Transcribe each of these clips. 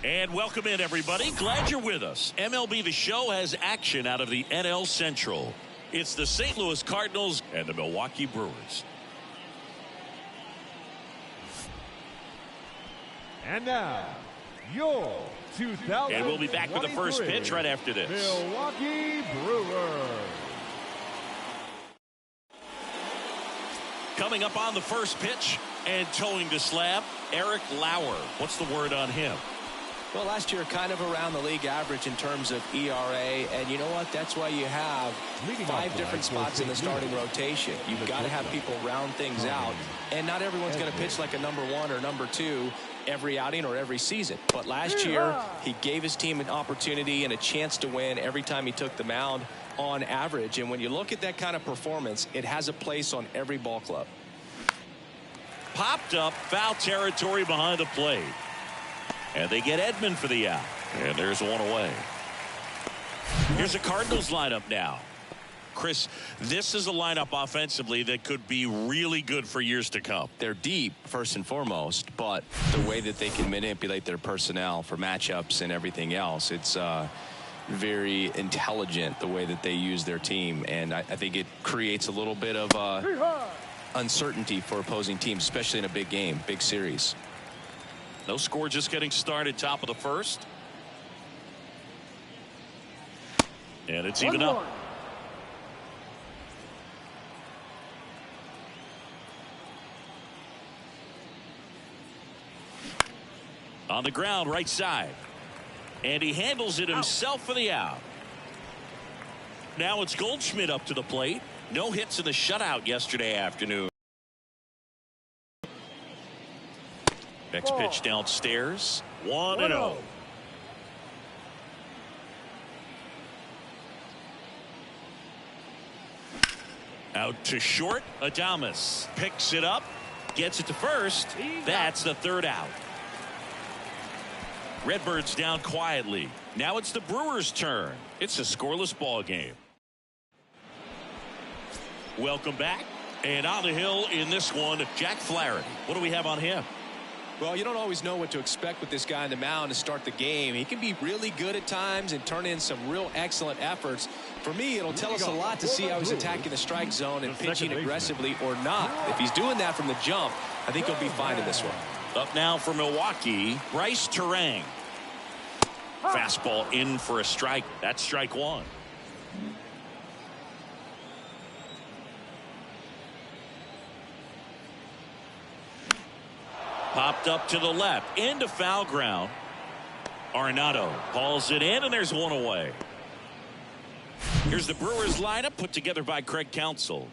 And welcome in, everybody. Glad you're with us. MLB The Show has action out of the NL Central. It's the St. Louis Cardinals and the Milwaukee Brewers. And now, your 2023 And we'll be back with the first pitch right after this. Milwaukee Brewers. Coming up on the first pitch and towing the slab, Eric Lauer. What's the word on him? Well, last year kind of around the league average in terms of ERA, and you know what? That's why you have 5 different spots in the starting rotation. You've got to have people round things out, and not everyone's going to pitch like a number 1 or number 2 every outing or every season. But last year, he gave his team an opportunity and a chance to win every time he took the mound on average. And when you look at that kind of performance, it has a place on every ball club. Popped up, foul territory behind the plate. And they get Edman for the out. And there's one away. Here's a Cardinals lineup now. Chris, this is a lineup offensively that could be really good for years to come. They're deep, first and foremost, but the way that they can manipulate their personnel for matchups and everything else, it's very intelligent the way that they use their team. And I think it creates a little bit of uncertainty for opposing teams, especially in a big game, big series. No score, just getting started, top of the first. And it's even up. On the ground, right side. And he handles it himself for the out. Now it's Goldschmidt up to the plate. No hits in the shutout yesterday afternoon. Next pitch downstairs. 1-0. Out to short. Adames picks it up. Gets it to first. That's the third out. Redbirds down quietly. Now it's the Brewers' turn. It's a scoreless ball game. Welcome back. And on the hill in this one, Jack Flaherty. What do we have on him? Well, you don't always know what to expect with this guy on the mound to start the game. He can be really good at times and turn in some real excellent efforts. For me, it'll tell us a lot to see how he's attacking the strike zone and pitching aggressively or not. If he's doing that from the jump, I think he'll be fine in this one. Up now for Milwaukee, Bryce Terang. Fastball in for a strike. That's strike 1. Popped up to the left, into foul ground. Arenado hauls it in, and there's one away. Here's the Brewers lineup put together by Craig Counsell.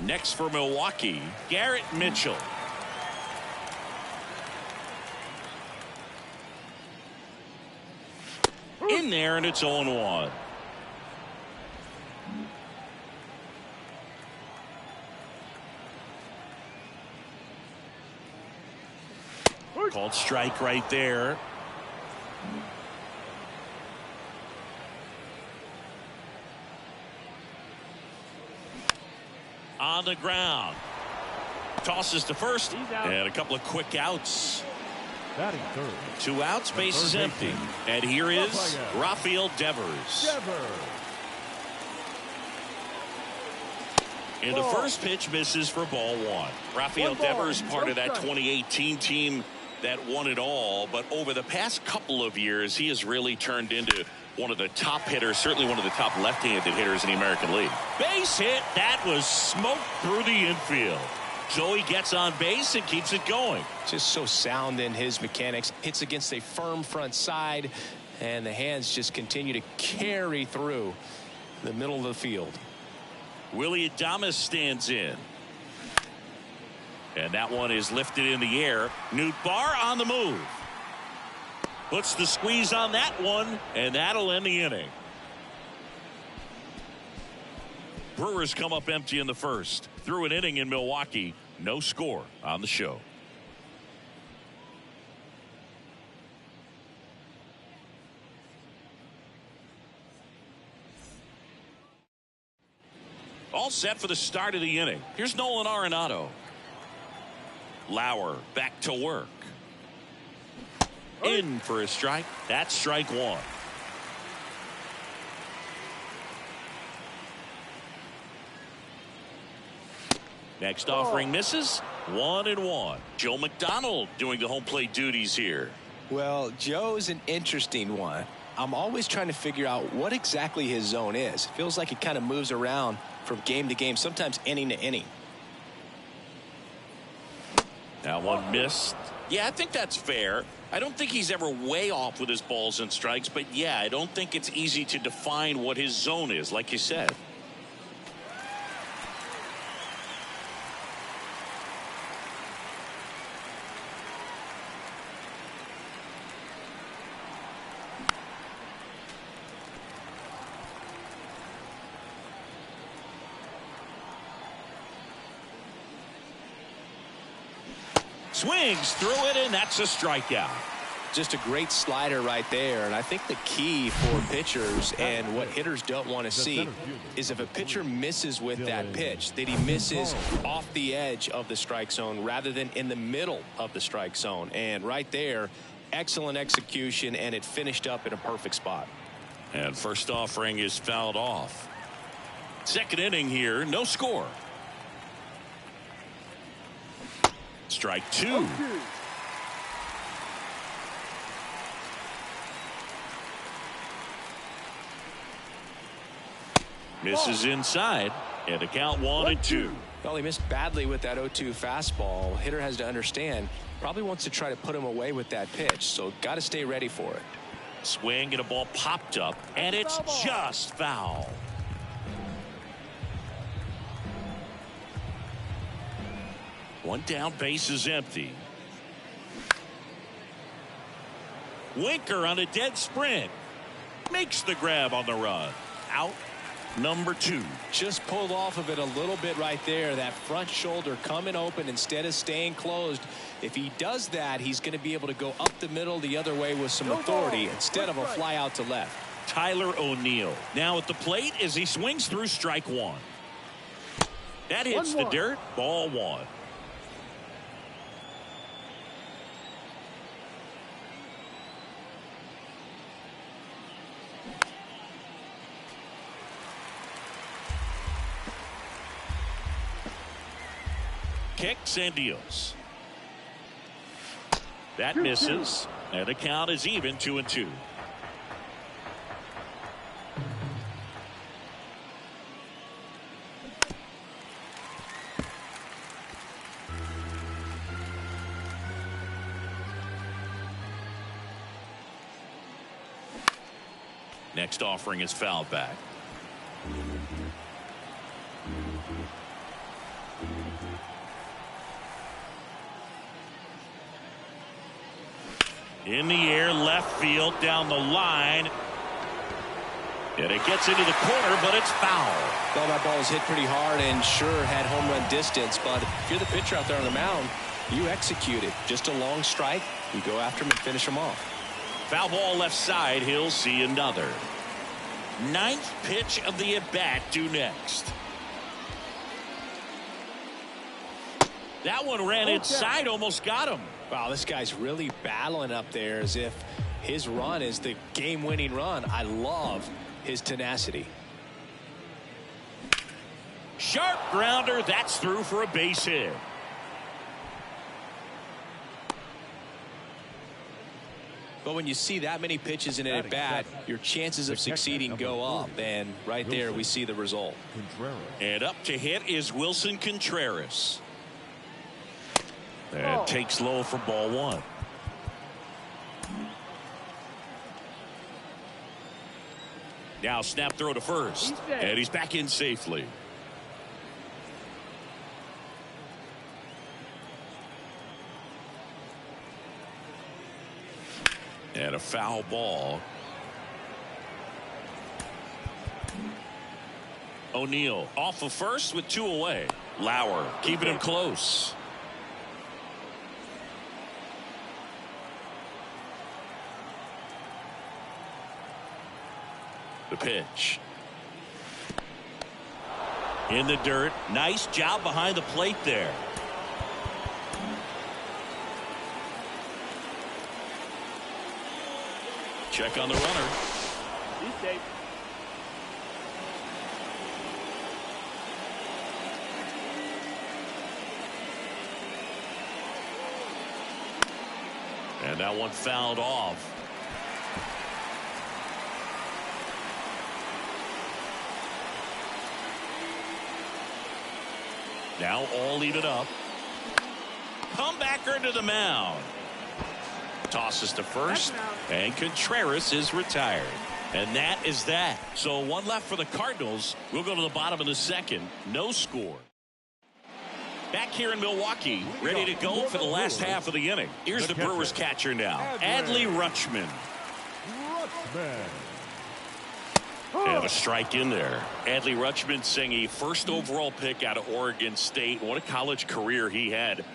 Next for Milwaukee, Garrett Mitchell. In there, and it's 0-1. Called strike right there. On the ground. Tosses to first. And a couple of quick outs. Batting third. 2 outs, base is empty. And here is Rafael Devers. And the first pitch misses for ball 1. Rafael Devers, part of that 2018 team that won it all, but over the past couple of years he has really turned into one of the top hitters, certainly one of the top left-handed hitters in the American League. Base hit, that was smoked through the infield. So he gets on base and keeps it going. Just so sound in his mechanics. Hits against a firm front side, and the hands just continue to carry through the middle of the field. Willie Adames stands in. And that one is lifted in the air. Newt Barr on the move. Puts the squeeze on that one, and that'll end the inning. Brewers come up empty in the first. Through an inning in Milwaukee, no score on the show. All set for the start of the inning. Here's Nolan Arenado. Lauer back to work. In for a strike. That's strike one. Next offering misses. 1-1. Joe McDonald doing the home plate duties here. Well, Joe's an interesting one. I'm always trying to figure out what exactly his zone is. It feels like he kind of moves around from game to game, sometimes inning to inning. That one missed. Yeah, I think that's fair. I don't think he's ever way off with his balls and strikes, but yeah, I don't think it's easy to define what his zone is, like you said. Swings through it, and that's a strikeout. Just a great slider right there. And I think the key for pitchers and what hitters don't want to see is if a pitcher misses with that pitch, that he misses off the edge of the strike zone rather than in the middle of the strike zone. And right there, excellent execution, and it finished up in a perfect spot. And first offering is fouled off. Second inning here, no score. Strike two. Misses inside, and the count 1-2. Well, he missed badly with that 0-2 fastball. Hitter has to understand, probably wants to try to put him away with that pitch, so got to stay ready for it. Swing and a ball popped up, and it's just foul. One down, base is empty. Winker on a dead sprint. Makes the grab on the run. Out number 2. Just pulled off of it a little bit right there. That front shoulder coming open instead of staying closed. If he does that, he's going to be able to go up the middle the other way with some authority instead of a fly out to left. Tyler O'Neill now at the plate as he swings through strike one. That hits the dirt. Ball one. Kicks and deals. That misses, and the count is even 2-2. Next offering is fouled back. In the air, left field, down the line. And it gets into the corner, but it's foul. Well, that ball was hit pretty hard and sure had home run distance. But if you're the pitcher out there on the mound, you execute it. Just a long strike. You go after him and finish him off. Foul ball left side. He'll see another. Ninth pitch of the at-bat due next. That one ran inside, almost got him. Wow, this guy's really battling up there as if his run is the game-winning run. I love his tenacity. Sharp grounder. That's through for a base hit. But when you see that many pitches in an at-bat, your chances of succeeding go up. And right there, we see the result. And up to hit is Wilson Contreras. And takes low for ball one. Now snap throw to first. And he's back in safely. And a foul ball. O'Neill off of first with 2 away. Lauer keeping him close. The pitch. In the dirt. Nice job behind the plate there. Check on the runner. He's safe. And that one fouled off. Now all even up. Comebacker to the mound. Tosses to first. And Contreras is retired. And that is that. So one left for the Cardinals. We'll go to the bottom of the second. No score. Back here in Milwaukee, ready to go for the last half of the inning. Here's the Brewers catcher now, Adley Rutschman. And a strike in there. Adley Rutschman saying a first overall pick out of Oregon State. What a college career he had.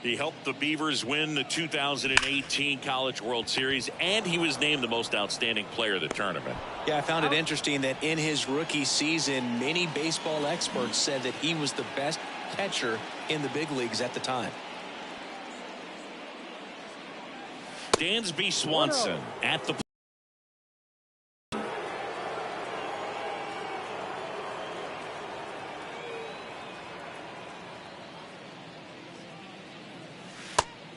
He helped the Beavers win the 2018 College World Series, and he was named the most outstanding player of the tournament. Yeah, I found it interesting that in his rookie season, many baseball experts said that he was the best catcher in the big leagues at the time. Dansby Swanson at the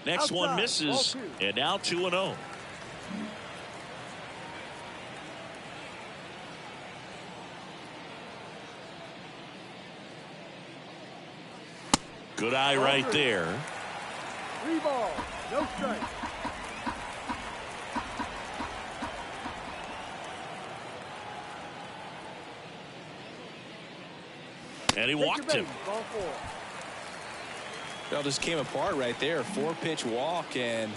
next one misses, and now 2-0. Good eye right there. 3 balls, no strike. And he walked him. Ball 4. Well, just came apart right there. 4-pitch walk, and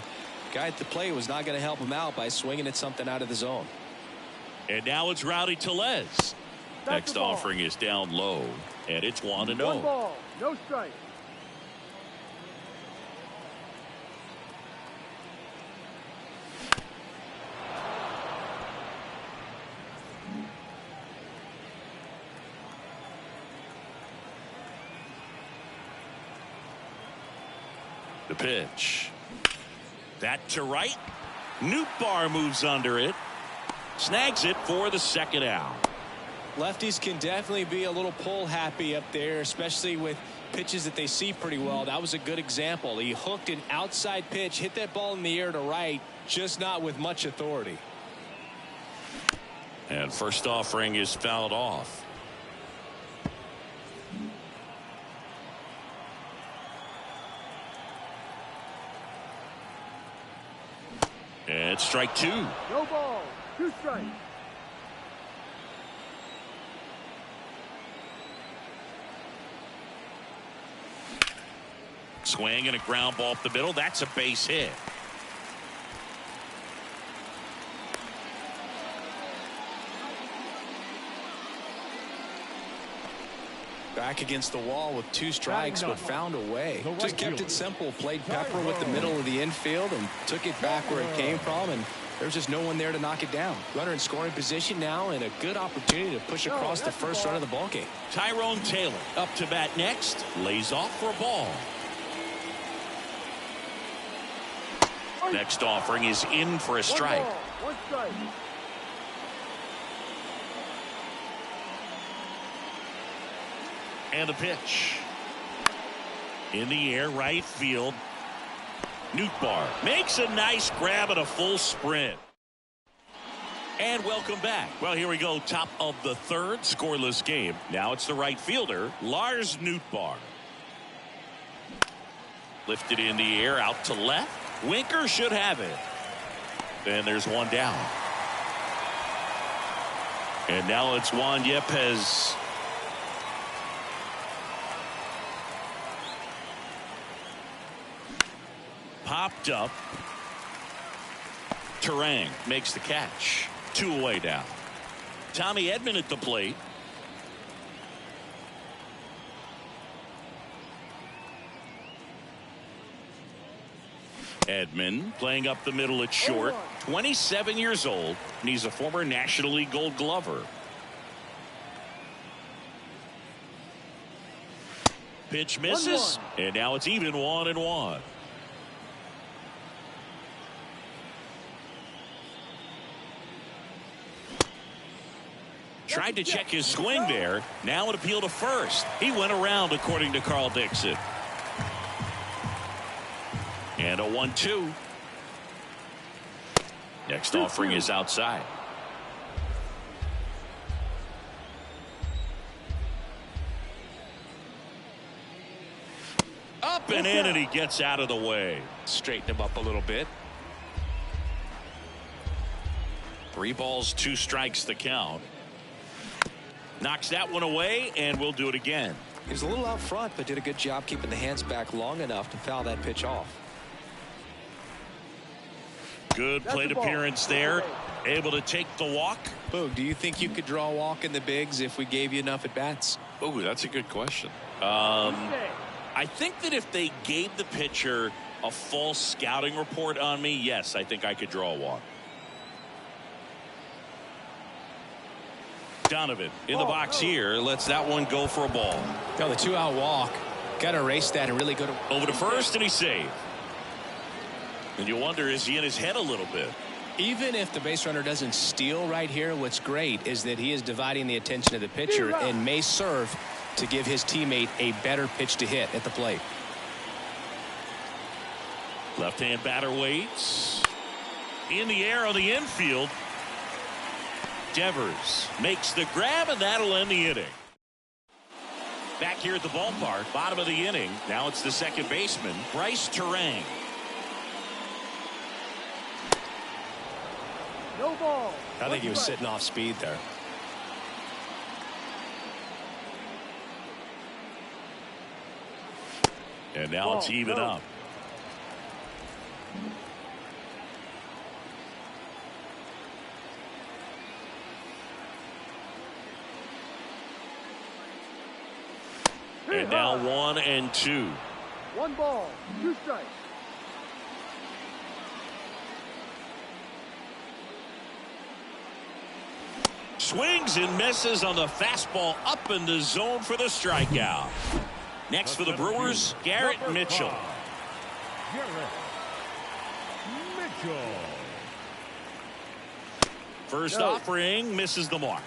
guy at the plate was not going to help him out by swinging at something out of the zone. And now it's Rowdy Tellez. Next offering is down low, and it's 1-0. 1 ball, no strike. The pitch. That to right. Nootbaar moves under it. Snags it for the second out. Lefties can definitely be a little pull happy up there, especially with pitches that they see pretty well. That was a good example. He hooked an outside pitch, hit that ball in the air to right, just not with much authority. And first offering is fouled off. And strike 2. No ball, 2 strikes. Swing and a ground ball up the middle. That's a base hit. Back against the wall with 2 strikes, but found a way. Just kept it simple. Played pepper with the middle of the infield and took it back where it came from, and there's just no one there to knock it down. Runner in scoring position now, and a good opportunity to push across the first run of the ball game. Tyrone Taylor up to bat next. Lays off for a ball. Next offering is in for a strike. 1 ball, 1 strike. And the pitch. In the air, right field. Nootbaar makes a nice grab at a full sprint. And welcome back. Well, here we go. Top of the third, scoreless game. Now it's the right fielder, Lars Nootbaar. Lifted in the air, out to left. Winker should have it. And there's one down. And now it's Juan Yepez. Popped up. Terang makes the catch. 2 away down. Tommy Edman at the plate. Edman playing up the middle at short. 27 years old, and he's a former National League Gold Glover. Pitch misses, and now it's even 1-1. Tried to check his swing there. Now an appeal to first. He went around, according to Carl Dixon. And a 1-2. Next offering is outside. Up and in, and he gets out of the way. Straighten him up a little bit. 3 balls, 2 strikes the count. Knocks that one away, and we'll do it again. He was a little out front, but did a good job keeping the hands back long enough to foul that pitch off. Good plate appearance there. Able to take the walk. Boog, do you think you could draw a walk in the bigs if we gave you enough at bats? Oh, that's a good question. I think that if they gave the pitcher a false scouting report on me, yes, I think I could draw a walk. Donovan in the box here. Lets that one go for a ball. No, the 2-out walk. Got to erase that and really go to over to first, and he's saved. And you wonder, is he in his head a little bit? Even if the base runner doesn't steal right here, what's great is that he is dividing the attention of the pitcher and may serve to give his teammate a better pitch to hit at the plate. Left-hand batter waits. In the air on the infield. Devers makes the grab, and that'll end the inning. Back here at the ballpark, bottom of the inning. Now it's the second baseman, Bryce Terang. No ball. I think he was sitting off speed there. And now it's even up. And now 1-2. 1 ball, 2 strikes. Swings and misses on the fastball up in the zone for the strikeout. Next for the Brewers, Garrett Mitchell. Garrett Mitchell. First offering misses the mark.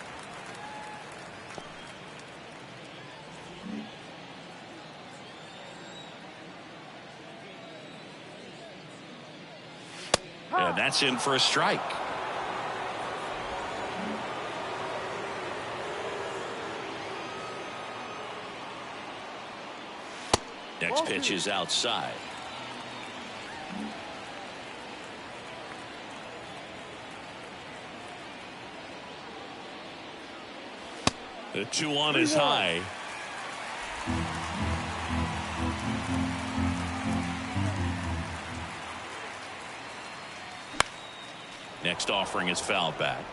And that's in for a strike. Next pitch is outside. The 2-1 is high. Next offering is fouled back.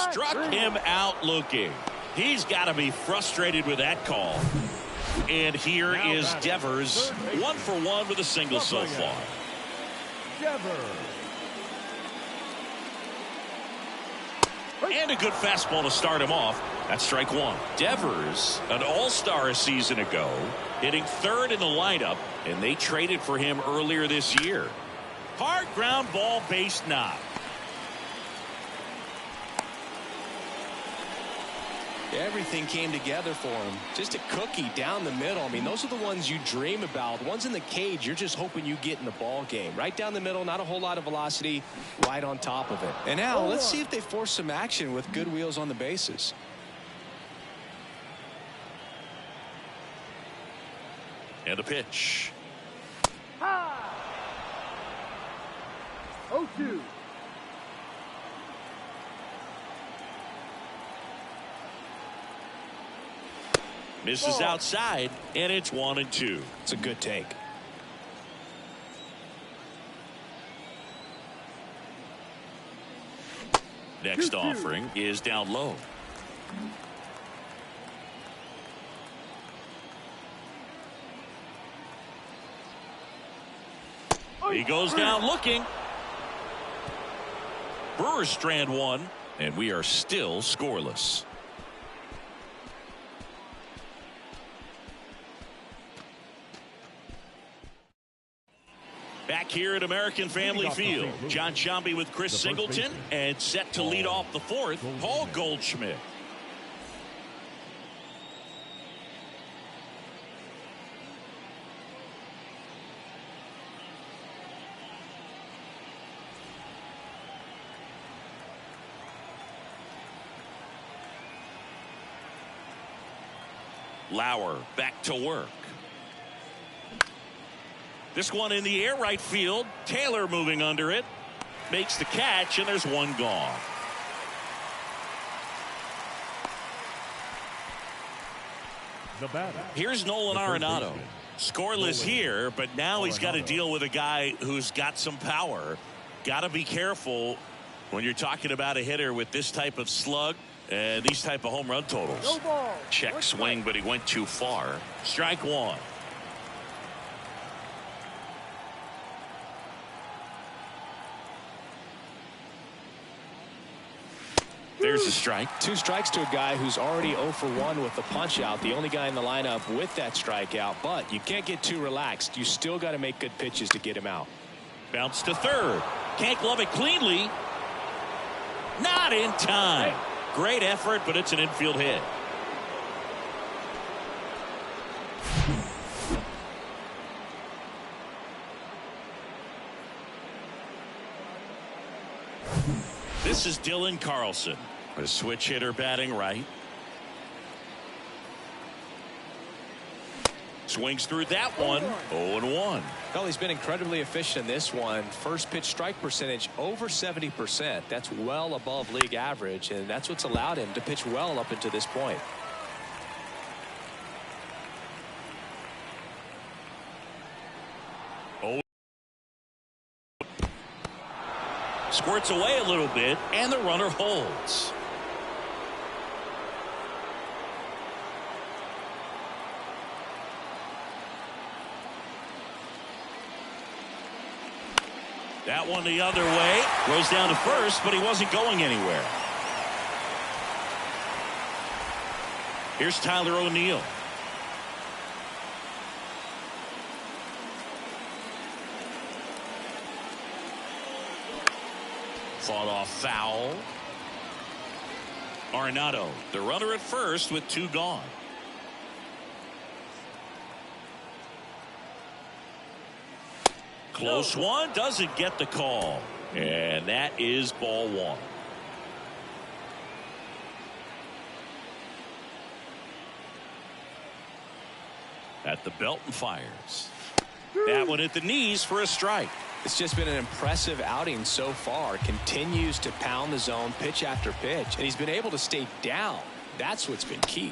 Struck him out looking. He's got to be frustrated with that call. And here is Devers, 1 for 1 with a single so far. Devers. And a good fastball to start him off. That's strike 1. Devers, an all-star a season ago, hitting 3rd in the lineup, and they traded for him earlier this year. Hard ground ball, base knock. Everything came together for him. Just a cookie down the middle. I mean, those are the ones you dream about. Ones in the cage, you're just hoping you get in the ball game. Right down the middle, not a whole lot of velocity, right on top of it. And now, let's see if they force some action with good wheels on the bases. And a pitch. 0-2. Misses outside, and it's 1-2. It's a good take. Next offering is down low. He goes down looking. Brewers strand 1, and we are still scoreless. back here at American Family Field. John Shambi with Chris Singleton, and set to lead off the fourth, Paul Goldschmidt. Lauer back to work. This one in the air, right field. Taylor moving under it. Makes the catch, and there's one gone. The batter. Here's Nolan Arenado. Scoreless here, but now he's got to deal with a guy who's got some power. Got to be careful when you're talking about a hitter with this type of slug and these type of home run totals. No ball. Check swing, but he went too far. Strike one. There's a strike. 2 strikes to a guy who's already 0 for 1 with the punch out. The only guy in the lineup with that strikeout, but you can't get too relaxed. You still got to make good pitches to get him out. Bounce to third. Can't glove it cleanly. Not in time. Great effort, but it's an infield hit. This is Dylan Carlson, a switch hitter batting right. Swings through that one. 0-1. Well, he's been incredibly efficient in this one. First pitch strike percentage over 70%. That's well above league average, and that's what's allowed him to pitch well up until this point. Squirts away a little bit, and the runner holds. That one the other way. Goes down to first, but he wasn't going anywhere. Here's Tyler O'Neill. Fought off foul. Arenado, the runner at first with 2 gone. Close one, doesn't get the call. And that is ball 1. At the belt and fires. That one at the knees for a strike. It's just been an impressive outing so far. Continues to pound the zone pitch after pitch, and he's been able to stay down. That's what's been key.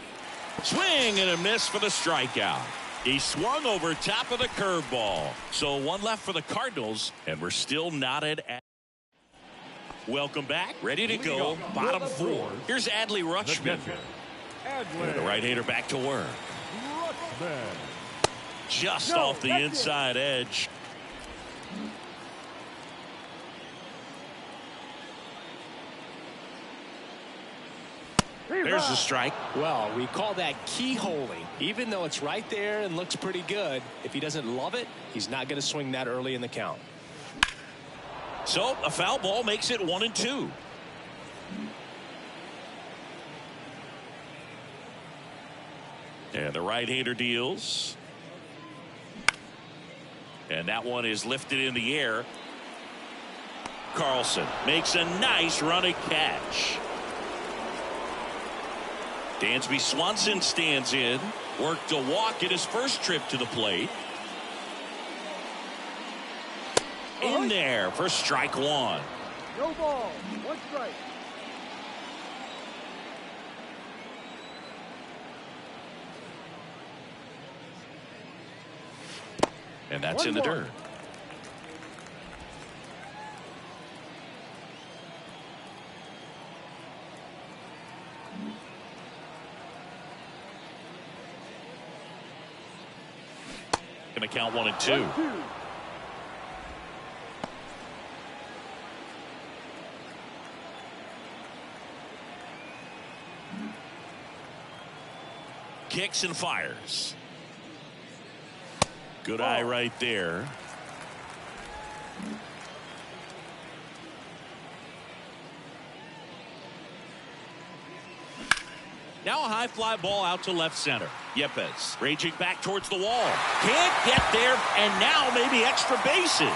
Swing and a miss for the strikeout. He swung over top of the curveball. So 1 left for the Cardinals, and we're still knotted at. Welcome back. Ready to go. Bottom 4. Here's Adley Rutschman. The right-hander back to work. Just off the inside edge. There's a strike. Well, we call that keyholing. Even though it's right there and looks pretty good, if he doesn't love it, he's not going to swing that early in the count. So a foul ball makes it 1-2. And the right-hander deals. And that one is lifted in the air. Carlson makes a nice running catch. Dansby Swanson stands in. Worked a walk in his first trip to the plate. In there for strike 1. No ball. 1 strike. And that's in the dirt. Going to count 1-2. 1-2. Kicks and fires. Good eye right there. Now a high fly ball out to left center. Yepez raging back towards the wall. Can't get there, and now maybe extra bases.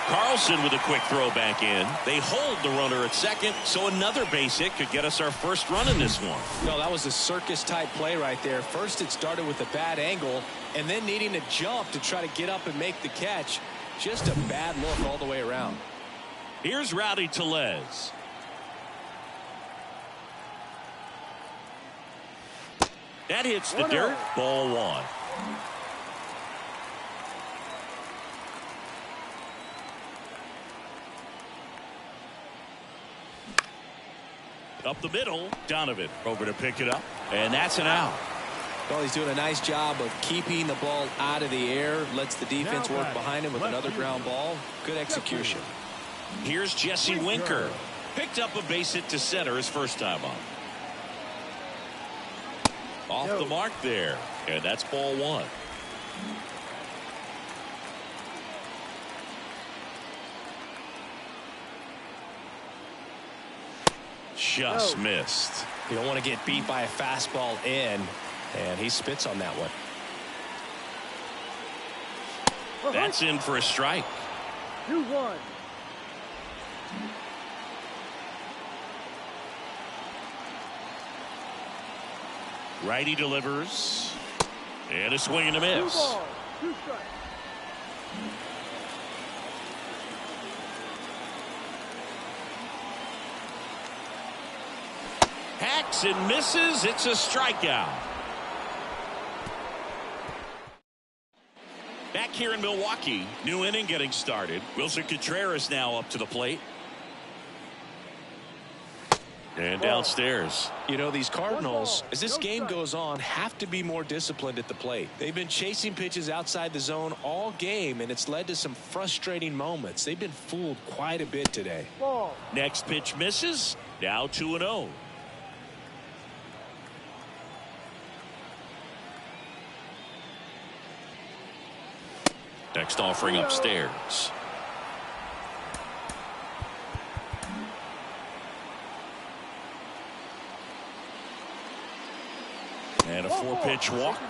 Carlson with a quick throw back in. They hold the runner at second, so another base hit could get us our first run in this one. No, that was a circus-type play right there. First it started with a bad angle, and then needing to jump to try to get up and make the catch. Just a bad look all the way around. Here's Rowdy Tellez. That hits the dirt. Ball one. Up the middle. Donovan over to pick it up. And that's an out. Well, he's doing a nice job of keeping the ball out of the air. Lets the defense work behind him with another ground ball. Good execution. Here's Jesse Winker. Picked up a base hit to center his first time up. Off the mark there. And that's ball one. Just missed. You don't want to get beat by a fastball in. And he spits on that one. That's in for a strike. 2-1. Righty delivers. And a swing and a miss. 2 balls, 2 strikes. Hacks and misses. It's a strikeout. Back here in Milwaukee, new inning getting started. Wilson Contreras now up to the plate. And downstairs. You know, these Cardinals, as this game goes on, have to be more disciplined at the plate. They've been chasing pitches outside the zone all game, and it's led to some frustrating moments. They've been fooled quite a bit today. Ball. Next pitch misses. Now 2-0. Next offering upstairs. And a 4-pitch walk.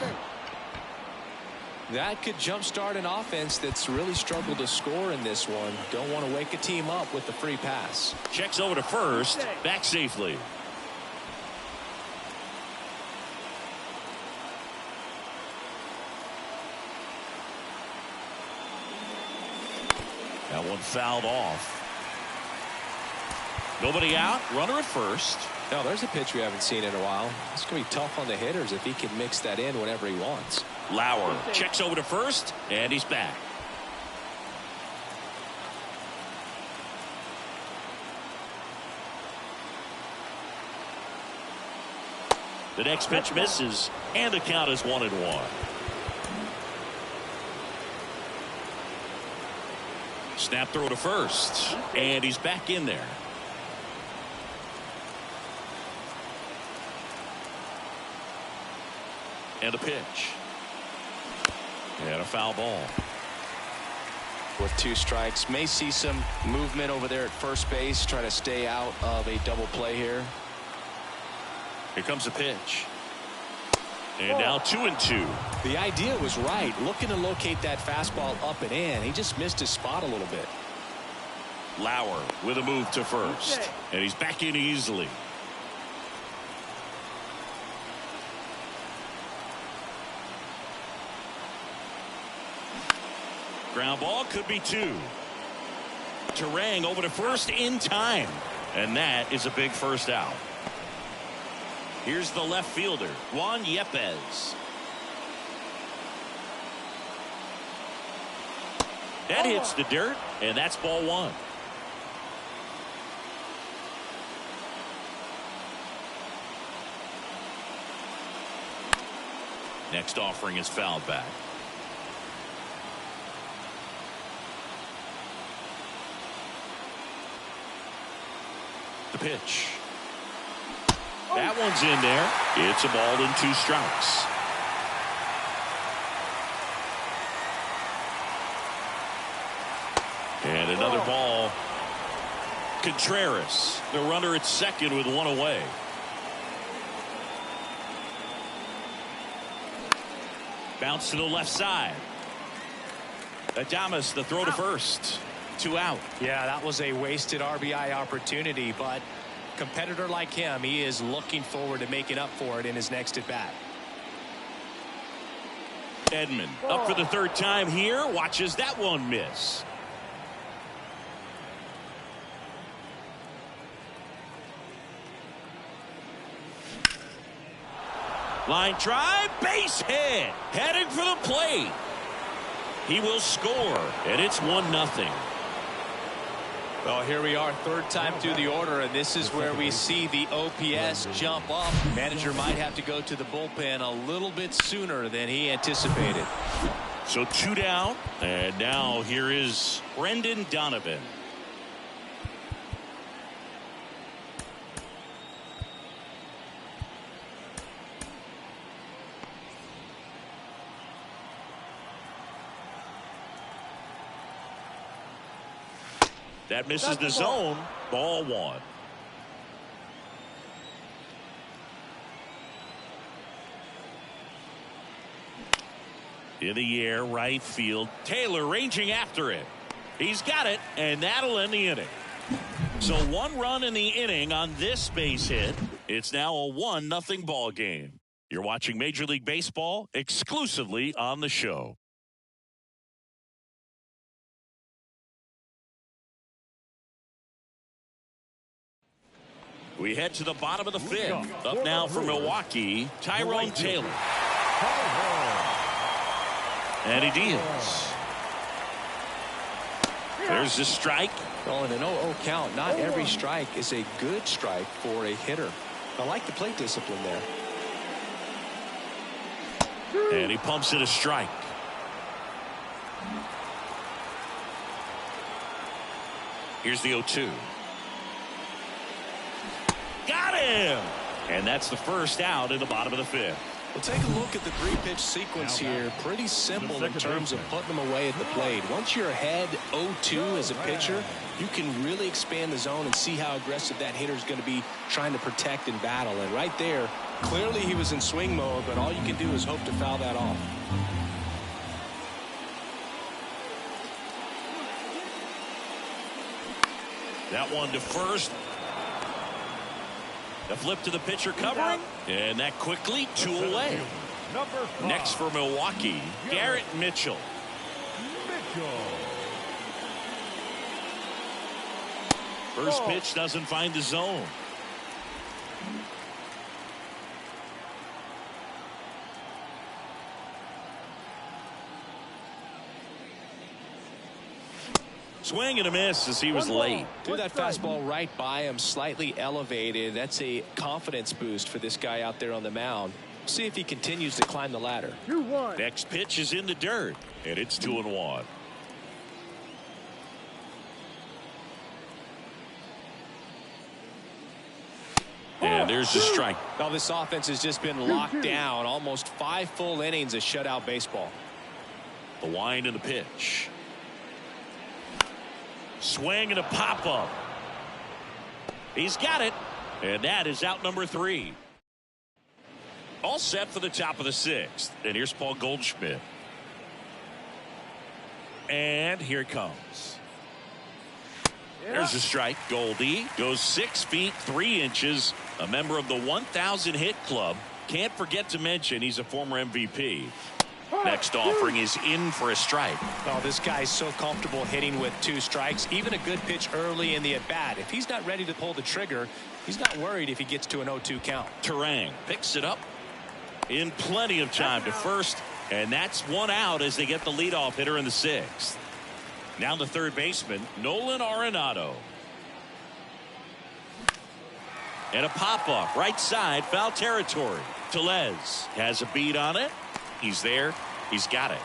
That could jumpstart an offense that's really struggled to score in this one. Don't want to wake a team up with the free pass. Checks over to first. Back safely. That one fouled off. Nobody out. Runner at first. No, there's a pitch we haven't seen in a while. It's going to be tough on the hitters if he can mix that in whenever he wants. Lauer checks over to first, and he's back. The next pitch misses, and the count is 1-1. Snap throw to first, and he's back in there. And a pitch. And a foul ball. With 2 strikes, may see some movement over there at first base, try to stay out of a double play here. Here comes a pitch. And now 2-2. The idea was right, looking to locate that fastball up and in. He just missed his spot a little bit. Lauer with a move to first. And he's back in easily. Ground ball could be 2. Terang over to first in time. And that is a big first out. Here's the left fielder, Juan Yepez. That hits the dirt, and that's ball 1. Next offering is fouled back. The pitch. That one's in there. It's a ball and 2 strikes. And another ball. Contreras, the runner at second with 1 away. Bounce to the left side. Adames, the throw to first. 2 out. Yeah, that was a wasted RBI opportunity, but a competitor like him, he is looking forward to making up for it in his next at bat. Edman up for the 3rd time here. Watches that one miss. Line drive, base hit, heading for the plate. He will score, and it's 1-0. Well, here we are, 3rd time through the order, and this is where we see the OPS jump up. Manager might have to go to the bullpen a little bit sooner than he anticipated. So 2 down, and now here is Brendan Donovan. That misses the zone. Ball 1. In the air, right field. Taylor ranging after it. He's got it, and that'll end the inning. So 1 run in the inning on this base hit. It's now a 1-0 ball game. You're watching Major League Baseball exclusively on the show. We head to the bottom of the 5th. Up now for Milwaukee, Tyrone Taylor. And he deals. There's the strike. Well, in an 0-0 count, not every strike is a good strike for a hitter. I like the plate discipline there. And he pumps it a strike. Here's the 0-2. Got him! And that's the first out in the bottom of the 5th. Well, take a look at the 3-pitch sequence here. Pretty simple in terms of putting them away at the plate. Once you're ahead 0-2 as a pitcher, you can really expand the zone and see how aggressive that hitter is going to be trying to protect and battle. And right there, clearly he was in swing mode, but all you can do is hope to foul that off. That one to first. The flip to the pitcher covering, and that quickly 2 away. Next for Milwaukee, Garrett Mitchell. First pitch doesn't find the zone. Swing and a miss as he was late. Threw that fastball right by him, slightly elevated. That's a confidence boost for this guy out there on the mound. See if he continues to climb the ladder. 2-1. Next pitch is in the dirt, and it's 2-1. And there's the strike. Well, this offense has just been locked down. Almost 5 full innings of shutout baseball. The wind and the pitch. Swing and a pop-up. He's got it. And that is out number 3. All set for the top of the 6th. And here's Paul Goldschmidt. And here it comes. There's the strike. Goldie goes 6 feet 3 inches. A member of the 1,000 hit club. Can't forget to mention he's a former MVP. Next offering is in for a strike. Oh, this guy's so comfortable hitting with 2 strikes. Even a good pitch early in the at-bat. If he's not ready to pull the trigger, he's not worried if he gets to an 0-2 count. Terang picks it up in plenty of time to first, and that's 1 out as they get the leadoff hitter in the 6th. Now the third baseman, Nolan Arenado. And a pop-up right side, foul territory. Tellez has a beat on it. He's there. He's got it.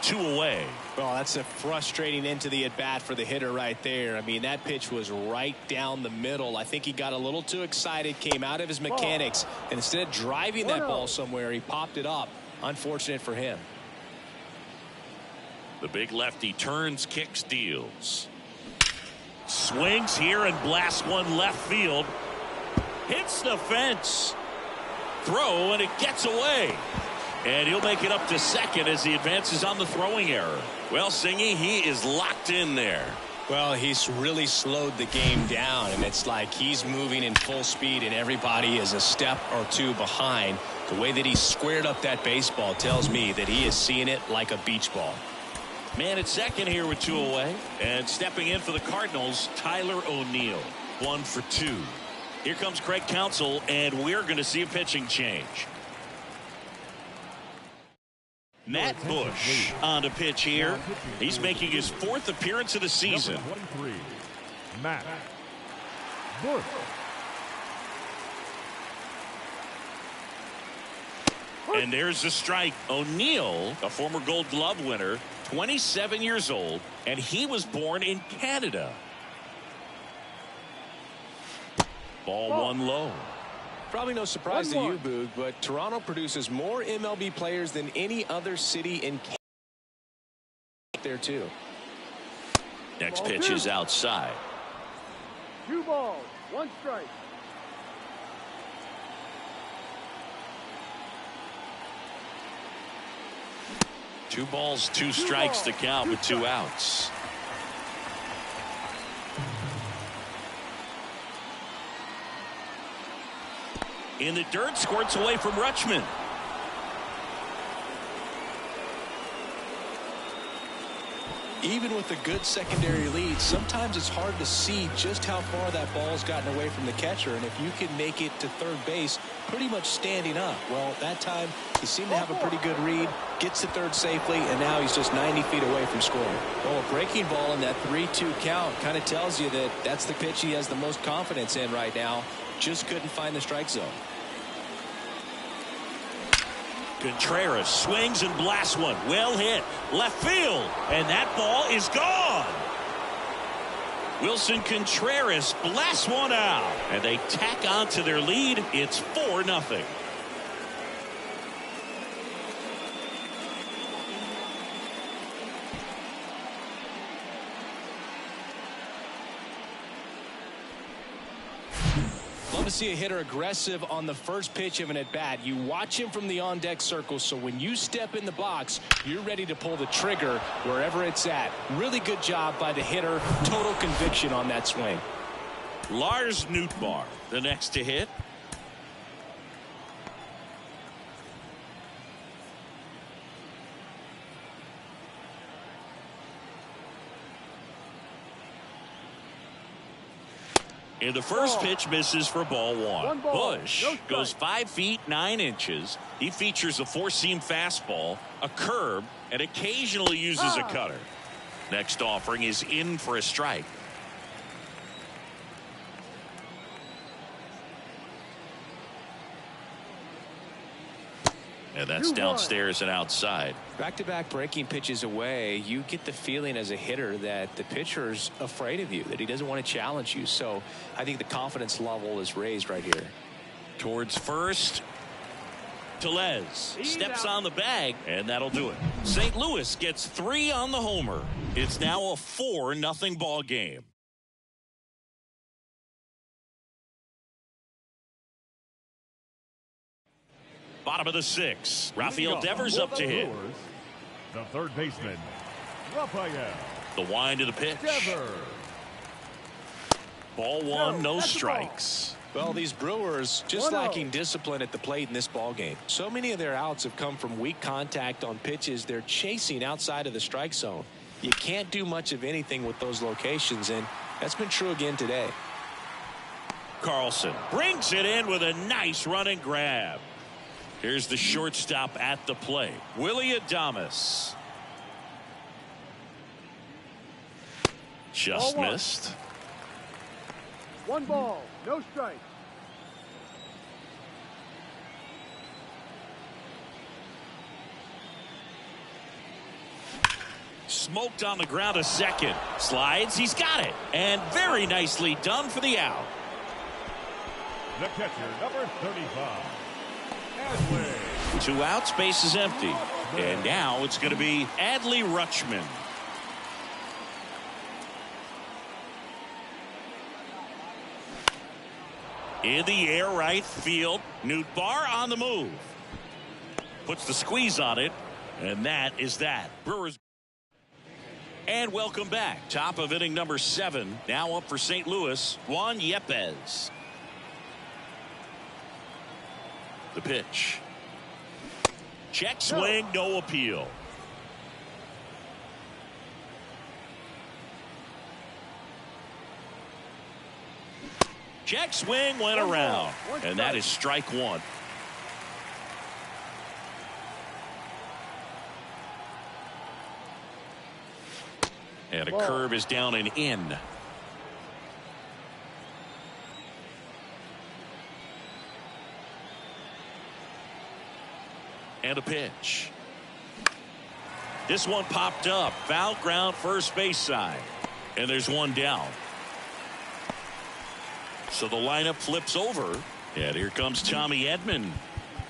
2 away. Well, that's a frustrating end to the at-bat for the hitter right there. I mean, that pitch was right down the middle. I think he got a little too excited, came out of his mechanics, and instead of driving that ball somewhere, he popped it up. Unfortunate for him. The big lefty turns, kicks, deals. Swings here and blasts one left field. Hits the fence. Throw, and it gets away. And he'll make it up to second as he advances on the throwing error. Well, Singy, he is locked in there. Well, he's really slowed the game down, and it's like he's moving in full speed and everybody is a step or two behind. The way that he squared up that baseball tells me that he is seeing it like a beach ball. Man at second here with 2 away. And stepping in for the Cardinals, Tyler O'Neill. 1 for 2. Here comes Craig Counsell, and we're going to see a pitching change. Matt Bush on to pitch here. He's making his 4th appearance of the season. Number 23, Matt Bush. And there's the strike. O'Neill, a former Gold Glove winner, 27 years old, and he was born in Canada. Ball 1 low. Probably no surprise to you, Boog, but Toronto produces more MLB players than any other city in Canada. There too. Next pitch is outside. 2 balls, 1 strike. Two balls, two strikes to count with 2 outs. In the dirt, squirts away from Rutschman. Even with a good secondary lead, sometimes it's hard to see just how far that ball's gotten away from the catcher, and if you can make it to third base pretty much standing up. Well, that time he seemed to have a pretty good read, gets to third safely, and now he's just 90 feet away from scoring. Well, a breaking ball in that 3-2 count kind of tells you that that's the pitch he has the most confidence in right now. Just couldn't find the strike zone. Contreras swings and blasts one. Well hit. Left field. And that ball is gone. Wilson Contreras blasts one out. And they tack on to their lead. It's 4-0. Love to see a hitter aggressive on the first pitch of an at-bat. You watch him from the on-deck circle, so when you step in the box, you're ready to pull the trigger wherever it's at. Really good job by the hitter. Total conviction on that swing. Lars Nootbaar, the next to hit. And the first pitch misses for ball 1. Bush goes 5 feet 9 inches. He features a 4-seam fastball, a curve, and occasionally uses a cutter. Next offering is in for a strike. And that's downstairs and outside. Back-to-back breaking pitches away, you get the feeling as a hitter that the pitcher's afraid of you, that he doesn't want to challenge you. So I think the confidence level is raised right here. Towards first. Tellez steps on the bag, and that'll do it. St. Louis gets 3 on the homer. It's now a 4-0 ball game. Bottom of the 6th. Rafael Devers up to hit. The third baseman, Rafael. The wind of the pitch. Devers. Ball 1, no strikes. Well, these Brewers just lacking discipline at the plate in this ball game. So many of their outs have come from weak contact on pitches they're chasing outside of the strike zone. You can't do much of anything with those locations, and that's been true again today. Carlson brings it in with a nice run and grab. Here's the shortstop at the plate, Willie Adames. Just missed. 1 ball, no strike. Smoked on the ground to second. Slides, he's got it. And very nicely done for the out. The catcher, number 35. Adley. 2 outs, base is empty. And now it's going to be Adley Rutschman. In the air right field. Nootbaar on the move. puts the squeeze on it, and that is that. Brewers. And welcome back. Top of inning number 7. Now up for St. Louis, Juan Yepez. The pitch. Check swing, no appeal. Check swing went around, and that is strike 1. And a curve is down and in. And a pitch. This one popped up. Foul ground, first base side. And there's one down. So the lineup flips over. And here comes Tommy Edman.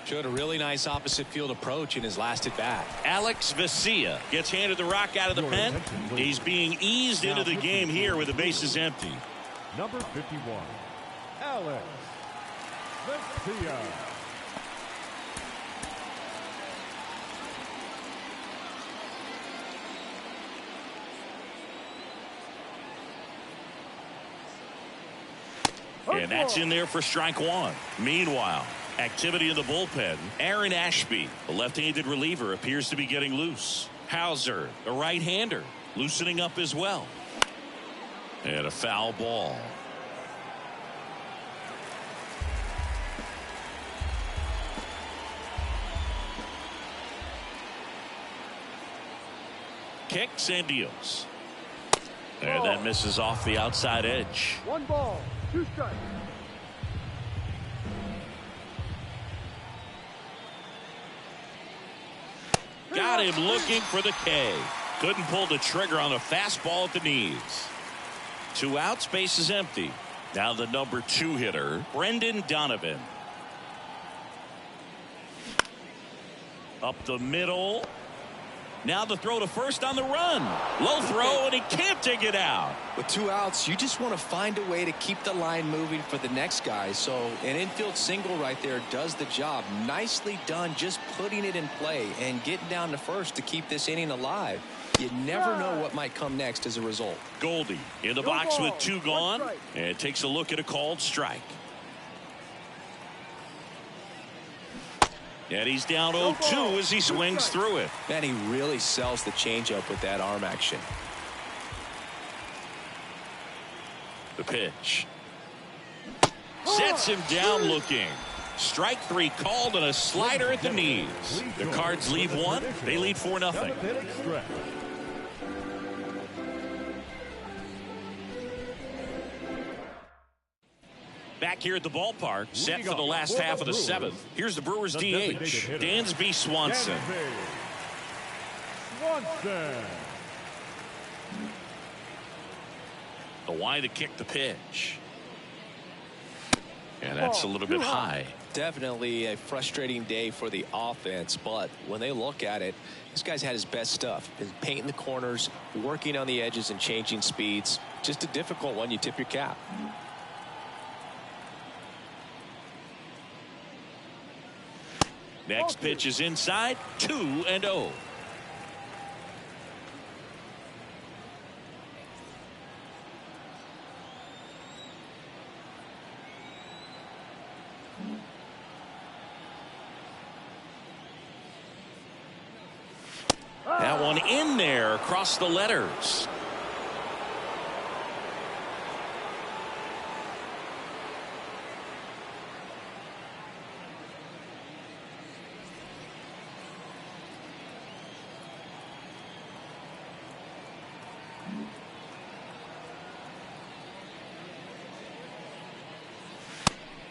Showed a really nice opposite field approach in his last at bat. Alex Vesia gets handed the rock out of the pen. He's being eased into the game here with the bases empty. Number 51, Alex Vesia. And that's in there for strike 1. Meanwhile, activity in the bullpen. Aaron Ashby, the left-handed reliever, appears to be getting loose. Hauser, the right-hander, loosening up as well. And a foul ball. Kicks and deals. And that misses off the outside edge. 1 ball, 2 strikes. Got him looking for the K. Couldn't pull the trigger on a fastball at the knees. 2 outs, base is empty. Now the number 2 hitter, Brendan Donovan. Up the middle. Now the throw to first on the run. Low throw, and he can't dig it out. With 2 outs, you just want to find a way to keep the line moving for the next guy. So an infield single right there does the job. Nicely done, just putting it in play and getting down to first to keep this inning alive. You never know what might come next as a result. Goldie in the box with 2 gone, and takes a look at a called strike. And he's down 0-2 as he swings through it. Man, he really sells the changeup with that arm action. The pitch. Sets him down looking. Strike 3 called, and a slider at the knees. The Cards leave 1. They lead 4-0. Back here at the ballpark, set for the last half of the 7th. Here's the Brewers DH, Dansby Swanson. The wide to kick the pitch. And that's a little bit high. Definitely a frustrating day for the offense, but when they look at it, this guy's had his best stuff. He's painting the corners, working on the edges, and changing speeds. Just a difficult one. You tip your cap. Next pitch is inside, 2-0. That one in there across the letters.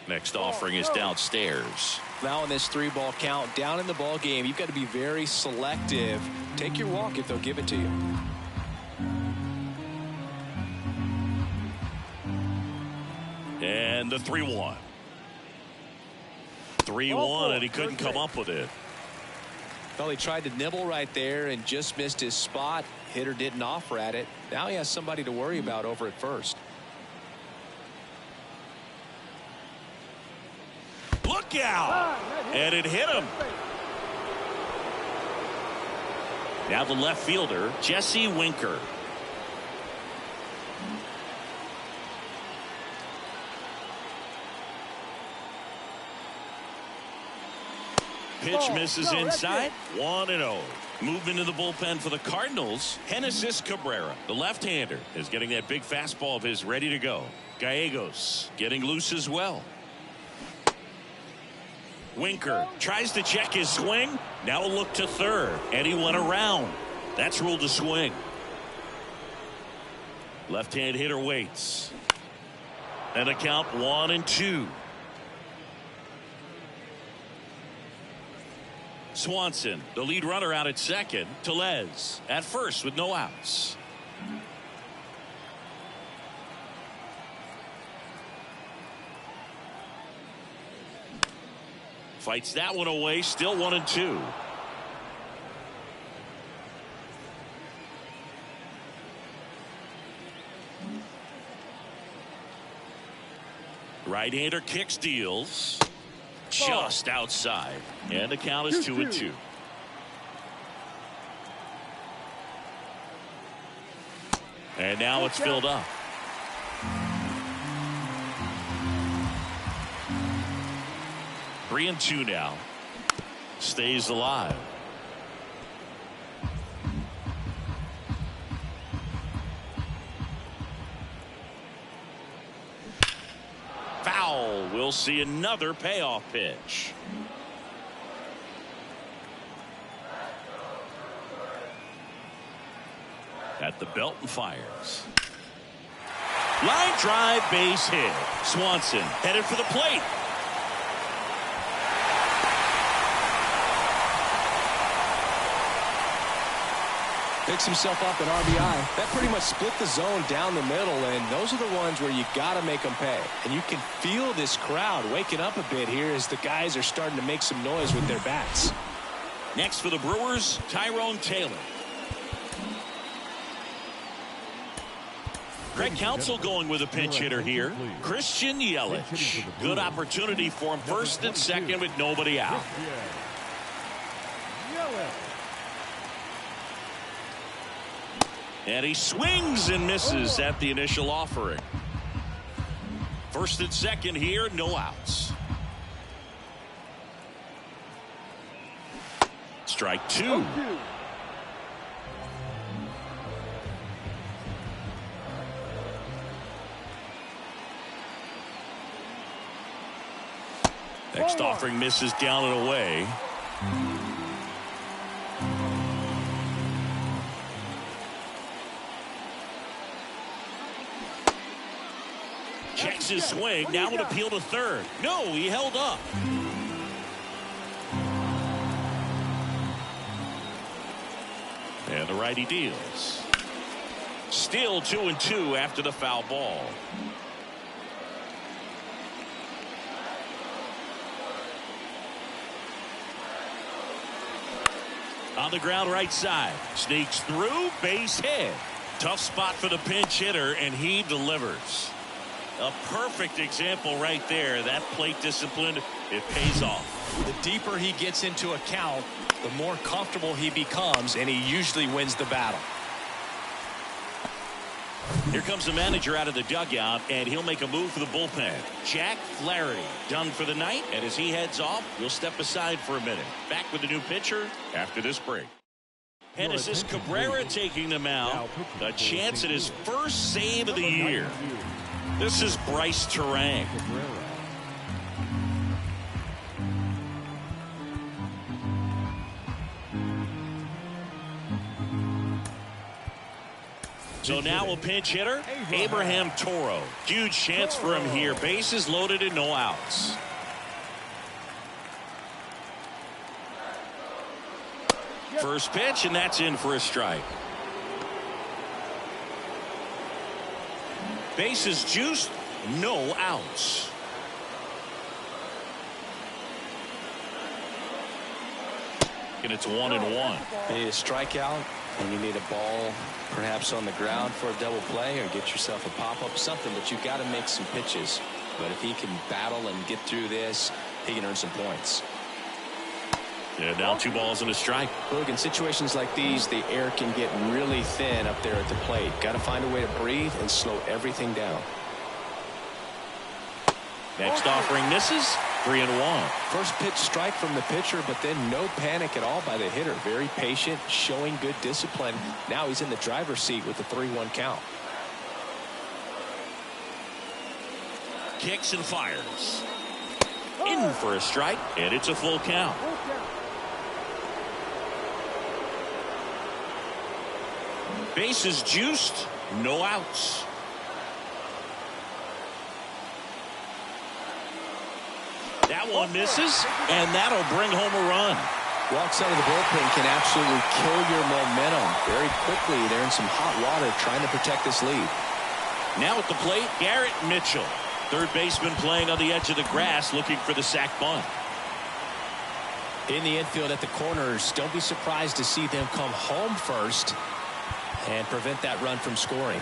Next offering is downstairs. Now in this 3-ball count, down in the ball game, you've got to be very selective. Take your walk if they'll give it to you. And the 3-1. 3-1, and he couldn't come up with it. Well, he tried to nibble right there and just missed his spot. Hitter didn't offer at it. Now he has somebody to worry about over at first. Look out! And it hit him. Now the left fielder, Jesse Winker. Pitch misses inside. 1-0. Movement in the bullpen for the Cardinals. Genesis Cabrera, the left-hander, is getting that big fastball of his ready to go. Gallegos getting loose as well. Winker tries to check his swing. Now a look to third, and he went around. That's ruled a swing. Left-hand hitter waits. And a count 1-2. Swanson, the lead runner, out at second. Tellez at first with no outs. Fights that one away. Still 1-2. Right-hander kicks, deals. Just outside. And the count is 2-2. And now it's filled up. Three and two now. Stays alive. Foul. We'll see another payoff pitch. At the belt and fires. Line drive, base hit. Swanson headed for the plate. Picks himself up an RBI. That pretty much split the zone down the middle, and those are the ones where you got to make them pay. And you can feel this crowd waking up a bit here as the guys are starting to make some noise with their bats. Next for the Brewers, Tyrone Taylor. Greg Counsell going with a pinch hitter here. Christian Yelich. Good opportunity for him first and second with nobody out. And he swings and misses at the initial offering. First and second here, no outs. Strike two. Next offering misses down and away. Checks his swing. Now an appeal to third. No, he held up. And the righty deals. Still 2-2 after the foul ball. On the ground right side. Sneaks through, base hit. Tough spot for the pinch hitter, and he delivers. A perfect example right there. That plate discipline, it pays off. The deeper he gets into a count, the more comfortable he becomes, and he usually wins the battle. Here comes the manager out of the dugout, and he'll make a move for the bullpen. Jack Flaherty done for the night, and as he heads off, we'll step aside for a minute. Back with the new pitcher after this break. Genesis Cabrera taking the mound. A chance at his first save of the year. This is Bryce Terang. So now a pinch hitter, Abraham Toro. Huge chance for him here. Bases loaded and no outs. First pitch, and that's in for a strike. Bases juiced, no outs. And it's 1-1. You need a strikeout, and you need a ball perhaps on the ground for a double play, or get yourself a pop-up, something, but you've got to make some pitches. But if he can battle and get through this, he can earn some points. And now 2 balls and a strike. Look, in situations like these, the air can get really thin up there at the plate. Got to find a way to breathe and slow everything down. Next offering misses. 3-1. First pitch strike from the pitcher, but then no panic at all by the hitter. Very patient, showing good discipline. Now he's in the driver's seat with the 3-1 count. Kicks and fires. In for a strike, and it's a full count. Bases juiced, no outs. That one misses, and that'll bring home a run. Walks out of the bullpen can absolutely kill your momentum. Very quickly, they're in some hot water trying to protect this lead. Now at the plate, Garrett Mitchell. Third baseman playing on the edge of the grass, looking for the sac bunt. In the infield at the corners, don't be surprised to see them come home first and prevent that run from scoring.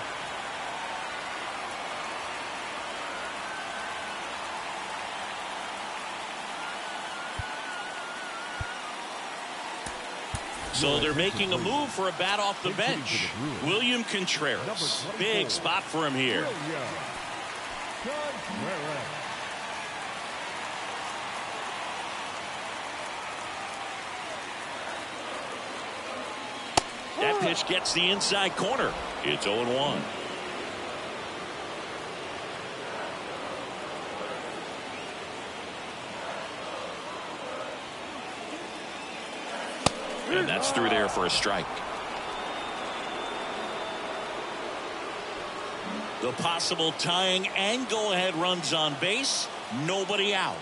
So they're making a move for a bat off the bench. William Contreras. Big spot for him here. That pitch gets the inside corner. It's 0-1. And that's through there for a strike. The possible tying and go-ahead runs on base. Nobody out.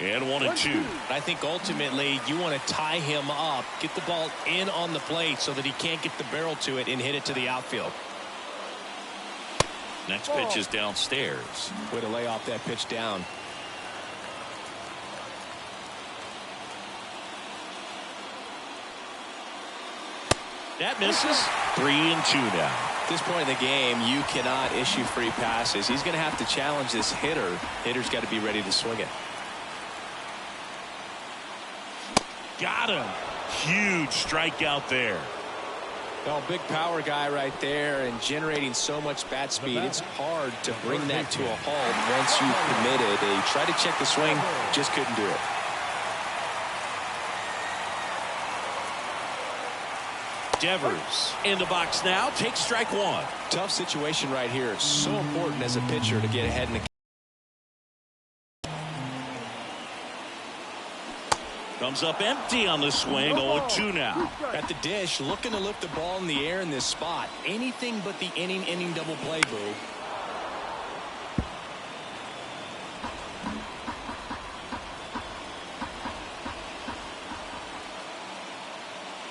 And 1-2. I think ultimately you want to tie him up, get the ball in on the plate so that he can't get the barrel to it and hit it to the outfield. Next pitch is downstairs. Way to lay off that pitch down. That misses. 3-2 now. At this point in the game, you cannot issue free passes. He's going to have to challenge this hitter. Hitter's got to be ready to swing it. Got him. Huge strikeout there. Well, big power guy right there and generating so much bat speed. It's hard to bring that to a halt once you've committed. He tried to check the swing, just couldn't do it. Devers in the box now. Takes strike one. Tough situation right here. It's so important as a pitcher to get ahead in the Comes up empty on the swing. 0-2 now. at the dish, looking to lift the ball in the air in this spot. Anything but the inning double play, Boo.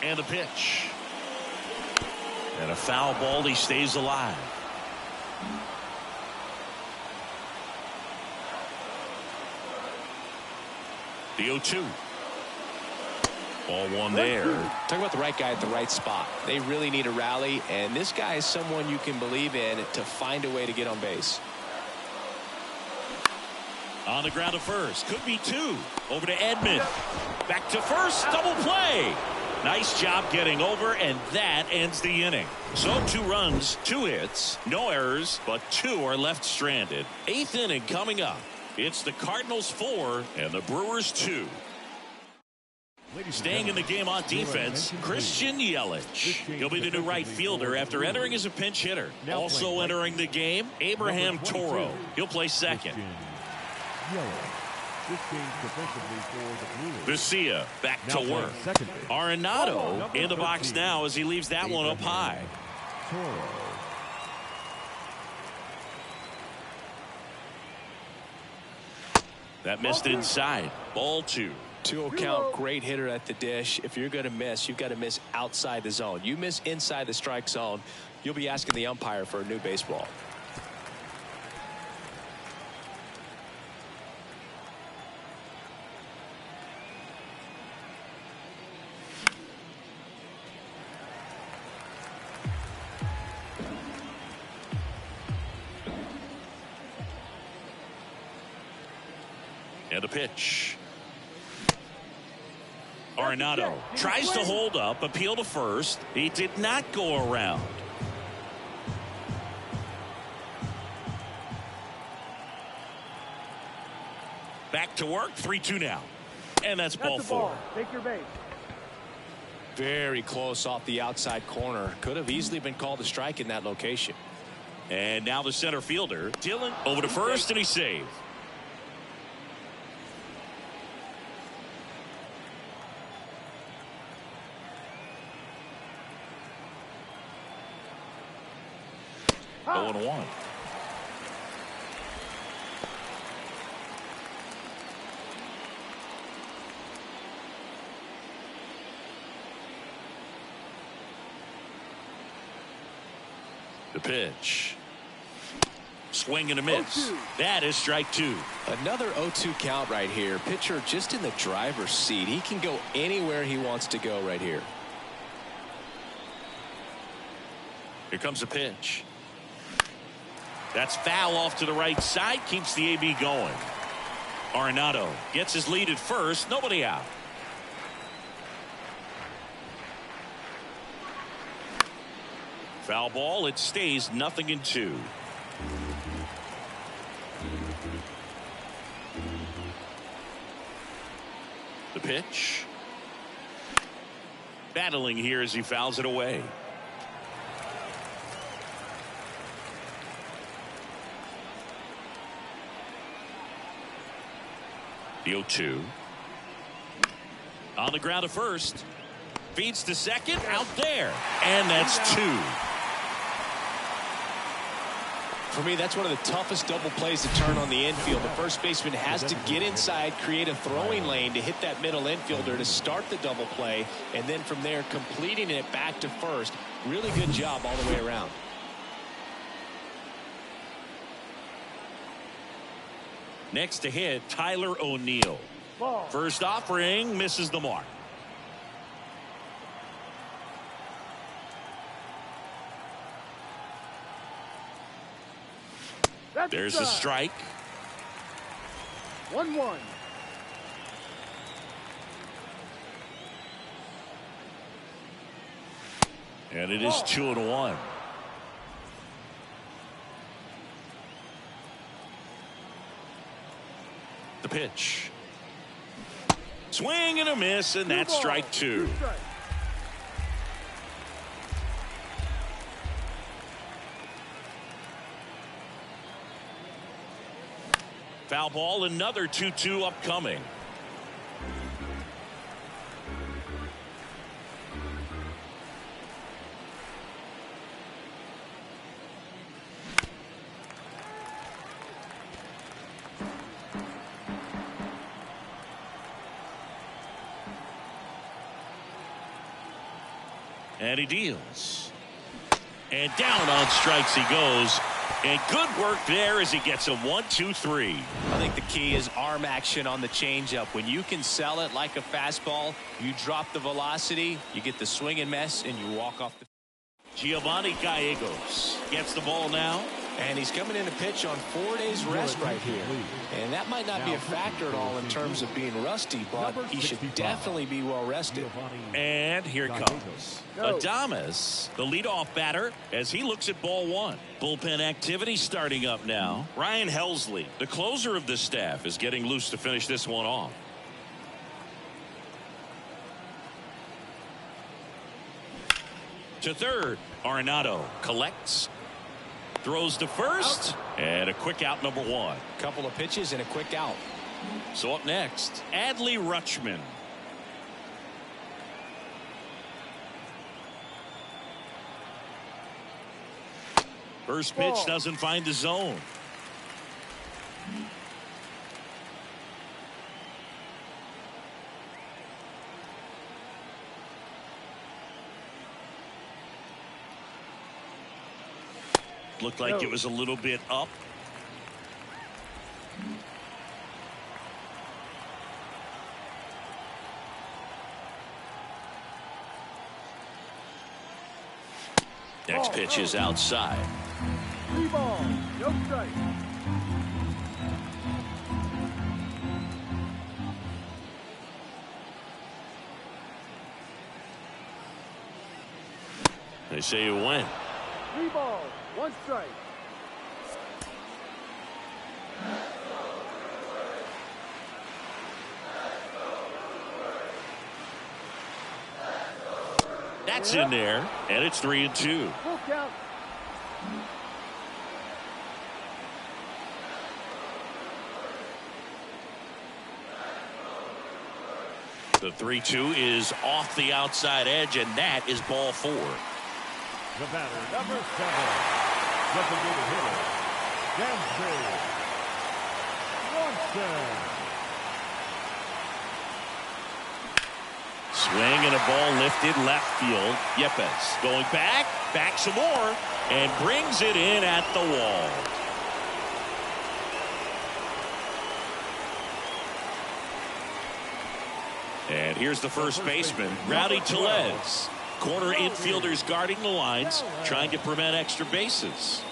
And a pitch. And a foul ball. He stays alive. The 0-2. Ball one there. Talk about the right guy at the right spot. They really need a rally, and this guy is someone you can believe in to find a way to get on base. On the ground to first. Could be two. Over to Edman. Back to first. Double play. Nice job getting over, and that ends the inning. So 2 runs, 2 hits, no errors, but 2 are left stranded. 8th inning coming up. It's the Cardinals 4 and the Brewers 2. Staying in the game on defense, Christian Yelich. He'll be the new right fielder after entering as a pinch hitter. Also entering the game, Abraham Toro. He'll play second. Vesia back to work. Arenado in the box now as he leaves that one up high. That missed inside. Ball 2. 2-0 count, great hitter at the dish. If you're going to miss, you've got to miss outside the zone. You miss inside the strike zone, you'll be asking the umpire for a new baseball. And a pitch. Arenado tries to hold up, appeal to first. He did not go around. Back to work, 3-2 now. And that's ball four. Take your base. Very close off the outside corner. Could have easily been called a strike in that location. And now the center fielder, Dylan, over to first, and he saved. Oh, 0-1. The pitch. Swing and a miss. 0-2. That is strike two. Another 0-2 count right here. Pitcher just in the driver's seat. He can go anywhere he wants to go right here. Here comes a pitch. That's foul off to the right side. Keeps the AB going. Arenado gets his lead at first. Nobody out. Foul ball. It stays 0-2. The pitch. Battling here as he fouls it away. The 0-2. On the ground to first. Feeds to second. Out there. And that's two. For me, that's one of the toughest double plays to turn on the infield. The first baseman has to get inside, create a throwing lane to hit that middle infielder to start the double play, and then from there completing it back to first. Really good job all the way around. Next to hit, Tyler O'Neill. Ball. First offering, misses the mark. That's There's a strike. 1-1. And it is 2-1. The pitch. Swing and a miss, and that's strike two. Foul ball, another 2-2 upcoming. And he deals. And down on strikes he goes. And good work there as he gets a 1-2-3. I think the key is arm action on the changeup. When you can sell it like a fastball, you drop the velocity, you get the swing and miss, and you walk off the. Giovanni Gallegos gets the ball now. And he's coming in to pitch on 4 days rest right here. And that might not be a factor at all in terms of being rusty, but he should definitely be well rested. And here comes Adames, the leadoff batter, as he looks at ball one. Bullpen activity starting up now. Ryan Helsley, the closer of the staff, is getting loose to finish this one off. To third, Arenado collects. Throws to first, and a quick out, number one. Couple of pitches and a quick out. So up next, Adley Rutschman. First pitch doesn't find the zone. Looked like it was a little bit up. Next pitch is outside. 3 balls, no strike. They say you win. 3 balls, 1 strike. That's in there, and it's 3-2. Full count. The 3-2 is off the outside edge, and that is ball 4. The batter, number 7. Designated hitter, Dansby Swanson. Swing and a ball lifted left field. Yepes going back some more, and brings it in at the wall. And here's the first baseman, Rowdy Tellez. Corner infielders guarding the lines, trying to prevent extra bases.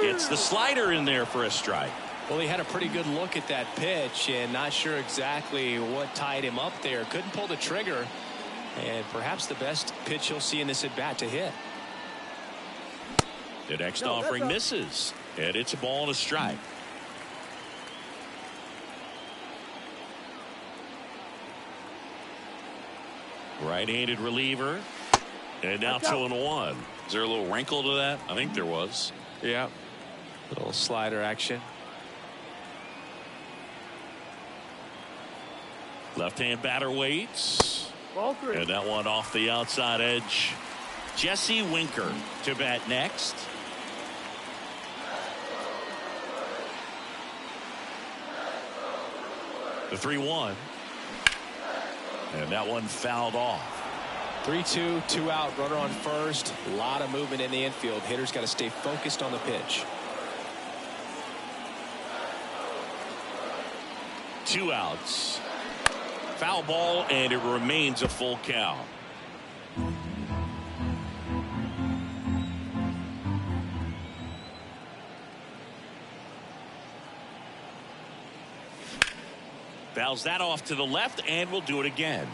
Gets the slider in there for a strike. Well, he had a pretty good look at that pitch and not sure exactly what tied him up there. Couldn't pull the trigger, and perhaps the best pitch he'll see in this at bat to hit. The next offering misses, and it's a ball and a strike. Right-handed reliever, and now 2-1. Is there a little wrinkle to that? I think there was. Yeah, little slider action. Left-hand batter waits. Ball 3. And that one off the outside edge. Jesse Winker to bat next. The 3-1. And that one fouled off. 3-2, 2 out, runner on first. A lot of movement in the infield. Hitters got to stay focused on the pitch. 2 outs. Foul ball, and it remains a full count. Fouls that off to the left, and we'll do it again.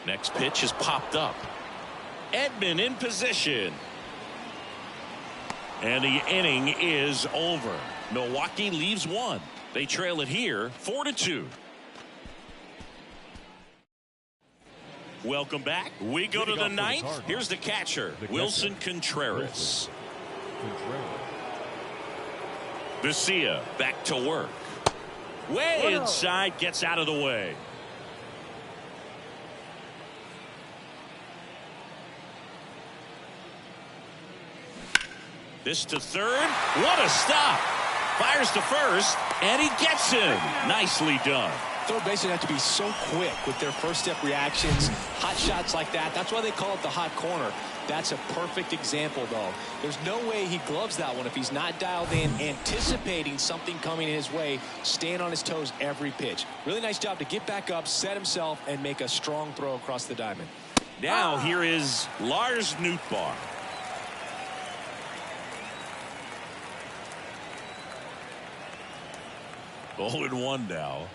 Next pitch is popped up. Edman in position. And the inning is over. Milwaukee leaves 1. They trail it here 4-2. Welcome back. We go to the 9th. Here's the catcher, Wilson Contreras. Vesia back to work. Way inside, gets out of the way. This to third. What a stop. Fires to first, and he gets him. Nicely done. Third basemen have to be so quick with their first step reactions. Hot shots like that. That's why they call it the hot corner. That's a perfect example, though. There's no way he gloves that one if he's not dialed in, anticipating something coming his way, staying on his toes every pitch. Really nice job to get back up, set himself, and make a strong throw across the diamond. Now here is Lars Nootbaar. Oh, and 1 now.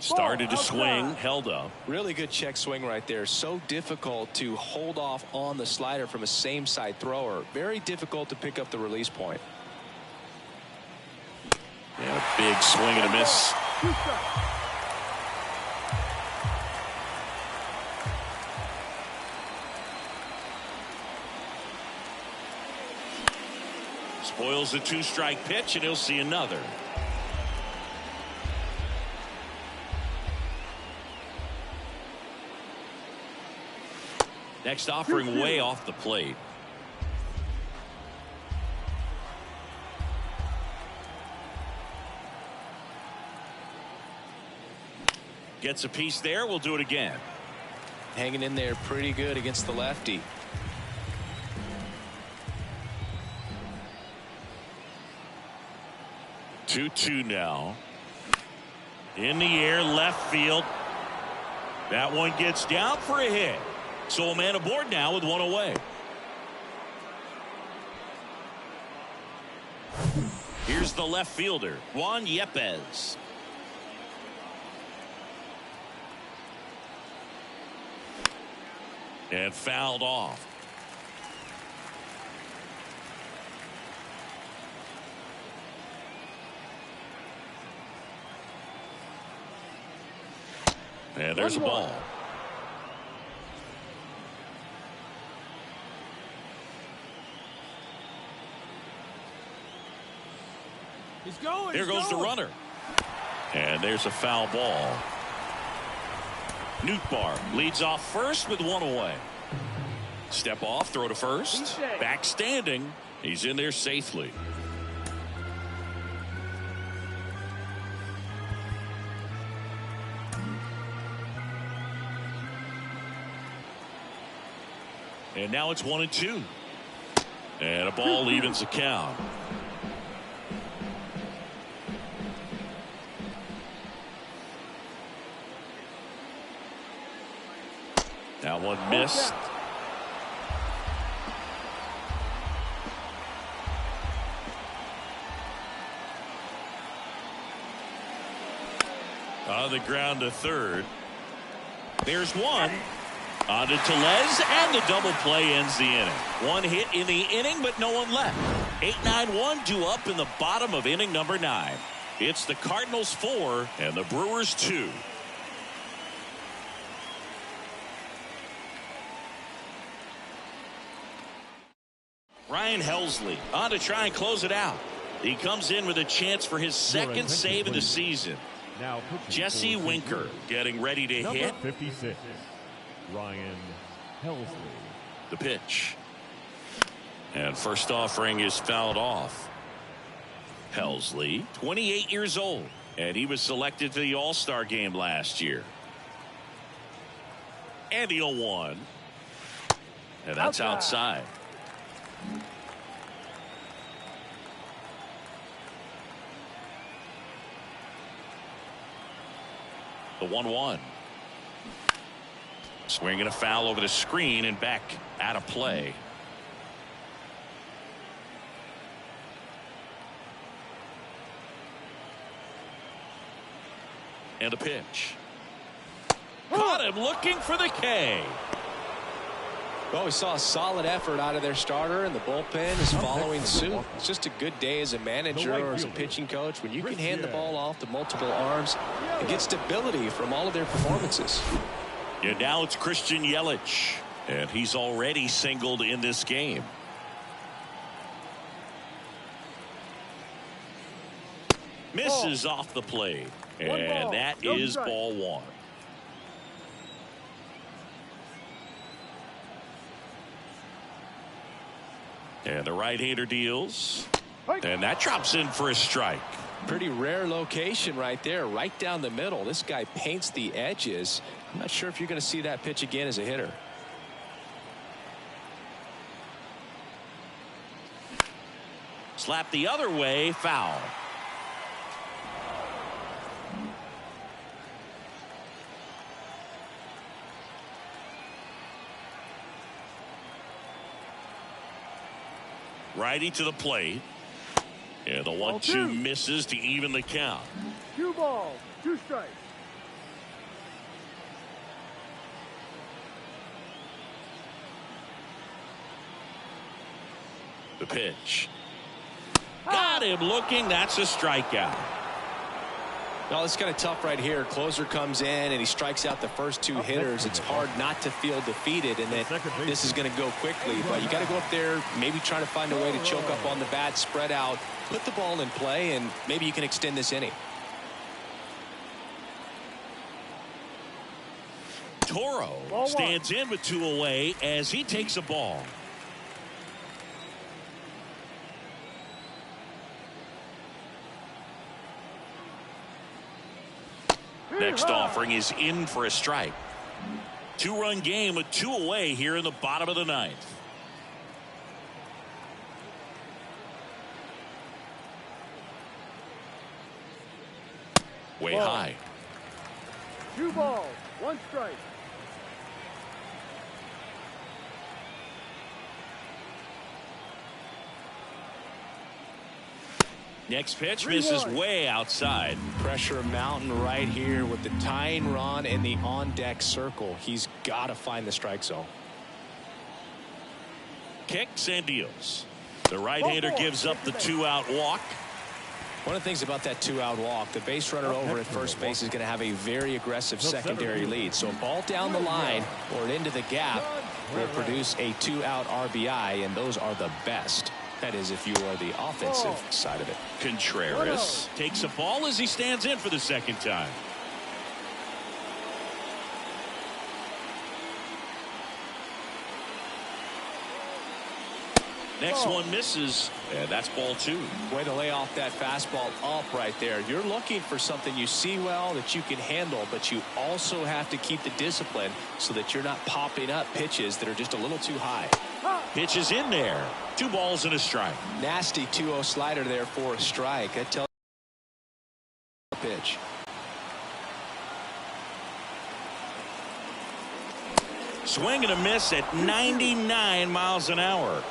Started to swing, held up. Really good check swing right there. So difficult to hold off on the slider from a same side thrower. Very difficult to pick up the release point. Yeah, big swing and a miss. Spoils the 2-strike pitch, and he'll see another. Next offering way off the plate. Gets a piece there. We'll do it again. Hanging in there pretty good against the lefty. Two now. In the air, left field. That one gets down for a hit. So a man aboard now with 1 away. Here's the left fielder, Juan Yepez. And fouled off. And there's a ball. He's going. There goes the runner. And there's a foul ball. Nootbaar leads off first with one away. Step off, throw to first. Back standing. He's in there safely. And now it's 1-2. And a ball evens the count. That one missed. On the ground to third. There's one. On to Tellez, and the double play ends the inning. One hit in the inning, but no one left. 8-9-1 due up in the bottom of inning number 9. It's the Cardinals 4 and the Brewers 2. Ryan Helsley on to try and close it out. He comes in with a chance for his second save of the season. Now Jesse Winker getting ready to hit. 56. Ryan Helsley. The pitch. And first offering is fouled off. Helsley, 28 years old, and he was selected to the All-Star game last year. And the 0-1. And that's outside. The 1-1. Swinging a foul over the screen and back out of play. And a pitch. Caught him looking for the K. Well, we saw a solid effort out of their starter, and the bullpen is following suit. It's just a good day as a manager or as a pitching coach when you can hand the ball off to multiple arms and get stability from all of their performances. And now it's Christian Yelich, and he's already singled in this game. Misses off the plate, and that is ball 1. And the right-hander deals, and that drops in for a strike. Pretty rare location right there, right down the middle. This guy paints the edges. I'm not sure if you're going to see that pitch again as a hitter. Slap the other way, foul. Righty to the plate. And the 1-2 misses to even the count. 2 balls, 2 strikes. The pitch. Got him looking. That's a strikeout. No, it's kind of tough right here. Closer comes in and he strikes out the first 2 hitters. It's hard not to feel defeated and that this is going to go quickly. But you got to go up there, maybe try to find a way to choke up on the bat, spread out, put the ball in play, and maybe you can extend this inning. Toro stands in with 2 away as he takes a ball. Next offering is in for a strike. 2-run game with 2 away here in the bottom of the 9th. Way high. 2 balls, 1 strike. Next pitch misses way outside. Pressure mountain right here with the tying run in the on-deck circle. He's got to find the strike zone. Kicks and deals. The right-hander gives up the 2-out walk. One of the things about that 2-out walk, the base runner over at first base is going to have a very aggressive secondary lead. So a ball down the line or into the gap will produce a 2-out RBI, and those are the best. That is, if you are the offensive side of it. Contreras takes a ball as he stands in for the second time. Next one misses, and that's ball 2. Way to lay off that fastball up right there. You're looking for something you see well that you can handle, but you also have to keep the discipline so that you're not popping up pitches that are just a little too high. Pitch is in there. 2 balls and a strike. Nasty 2-0 slider there for a strike. That tells you pitch. Swing and a miss at 99 miles an hour.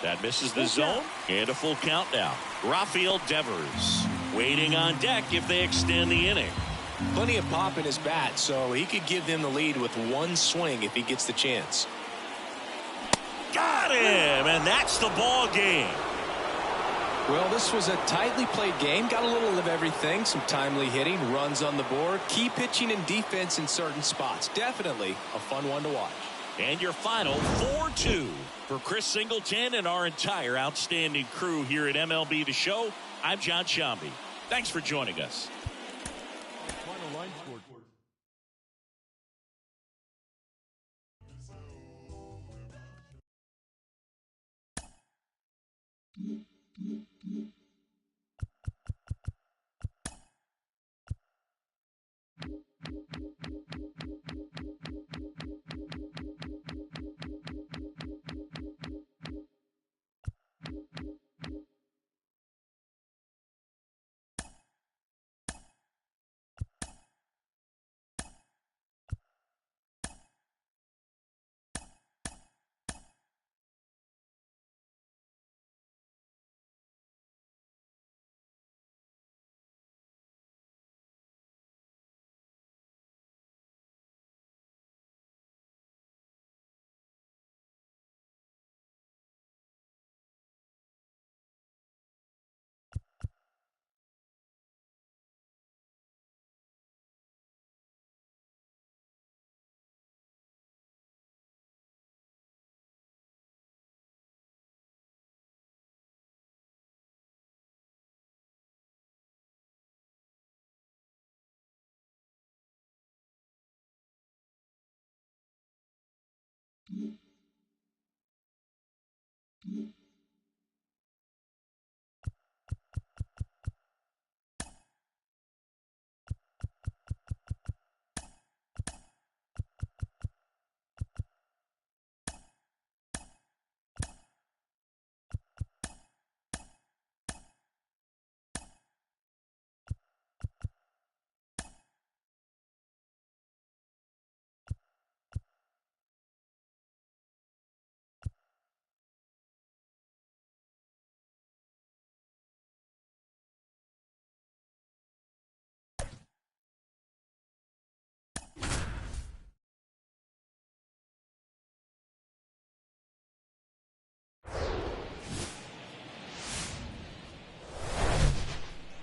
That misses the zone, and a full count now. Rafael Devers waiting on deck if they extend the inning. Plenty of pop in his bat, so he could give them the lead with one swing if he gets the chance. Got him, and that's the ball game. Well, this was a tightly played game. Got a little of everything. Some timely hitting, runs on the board, key pitching and defense in certain spots. Definitely a fun one to watch. And your final 4-2 for Chris Singleton and our entire outstanding crew here at MLB The Show. I'm John Shambi. Thanks for joining us. Final line score.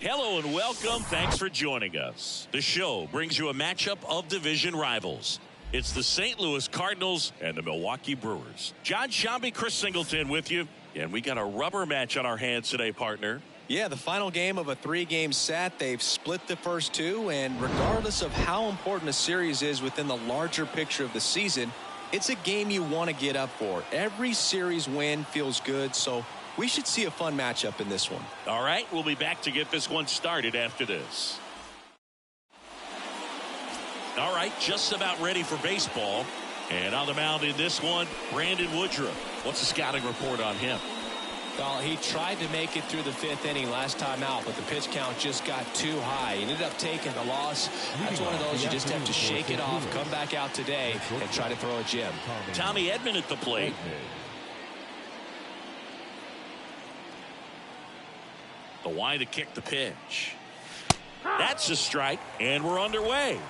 Hello and welcome. Thanks for joining us. The show brings you a matchup of division rivals. It's the St. Louis Cardinals and the Milwaukee Brewers. John Shambi, Chris Singleton with you. And we got a rubber match on our hands today, partner. Yeah, the final game of a 3-game set. They've split the first 2, and regardless of how important a series is within the larger picture of the season, it's a game you want to get up for. Every series win feels good, so we should see a fun matchup in this one. All right, we'll be back to get this one started after this. All right, just about ready for baseball. And on the mound in this one, Brandon Woodruff. What's the scouting report on him? Well, he tried to make it through the 5th inning last time out, but the pitch count just got too high. He ended up taking the loss. That's one of those you just have to shake it off, come back out today, and try to throw a gem. Tommy Edman at the plate. The wide to kick the pitch. That's a strike, and we're underway.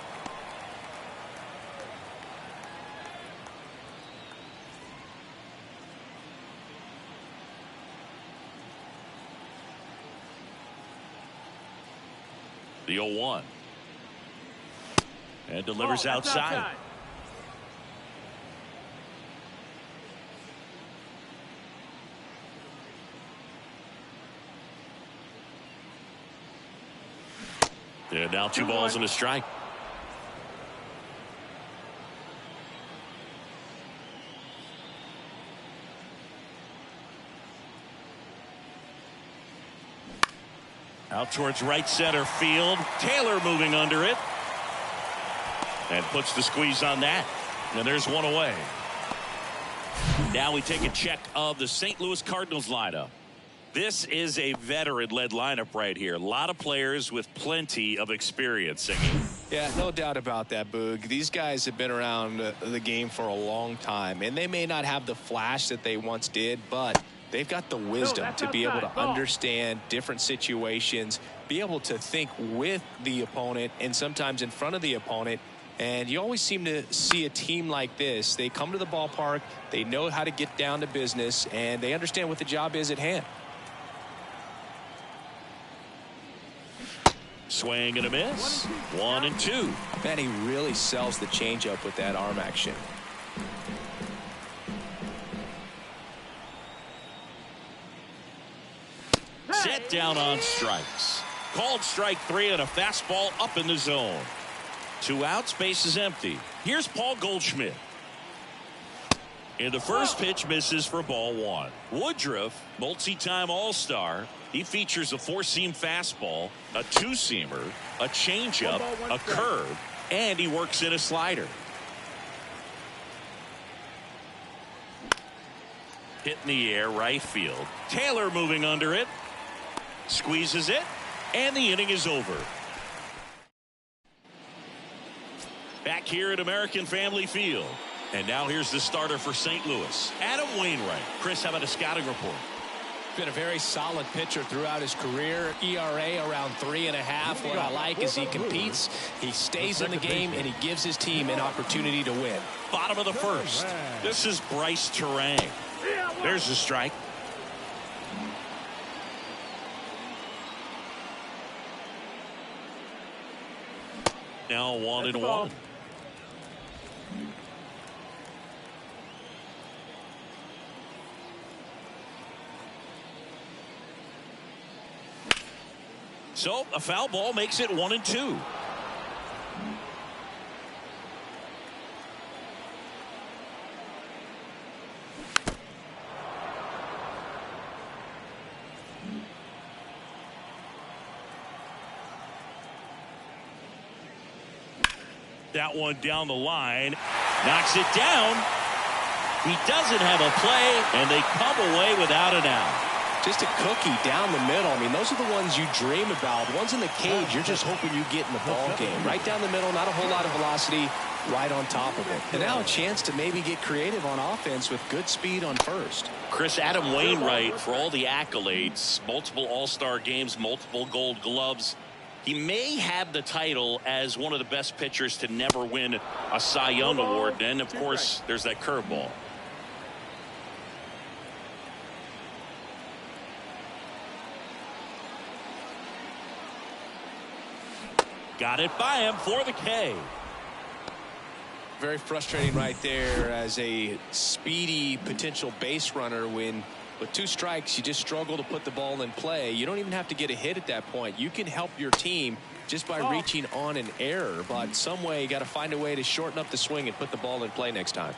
The 0-1. And delivers outside. And now 2 balls and a strike. Out towards right center field. Taylor moving under it. And puts the squeeze on that. And there's one away. Now we take a check of the St. Louis Cardinals lineup. This is a veteran-led lineup right here. A lot of players with plenty of experience, Singing. Yeah, no doubt about that, Boog. These guys have been around the game for a long time, and they may not have the flash that they once did, but they've got the wisdom to be able to understand different situations, be able to think with the opponent and sometimes in front of the opponent. And you always seem to see a team like this. They come to the ballpark, they know how to get down to business, and they understand what the job is at hand. Swing and a miss. 1-2. Man, he really sells the changeup with that arm action. Set down on strikes. Called strike 3 and a fastball up in the zone. 2 outs, base is empty. Here's Paul Goldschmidt. And the first pitch misses for ball 1. Woodruff, multi-time All-Star. He features a 4-seam fastball, a 2-seamer, a changeup, a curve, and he works in a slider. Hit in the air, right field. Taylor moving under it. Squeezes it, and the inning is over. Back here at American Family Field. And now here's the starter for St. Louis, Adam Wainwright. Chris, how about a scouting report? Been a very solid pitcher throughout his career. ERA around 3.5. What I like is he competes, he stays in the game, and he gives his team an opportunity to win. Bottom of the first. This is Bryce Terang. There's the strike. Now 1-1. So a foul ball makes it 1-2. That one down the line, knocks it down. He doesn't have a play, and they come away without an out. Just a cookie down the middle. I mean, those are the ones you dream about. Ones in the cage, you're just hoping you get in the ball game. Right down the middle, not a whole lot of velocity, right on top of it. And now a chance to maybe get creative on offense with good speed on first. Chris, Adam Wainwright, for all the accolades, multiple All-Star games, multiple Gold Gloves, he may have the title as one of the best pitchers to never win a Cy Young Award. And, of course, there's that curveball. Got it by him for the K. Very frustrating right there as a speedy potential base runner when with 2 strikes you just struggle to put the ball in play. You don't even have to get a hit at that point. You can help your team just by reaching on an error, but some way you got to find a way to shorten up the swing and put the ball in play next time.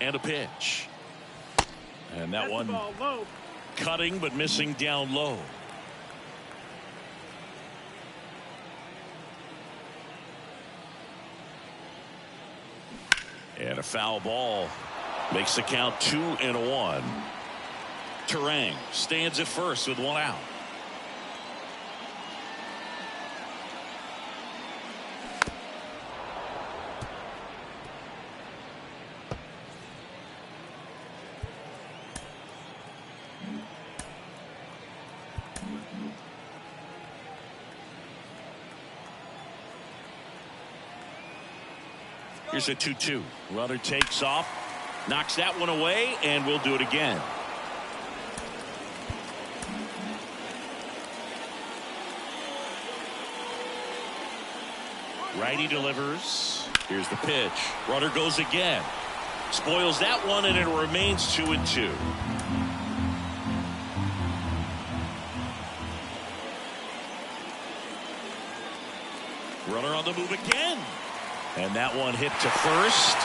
And a pitch. And that one cutting but missing down low. And a foul ball. Makes the count 2-1. Terang stands at first with one out. Here's a 2-2. Runner takes off, knocks that one away, and we'll do it again. Righty delivers. Here's the pitch. Runner goes again. Spoils that one, and it remains 2-2. Runner on the move again. And that one hit to first.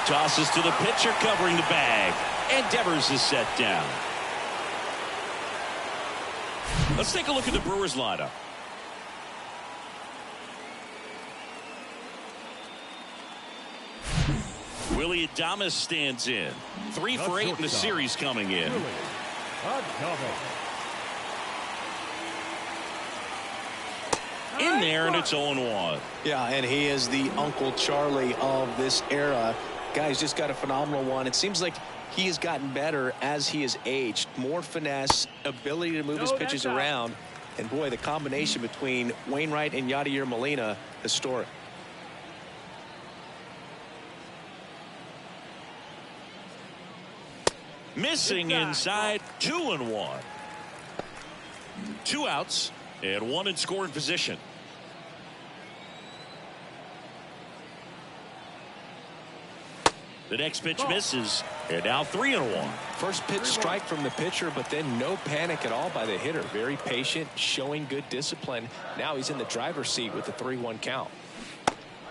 Tosses to the pitcher covering the bag. And Devers is set down. Let's take a look at the Brewers lineup. Willie Adames stands in. 3 for 8 in the series coming in. In there, and it's 0-1. Yeah, and he is the Uncle Charlie of this era. Guy's just got a phenomenal one. It seems like he has gotten better as he has aged. More finesse, ability to move his pitches around. And boy, the combination between Wainwright and Yadier Molina, historic. Missing inside, 2-1. 2 outs and 1 in scoring position. The next pitch misses, and now 3-1. First pitch strike from the pitcher, but then no panic at all by the hitter. Very patient, showing good discipline. Now he's in the driver's seat with the 3-1 count.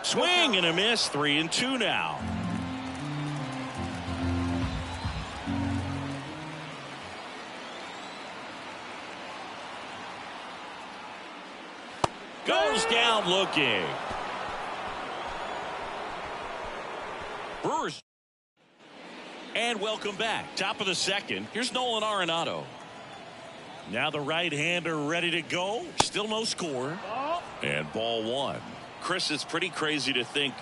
Swing and a miss, 3-2 now. Goes down looking. Brewers. And welcome back. Top of the second. Here's Nolan Arenado. Now the right-hander ready to go. Still no score. And ball 1. Chris, it's pretty crazy to think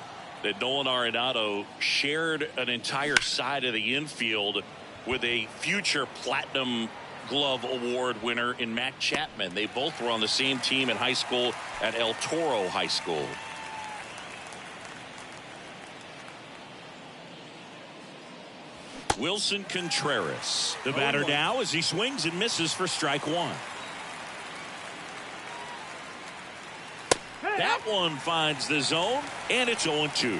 that Nolan Arenado shared an entire side of the infield with a future Platinum Glove Award winner in Matt Chapman. They both were on the same team in high school at El Toro High School. Wilson Contreras, the batter now as he swings and misses for strike 1. That one finds the zone, and it's 0-2.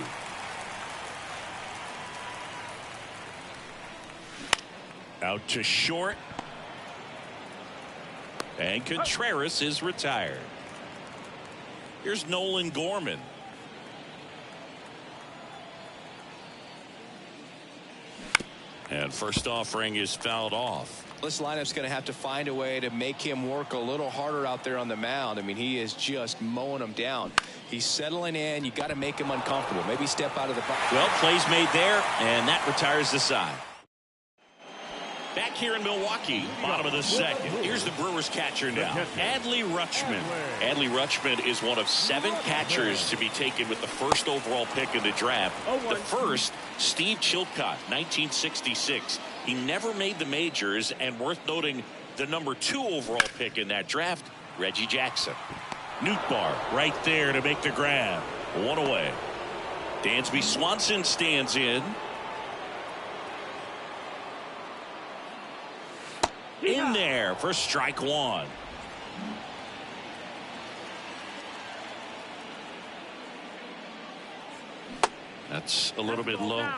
Out to short. And Contreras is retired. Here's Nolan Gorman. And first offering is fouled off. This lineup's going to have to find a way to make him work a little harder out there on the mound. I mean, he is just mowing them down. He's settling in. You got to make him uncomfortable. Maybe step out of the box. Well, plays made there, and that retires the side. Back here in Milwaukee, bottom of the second. Here's the Brewers catcher now, Adley Rutschman. Adley Rutschman is one of 7 catchers to be taken with the first overall pick in the draft. The first, Steve Chilcott, 1966. He never made the majors, and worth noting, the number 2 overall pick in that draft, Reggie Jackson. Nootbaar right there to make the grab. 1 away. Dansby Swanson stands in. In there for strike 1. That's a little bit low.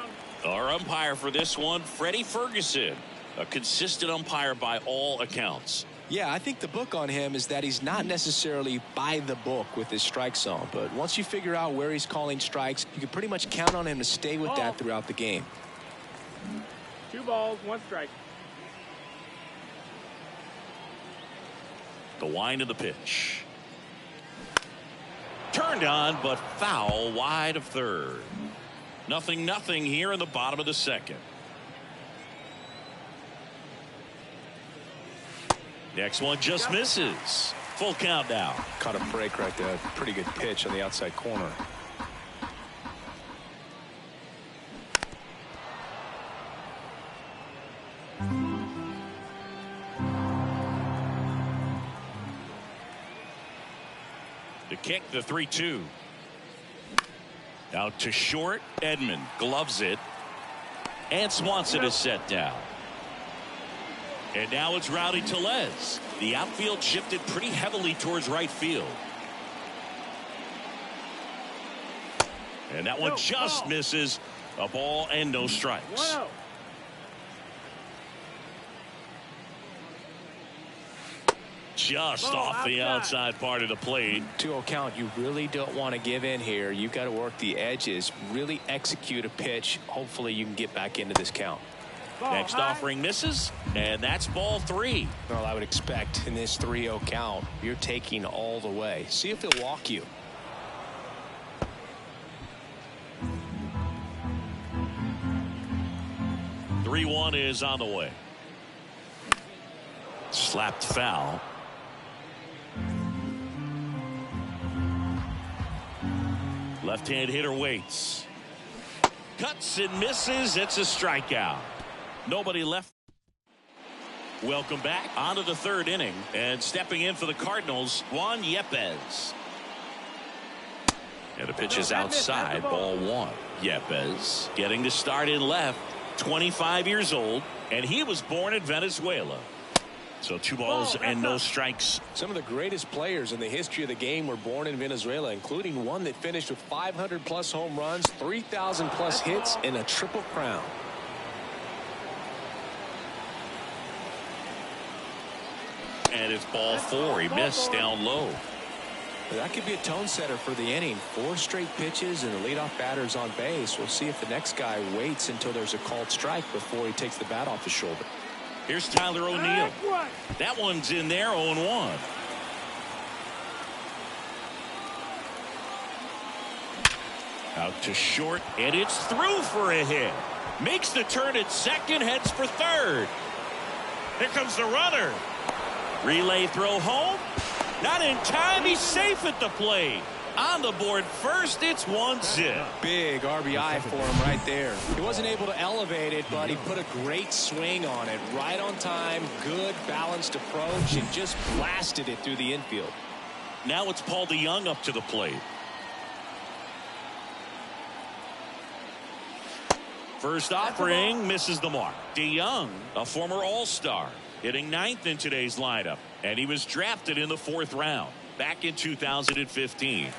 Our umpire for this one, Freddie Ferguson, a consistent umpire by all accounts. Yeah, I think the book on him is that he's not necessarily by the book with his strike zone, but once you figure out where he's calling strikes, you can pretty much count on him to stay with that throughout the game. 2 balls, 1 strike. The wind of the pitch. Turned on, but foul wide of third. 0-0 here in the bottom of the second. Next one just misses. Full count now. Caught a break right there. Pretty good pitch on the outside corner. The kick, the 3-2. Out to short. Edman gloves it. And Swanson is set down. And now it's Rowdy Tellez. The outfield shifted pretty heavily towards right field. And that one just misses. A ball and no strikes. Just off the outside part of the plate. 2-0 count. You really don't want to give in here. You've got to work the edges. Really execute a pitch. Hopefully you can get back into this count. Next offering misses, and that's ball 3. Well, I would expect in this 3-0 count, you're taking all the way. See if he'll walk you. Three 3-1 is on the way. Slapped foul. Left-hand hitter waits. Cuts and misses. It's a strikeout. Nobody left. Welcome back onto the third inning, and stepping in for the Cardinals, Juan Yepez. And the pitch is outside, ball 1. Yepez getting to start in left, 25 years old, and he was born in Venezuela. So 2 balls and no strikes. Some of the greatest players in the history of the game were born in Venezuela, including one that finished with 500+ home runs, 3,000+ hits, and a triple crown. And it's ball 4. He missed down low. That could be a tone setter for the inning. 4 straight pitches and the leadoff batter's on base. We'll see if the next guy waits until there's a called strike before he takes the bat off his shoulder. Here's Tyler O'Neill. That one's in there, 0-1. Out to short, and it's through for a hit. Makes the turn at second, heads for third. Here comes the runner. Relay throw home. Not in time. He's safe at the plate. On the board first, it's 1-zip. Big RBI for him right there. He wasn't able to elevate it, but he put a great swing on it. Right on time, good balanced approach, and just blasted it through the infield. Now it's Paul DeYoung up to the plate. First offering misses the mark. DeYoung, a former All-Star, hitting 9th in today's lineup, and he was drafted in the 4th round back in 2015.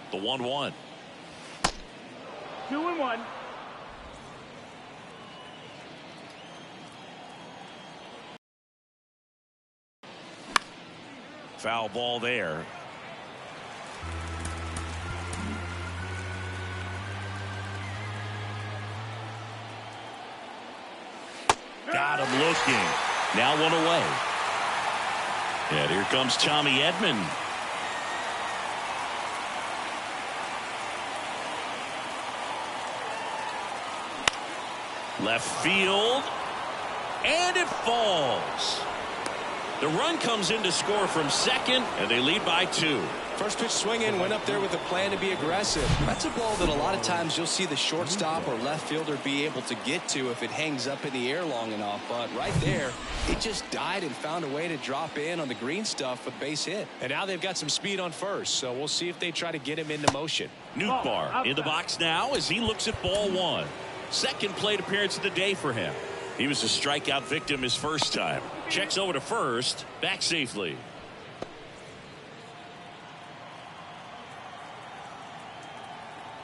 The 1-1. 2-1. Foul ball there. Got him looking. Now 1 away. And here comes Tommy Edman. Left field. And it falls. The run comes in to score from second, and they lead by 2. First pitch swinging, went up there with a plan to be aggressive. That's a ball that a lot of times you'll see the shortstop or left fielder be able to get to if it hangs up in the air long enough. But right there, it just died and found a way to drop in on the green stuff with base hit. And now they've got some speed on first, so we'll see if they try to get him into motion. Nootbaar in the box now as he looks at ball 1. Second plate appearance of the day for him. He was a strikeout victim his first time. Checks over to first, back safely.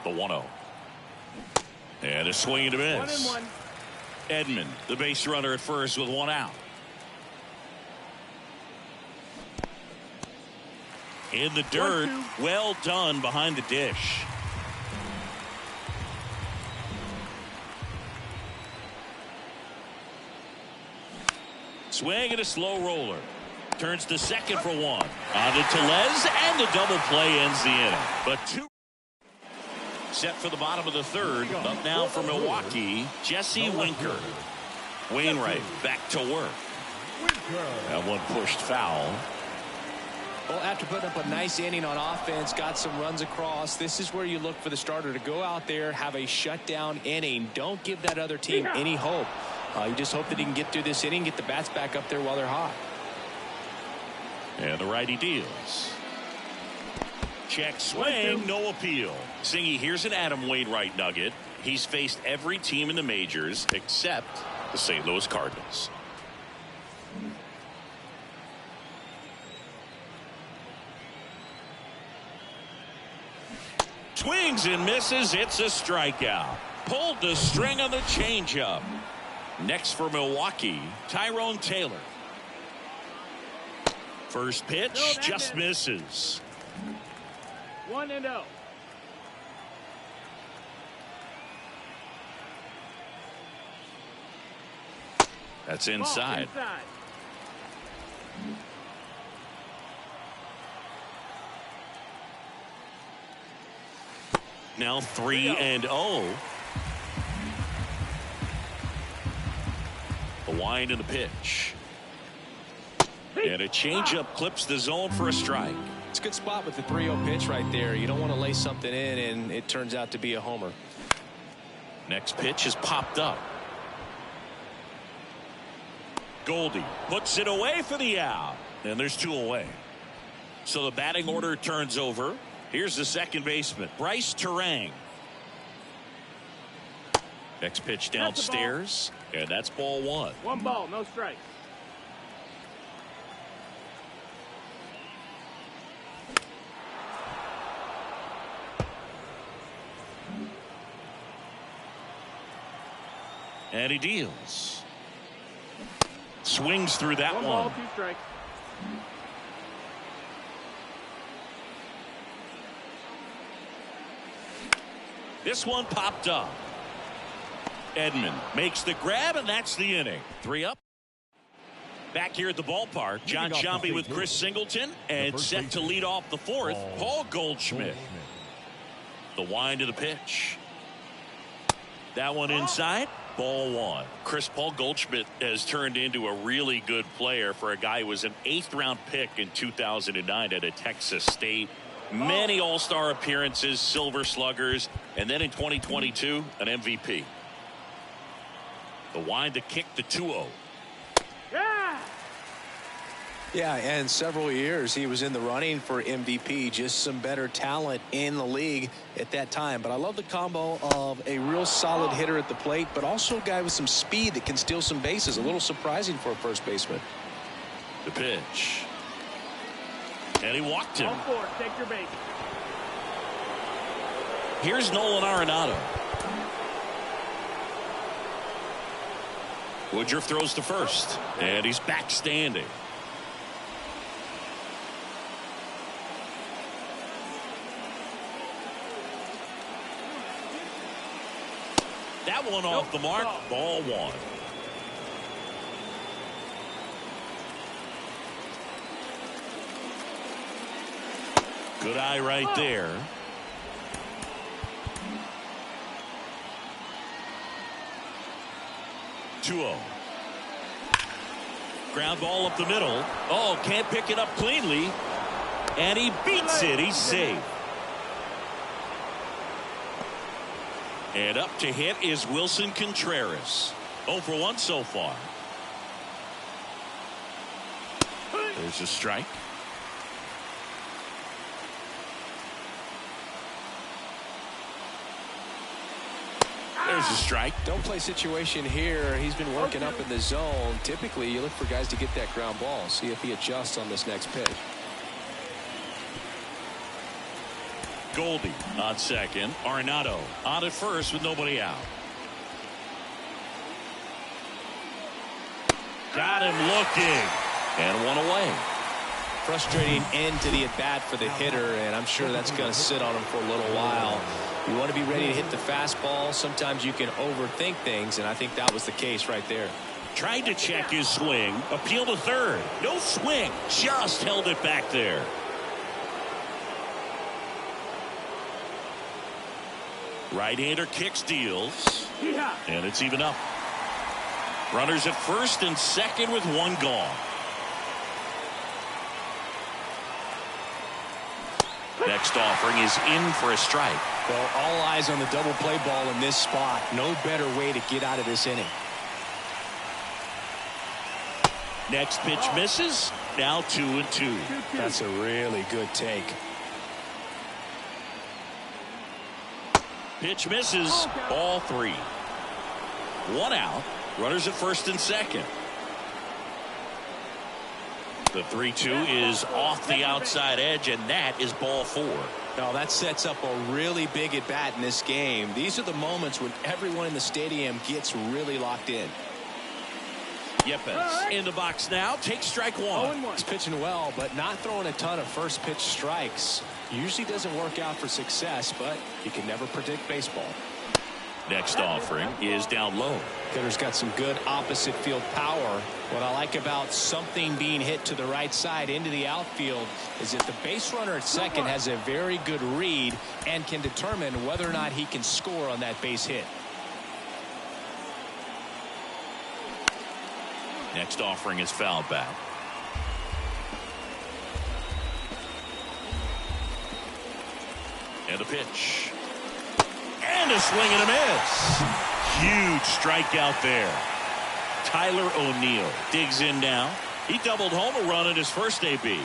The 1-0. And a swing and a miss. 1-1. Edman, the base runner at first with 1 out. In the dirt, well done behind the dish. Swing and a slow roller. Turns to second for one. On to Tellez, and the double play ends the inning. But two set for the bottom of the third. Up now for Milwaukee, Jesse Winker. Wainwright back to work. That one pushed foul. Well, after putting up a nice inning on offense, got some runs across, this is where you look for the starter to go out there, have a shutdown inning. Don't give that other team any hope. You just hope that he can get through this inning, get the bats back up there while they're hot. And the righty deals. Check swing, no appeal. Singy, here's an Adam Wainwright nugget. He's faced every team in the majors except the St. Louis Cardinals. Swings and misses. It's a strikeout. Pulled the string on the changeup. Next for Milwaukee, Tyrone Taylor. First pitch just misses. 1-0. That's inside. Now 3-0. The wind of the pitch. And a changeup clips the zone for a strike. It's a good spot with the 3-0 pitch right there. You don't want to lay something in and it turns out to be a homer. Next pitch is popped up. Goldie puts it away for the out. And there's two away. So the batting order turns over. Here's the second baseman, Bryce Terang. Next pitch downstairs. And that's ball one. 1 ball, no strikes. And he deals. Swings through that 1 one. ball, 2 strikes. This one popped up. Edman makes the grab, and that's the inning. 3 up. Back here at the ballpark, John Sciambi with Chris Singleton, and set to lead off the fourth, Paul Goldschmidt. The wind of the pitch. That one inside. Ball one. Paul Goldschmidt has turned into a really good player for a guy who was an 8th-round pick in 2009 at a Texas State. Many all-star appearances, silver sluggers, and then in 2022, an MVP. The wind to kick the 2-0. Yeah, and several years he was in the running for MVP. Just some better talent in the league at that time. But I love the combo of a real solid hitter at the plate, but also a guy with some speed that can steal some bases. A little surprising for a first baseman. The pitch. And he walked him. Ball 4, take your base. Here's Nolan Arenado. Woodruff throws to first. And he's back standing. That one off the mark. Ball one. Good eye right there. Two-0. Ground ball up the middle. Oh, can't pick it up cleanly. And he beats it. He's safe. And up to hit is Wilson Contreras. 0 for 1 so far. There's a strike. There's a strike. Don't play situation here. He's been working up in the zone. Typically, you look for guys to get that ground ball. See if he adjusts on this next pitch. Goldie on second. Arenado on at first with nobody out. Got him looking. And one away. Frustrating end to the at-bat for the hitter, and I'm sure that's going to sit on him for a little while. You want to be ready to hit the fastball. Sometimes you can overthink things, and I think that was the case right there. Tried to check his swing. Appeal to third. No swing. Just held it back there. Right-hander kicks, deals. And it's even up. Runners at first and second with one gone. Next offering is in for a strike. Well, all eyes on the double play ball in this spot. No better way to get out of this inning. Next pitch misses. Now 2-2. That's a really good take. Pitch misses. Ball 3. One out. Runners at first and second. The 3-2 is off the outside edge, and that is ball 4. Now that sets up a really big at bat in this game. These are the moments when everyone in the stadium gets really locked in. Yepes in the box now. Takes strike 1. He's pitching well, but not throwing a ton of first pitch strikes. Usually doesn't work out for success, but you can never predict baseball. Next offering is down low. Hitter's got some good opposite field power. What I like about something being hit to the right side into the outfield is that the base runner at second has a very good read and can determine whether or not he can score on that base hit. Next offering is fouled back. And a pitch. And a swing and a miss. Huge strikeout there. Tyler O'Neill digs in now. He doubled home a run in his first AB.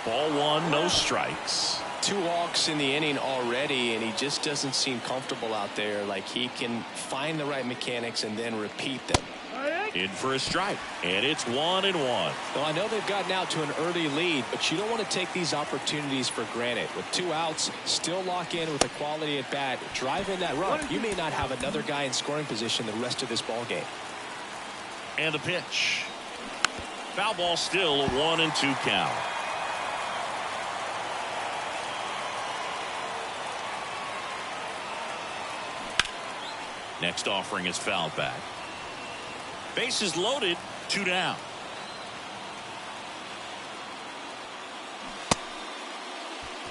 Ball 1, no strikes. 2 walks in the inning already, and he just doesn't seem comfortable out there. Like he can find the right mechanics and then repeat them. In for a strike, and it's 1-1. Well, I know they've gotten out to an early lead, but you don't want to take these opportunities for granted. With 2 outs, still lock in with a quality at bat, drive in that run. You may not have another guy in scoring position the rest of this ball game. And the pitch. Foul ball, still a 1-2 count. Next offering is fouled back. Bases loaded, 2 down.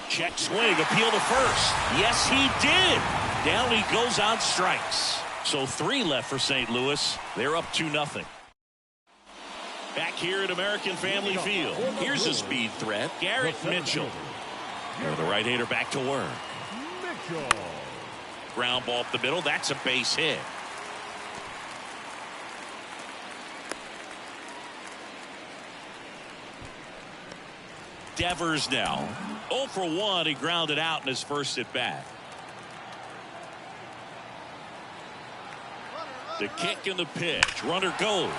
Check swing, appeal to first. Yes, he did. Down he goes on strikes. So 3 left for St. Louis. They're up 2-0. Back here at American Family Field. Here's a speed threat, Garrett Mitchell. And the right-hander back to work. Ground ball up the middle. That's a base hit. Devers now 0 for 1. He grounded out in his first at bat. The kick and the pitch. Runner goes.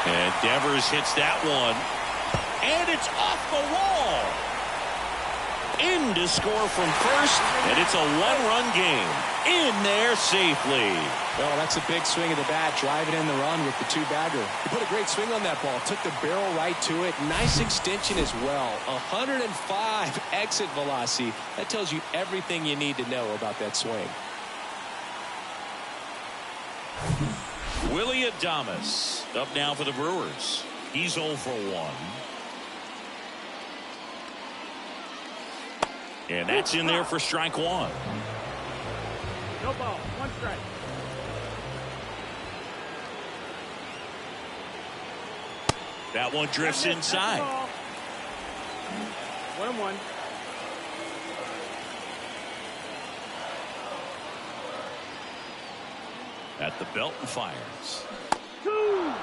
And Devers hits that one. And it's off the wall. In to score from first. And it's a 1-run game. In there safely. Well, that's a big swing of the bat, driving in the run with the 2-bagger. He put a great swing on that ball, took the barrel right to it. Nice extension as well. 105 exit velocity. That tells you everything you need to know about that swing. Willie Adames up now for the Brewers. He's 0 for 1. And that's in there for strike 1. No ball, 1 strike. That one drifts inside. 1-1. At the belt and fires. 2.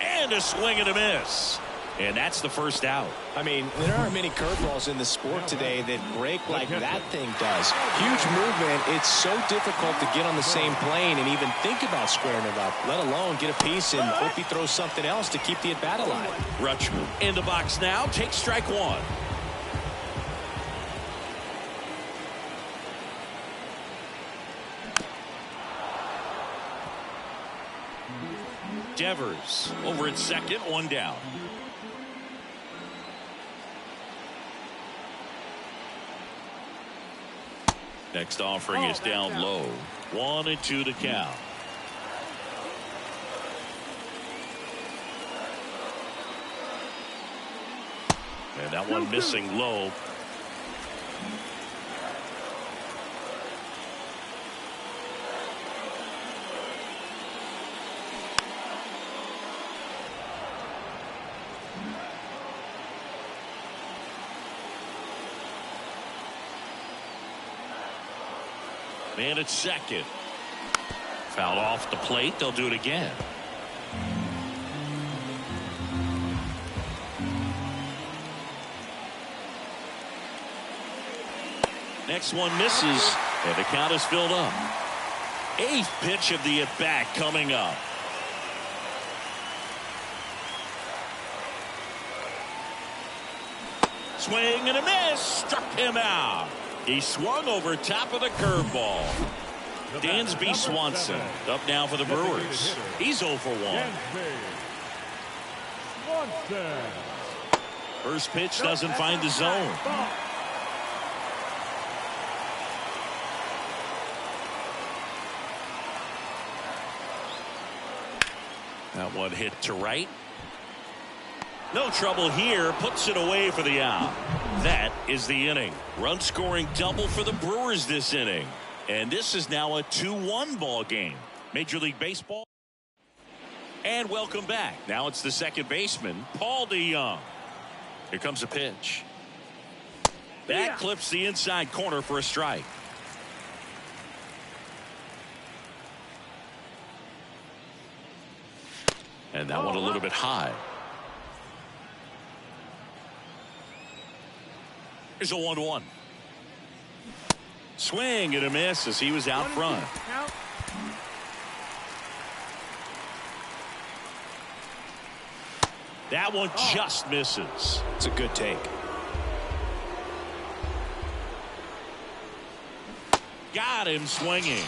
And a swing and a miss. And that's the first out. I mean, there aren't many curveballs in the sport today that break like that thing does. Huge movement. It's so difficult to get on the same plane and even think about squaring it up, let alone get a piece and hope he throws something else to keep the at-bat alive. Rutschman in the box now. Takes strike 1. Devers over at second, 1 down. Next offering is down low. 1-2 to count. And that one missing low. Man at second. Foul off the plate. They'll do it again. Next one misses, and the count is filled up. 8th pitch of the at-bat coming up. Swing and a miss. Struck him out. He swung over top of the curveball. Dansby Swanson up now for the Brewers. He's 0 for 1. First pitch doesn't find the zone. That one hit to right. No trouble here. Puts it away for the out. That is the inning. Run scoring double for the Brewers this inning. And this is now a 2-1 ball game. Major League Baseball. And welcome back. Now it's the second baseman, Paul DeYoung. Here comes a pitch. That clips the inside corner for a strike. And that one a little bit high. Here's a 1-1. Swing and a miss as he was out front. That one just misses. It's a good take. Got him swinging.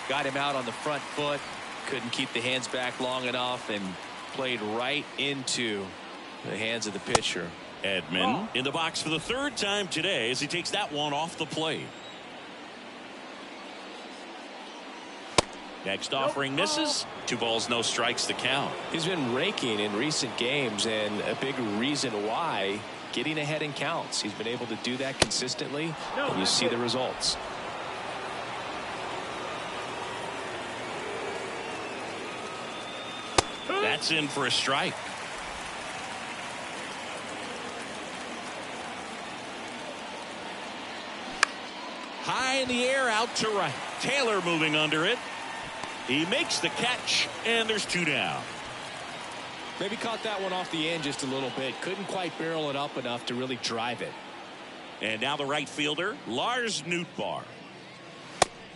Got him out on the front foot. Couldn't keep the hands back long enough and played right into the hands of the pitcher. Edman in the box for the 3rd time today as he takes that one off the plate. Next offering misses. 2 balls, no strikes to count. He's been raking in recent games, and a big reason why, getting ahead in counts. He's been able to do that consistently, and you see the results. That's in for a strike. High in the air, out to right. Taylor moving under it. He makes the catch, and there's 2 down. Maybe caught that one off the end just a little bit. Couldn't quite barrel it up enough to really drive it. And now the right fielder, Lars Nootbaar.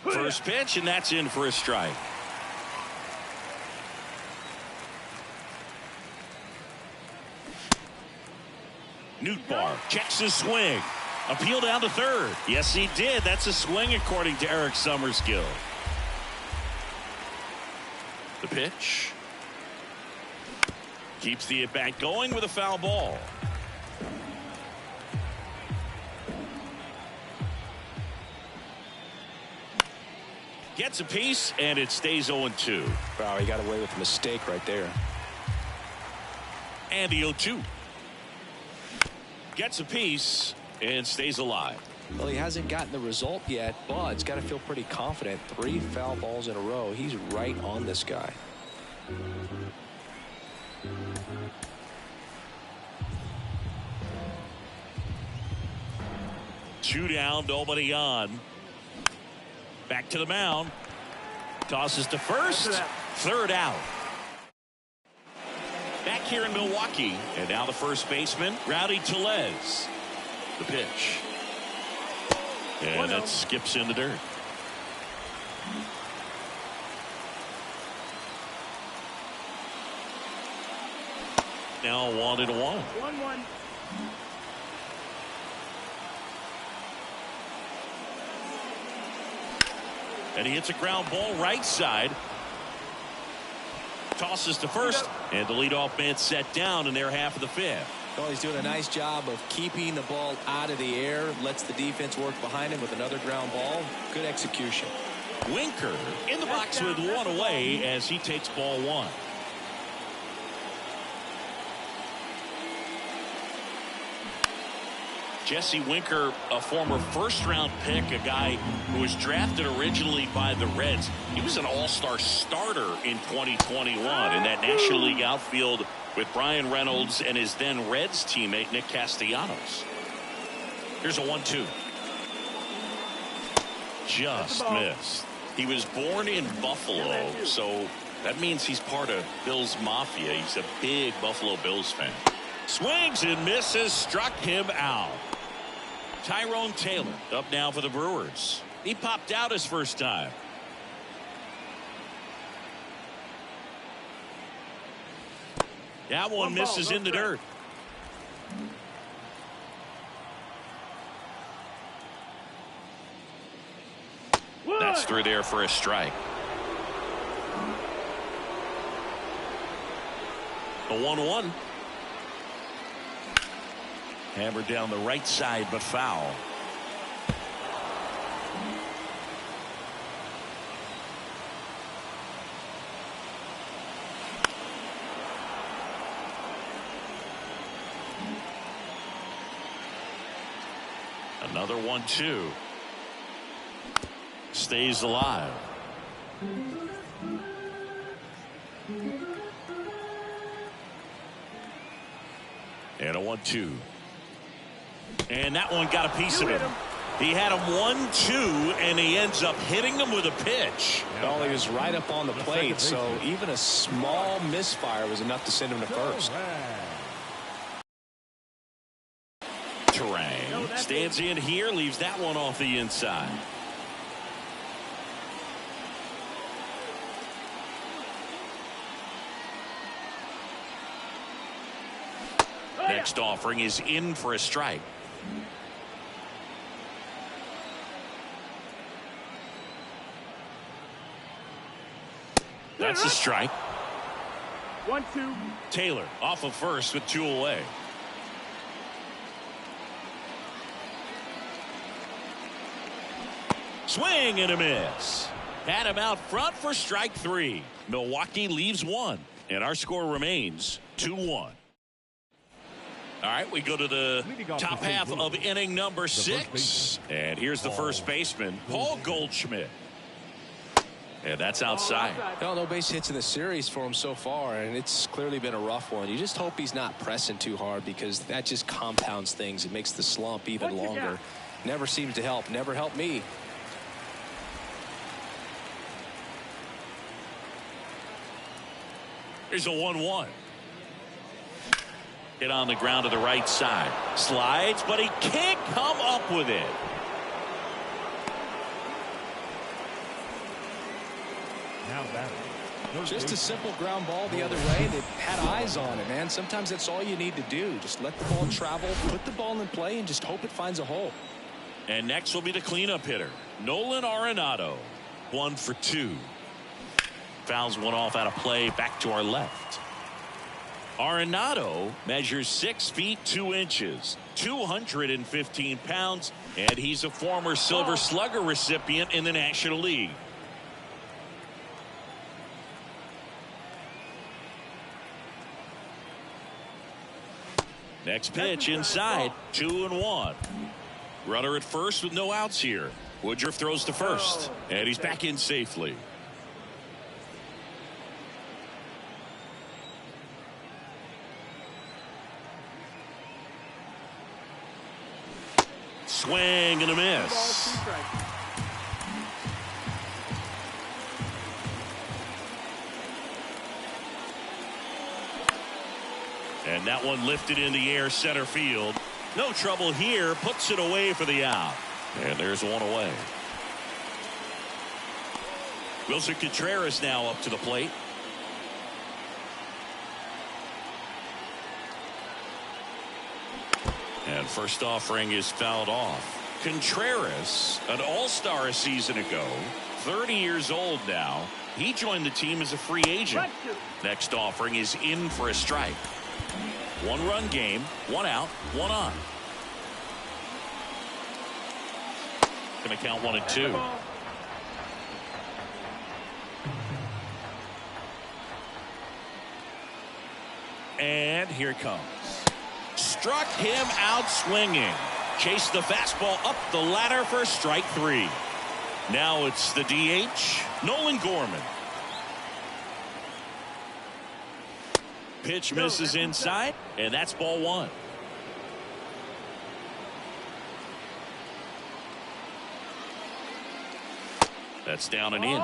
First pitch, and that's in for a strike. Nootbaar checks his swing. Appeal down to 3rd. Yes, he did. That's a swing according to Eric Summerskill. The pitch. Keeps the at-bat going with a foul ball. Gets a piece, and it stays 0-2. Wow, he got away with a mistake right there. And the 0-2. Gets a piece and stays alive. Well, he hasn't gotten the result yet, but he's got to feel pretty confident. 3 foul balls in a row. He's right on this guy. Two down, nobody on. Back to the mound. Tosses to first. 3rd out. Back here in Milwaukee. And now the first baseman, Rowdy Tellez. The pitch. And that skips in the dirt. Now 1-1. 1-1. And he hits a ground ball right side. Tosses to first. And the leadoff man set down in their half of the 5th. Well, he's doing a nice job of keeping the ball out of the air. Lets the defense work behind him with another ground ball. Good execution. Winker in the box with one away as he takes ball one. Jesse Winker, a former first-round pick, a guy who was drafted originally by the Reds. He was an all-star starter in 2021 in that National League outfield with Brian Reynolds and his then Reds teammate Nick Castellanos. Here's a 1-2. Just missed. He was born in Buffalo, so that means he's part of Bills Mafia. He's a big Buffalo Bills fan. Swings and misses, struck him out. Tyrone Taylor up now for the Brewers. He popped out his first time. That one misses in the dirt. That's through there for a strike. A 1-1. Hammered down the right side, but foul. Another 1-2. Stays alive. And a 1-2. And that one got a piece of him. He had him 1-2, and he ends up hitting him with a pitch. Well, he was right up on the plate, so even a small misfire was enough to send him to first. Terrain stands in here, leaves that one off the inside. Next offering is in for a strike. That's a strike. 1-2. Taylor off of first with two away. Swing and a miss. Had him out front for strike three. Milwaukee leaves one, and our score remains 2-1. All right, we go to the top half of inning number 6. And here's the first baseman, Paul Goldschmidt. And that's outside. Well, no base hits in the series for him so far, and it's clearly been a rough one. You just hope he's not pressing too hard, because that just compounds things. It makes the slump even longer. Never seems to help. Never helped me. Here's a 1-1. Hit on the ground to the right side. Slides, but he can't come up with it. Now batting. Just a simple ground ball the other way that had eyes on it, man. Sometimes that's all you need to do. Just let the ball travel, put the ball in play, and just hope it finds a hole. And next will be the cleanup hitter, Nolan Arenado. 1 for 2. Fouls one off out of play, back to our left. Arenado measures 6 feet 2 inches, 215 pounds, and he's a former Silver Slugger recipient in the National League. Next pitch inside, 2-1. Runner at first with no outs here. Woodruff throws to first, and he's back in safely. Swing and a miss. And that one lifted in the air center field. No trouble here. Puts it away for the out. And there's one away. Wilson Contreras now up to the plate. And first offering is fouled off. Contreras, an all-star a season ago, 30 years old now. He joined the team as a free agent. Next offering is in for a strike. 1-run game, 1 out, 1 on. Going to count 1 and 2. And here it comes. Struck him out swinging. Chased the fastball up the ladder for strike 3. Now it's the DH, Nolan Gorman. Pitch misses inside, and that's ball 1. That's down and in.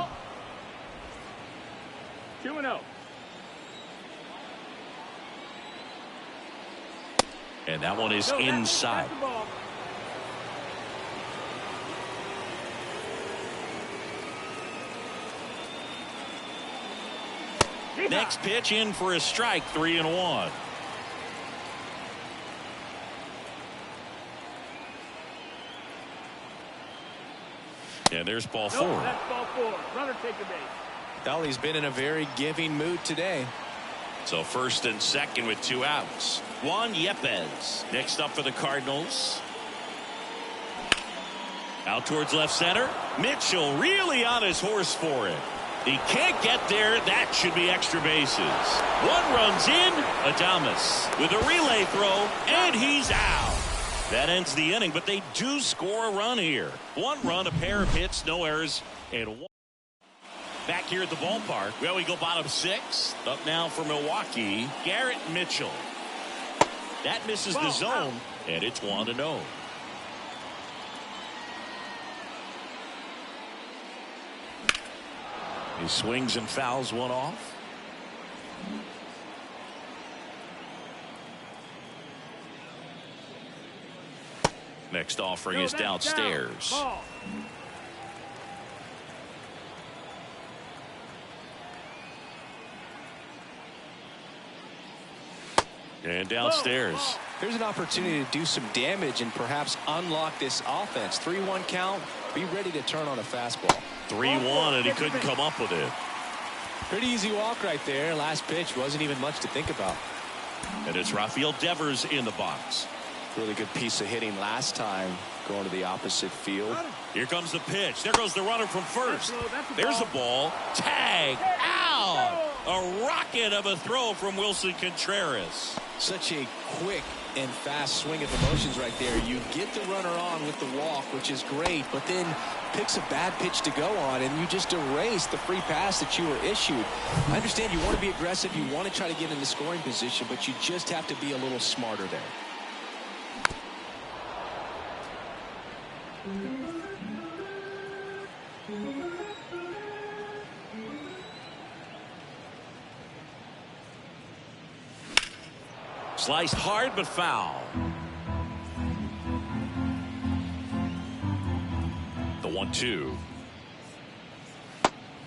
2-0. And that one is inside. Next pitch in for a strike, 3-1. And there's ball 4. That's ball 4. Runner take a base. Well, he's been in a very giving mood today. So first and second with 2 outs. Juan Yepez next up for the Cardinals. Out towards left center. Mitchell really on his horse for it. He can't get there. That should be extra bases. 1 runs in. Adames with a relay throw, and he's out. That ends the inning, but they do score a run here. 1 run, a pair of hits, no errors, and 1. Back here at the ballpark. Well, we go bottom 6. Up now for Milwaukee, Garrett Mitchell. That misses the zone, and it's 1-0. He swings and fouls one off. Next offering is downstairs. And downstairs. There's an opportunity to do some damage and perhaps unlock this offense. 3-1 count. Be ready to turn on a fastball. 3-1, and he couldn't come up with it. Pretty easy walk right there. Last pitch wasn't even much to think about. And it's Rafael Devers in the box. Really good piece of hitting last time, going to the opposite field. Here comes the pitch. There goes the runner from first. There's a ball. Tag out. A rocket of a throw from Wilson Contreras. Such a quick and fast swing of emotions right there. You get the runner on with the walk, which is great, but then picks a bad pitch to go on, and you just erase the free pass that you were issued. I understand you want to be aggressive, you want to try to get in the scoring position, but you just have to be a little smarter there. Sliced hard but foul. The 1-2.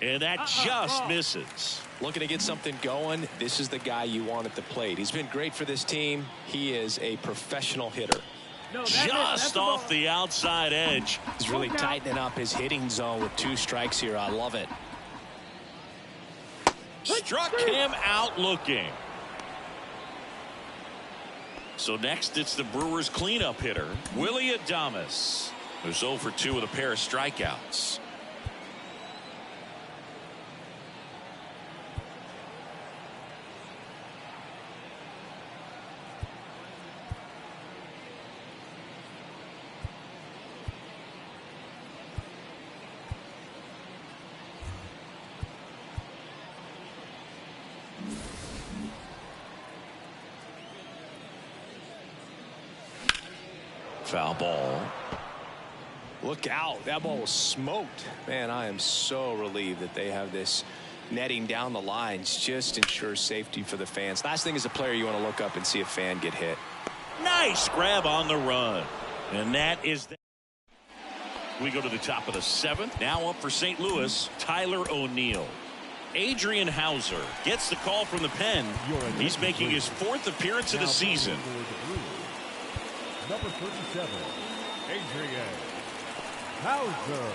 And that just misses. Looking to get something going. This is the guy you want at the plate. He's been great for this team. He is a professional hitter. Just off the outside edge. He's really tightening up his hitting zone with 2 strikes here. I love it. Struck him out looking. So next it's the Brewers cleanup hitter, Willie Adames, who's 0 for 2 with a pair of strikeouts. Foul ball. Look out. That ball was smoked. Man, I am so relieved that they have this netting down the lines. Just ensures safety for the fans. Last thing as a player, you want to look up and see a fan get hit. Nice grab on the run. And that is that. We go to the top of the 7th. Now up for St. Louis, Tyler O'Neill. Adrian Hauser gets the call from the pen. He's making his 4th appearance of the season. Number 37, Adrian Hauser.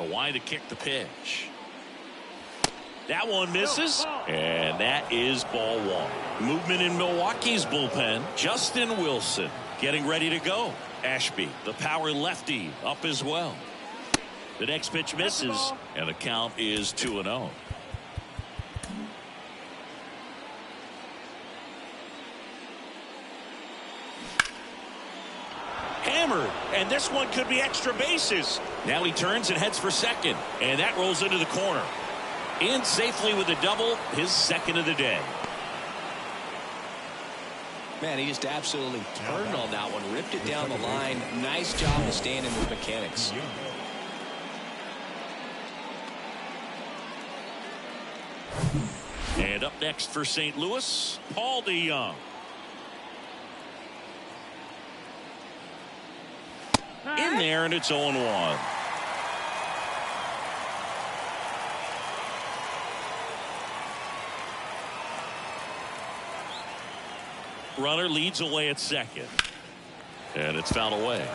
why to kick the pitch. That one misses, and that is ball one. Movement in Milwaukee's bullpen. Justin Wilson getting ready to go. Ashby, the power lefty, up as well. The next pitch misses, and the count is 2-0. Hammered, and this one could be extra bases. Now he turns and heads for second, and that rolls into the corner. In safely with a double, his second of the day. Man, he just absolutely turned on that one, ripped it down the line. Nice job of staying in the mechanics. And up next for St. Louis, Paul DeYoung. In there, and it's 0-1. Runner leads away at second, and it's fouled away.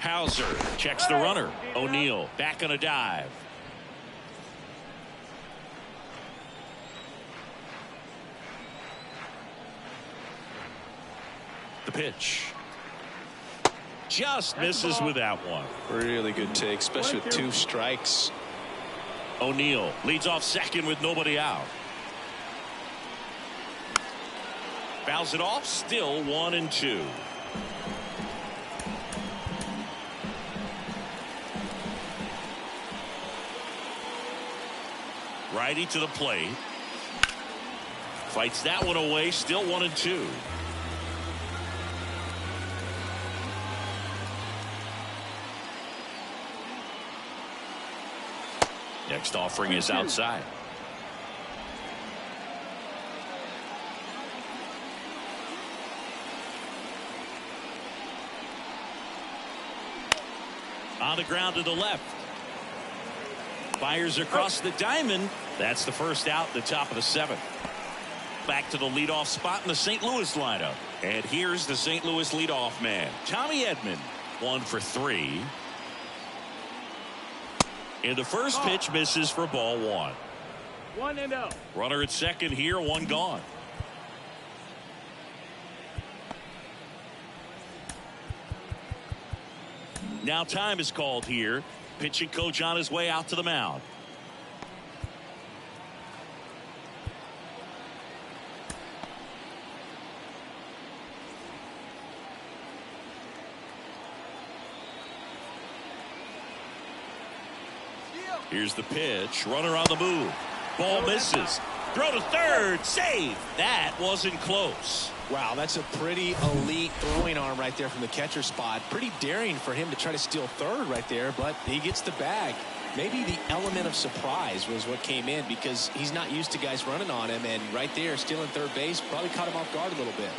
Hauser checks the runner. O'Neill back on a dive. The pitch just misses with that one. Really good take, especially with 2 strikes. O'Neill leads off second with nobody out. Fouls it off, still 1-2. Righty to the plate. Fights that one away, still 1-2. Next offering is outside. On the ground to the left. Fires across the diamond. That's the first out, the top of the 7th. Back to the leadoff spot in the St. Louis lineup. And here's the St. Louis leadoff man, Tommy Edman. 1 for 3. And the first pitch misses for ball 1. 1-0. Runner at second here, 1 gone. Now time is called here. Pitching coach on his way out to the mound. Here's the pitch. Runner on the move. Ball misses. Throw to third. Save. That wasn't close. Wow, that's a pretty elite throwing arm right there from the catcher spot. Pretty daring for him to try to steal third right there, but he gets the bag. Maybe the element of surprise was what came in because he's not used to guys running on him, and right there stealing third base probably caught him off guard a little bit.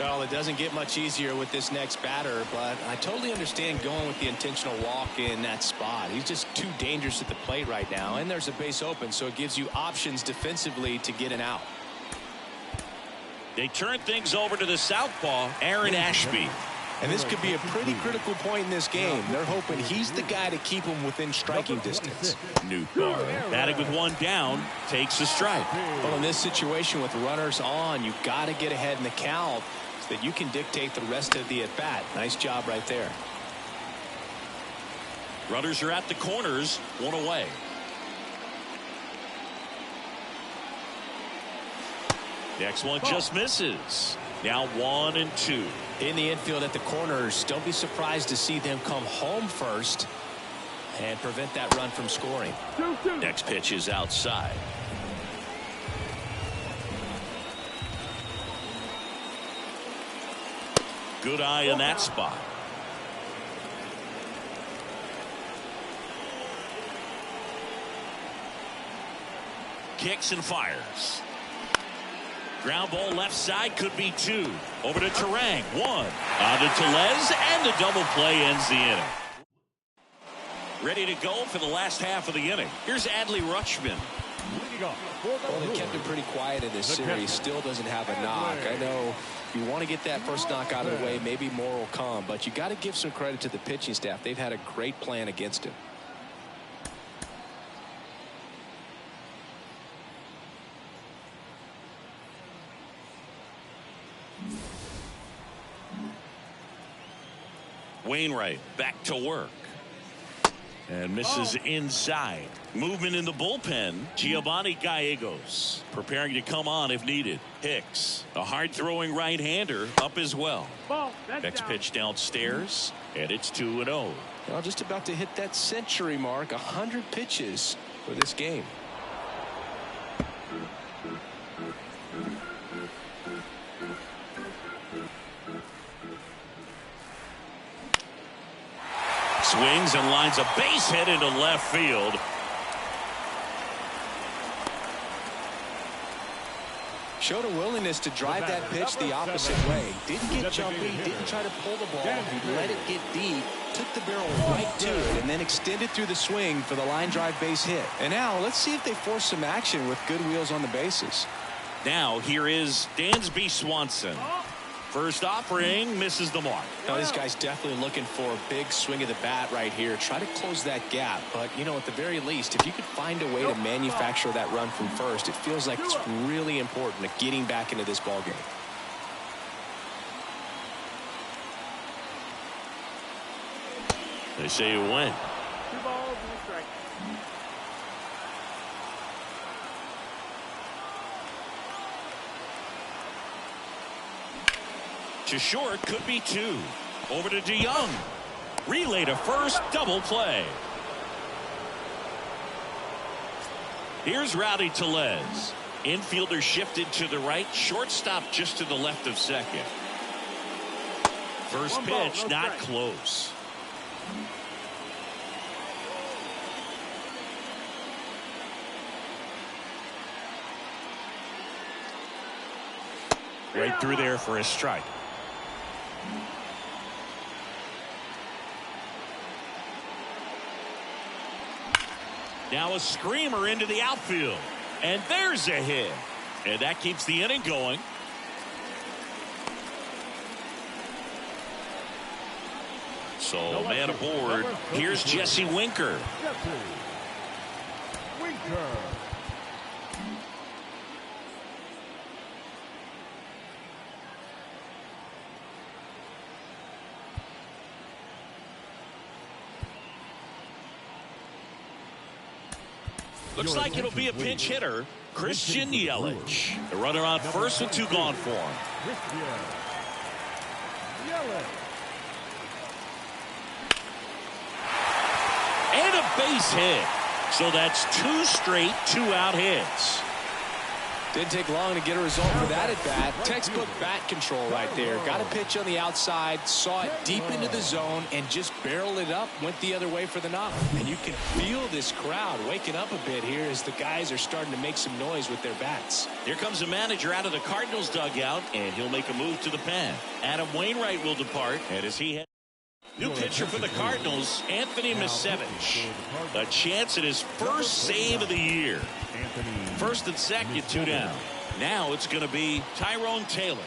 Well, it doesn't get much easier with this next batter, but I totally understand going with the intentional walk in that spot. He's just too dangerous at the plate right now, and there's a base open, so it gives you options defensively to get an out. They turn things over to the southpaw, Aaron Ashby. And this could be a pretty critical point in this game. They're hoping he's the guy to keep him within striking distance. Newbar, batting with 1 down, takes a strike. Well, in this situation with runners on, you've got to get ahead in the count so that you can dictate the rest of the at-bat. Nice job right there. Runners are at the corners, 1 away. Next one just misses. Now 1-2. In the infield at the corners, don't be surprised to see them come home first and prevent that run from scoring. Next pitch is outside. Good eye in that spot. Kicks and fires. Ground ball left side, could be 2. Over to Terang, 1. On to Tellez, and the double play ends the inning. Ready to go for the last half of the inning. Here's Adley Rutschman. Leading off for the Well, they Brewers, kept him pretty quiet in this series. Still doesn't have a knock. I know you want to get that first knock out of the way. Maybe more will come. But you got to give some credit to the pitching staff. They've had a great plan against him. Wainwright back to work. And misses inside. Movement in the bullpen. Giovanni Gallegos preparing to come on if needed. Hicks, a hard-throwing right-hander, up as well. Next pitch downstairs, and it's 2-0. Well, just about to hit that century mark. 100 pitches for this game. Swings and lines a base hit into left field. Showed a willingness to drive that pitch the opposite way. Didn't get jumpy, didn't try to pull the ball. He let it get deep, took the barrel right to it, and then extended through the swing for the line drive base hit. And now let's see if they force some action with good wheels on the bases. Now here is Dansby Swanson. First offering, misses the mark. Now this guy's definitely looking for a big swing of the bat right here. Try to close that gap. But, you know, at the very least, if you could find a way to manufacture that run from first, it feels like it's really important to getting back into this ballgame. They say you win. 2 balls and a strike. To short, could be 2. Over to DeYoung. Relay to first, double play. Here's Rowdy Tellez. Infielder shifted to the right, shortstop just to the left of second. First pitch, not close. Right through there for a strike. Now a screamer into the outfield. And there's a hit. And that keeps the inning going. So man aboard. Here's Jesse Winker. Looks like it'll be a pinch hitter, Christian Yelich. The runner on first with 2 gone for him. And a base hit. So that's 2 straight 2-out hits. Didn't take long to get a result for that at bat. Textbook bat control right there. Got a pitch on the outside, saw it deep into the zone, and just barreled it up, went the other way for the knock. And you can feel this crowd waking up a bit here as the guys are starting to make some noise with their bats. Here comes the manager out of the Cardinals dugout, and he'll make a move to the pen. Adam Wainwright will depart, and as he heads. New pitcher for the Cardinals, Anthony Misevich. A chance at his first save of the year. First and second, 2 down. Now it's going to be Tyrone Taylor.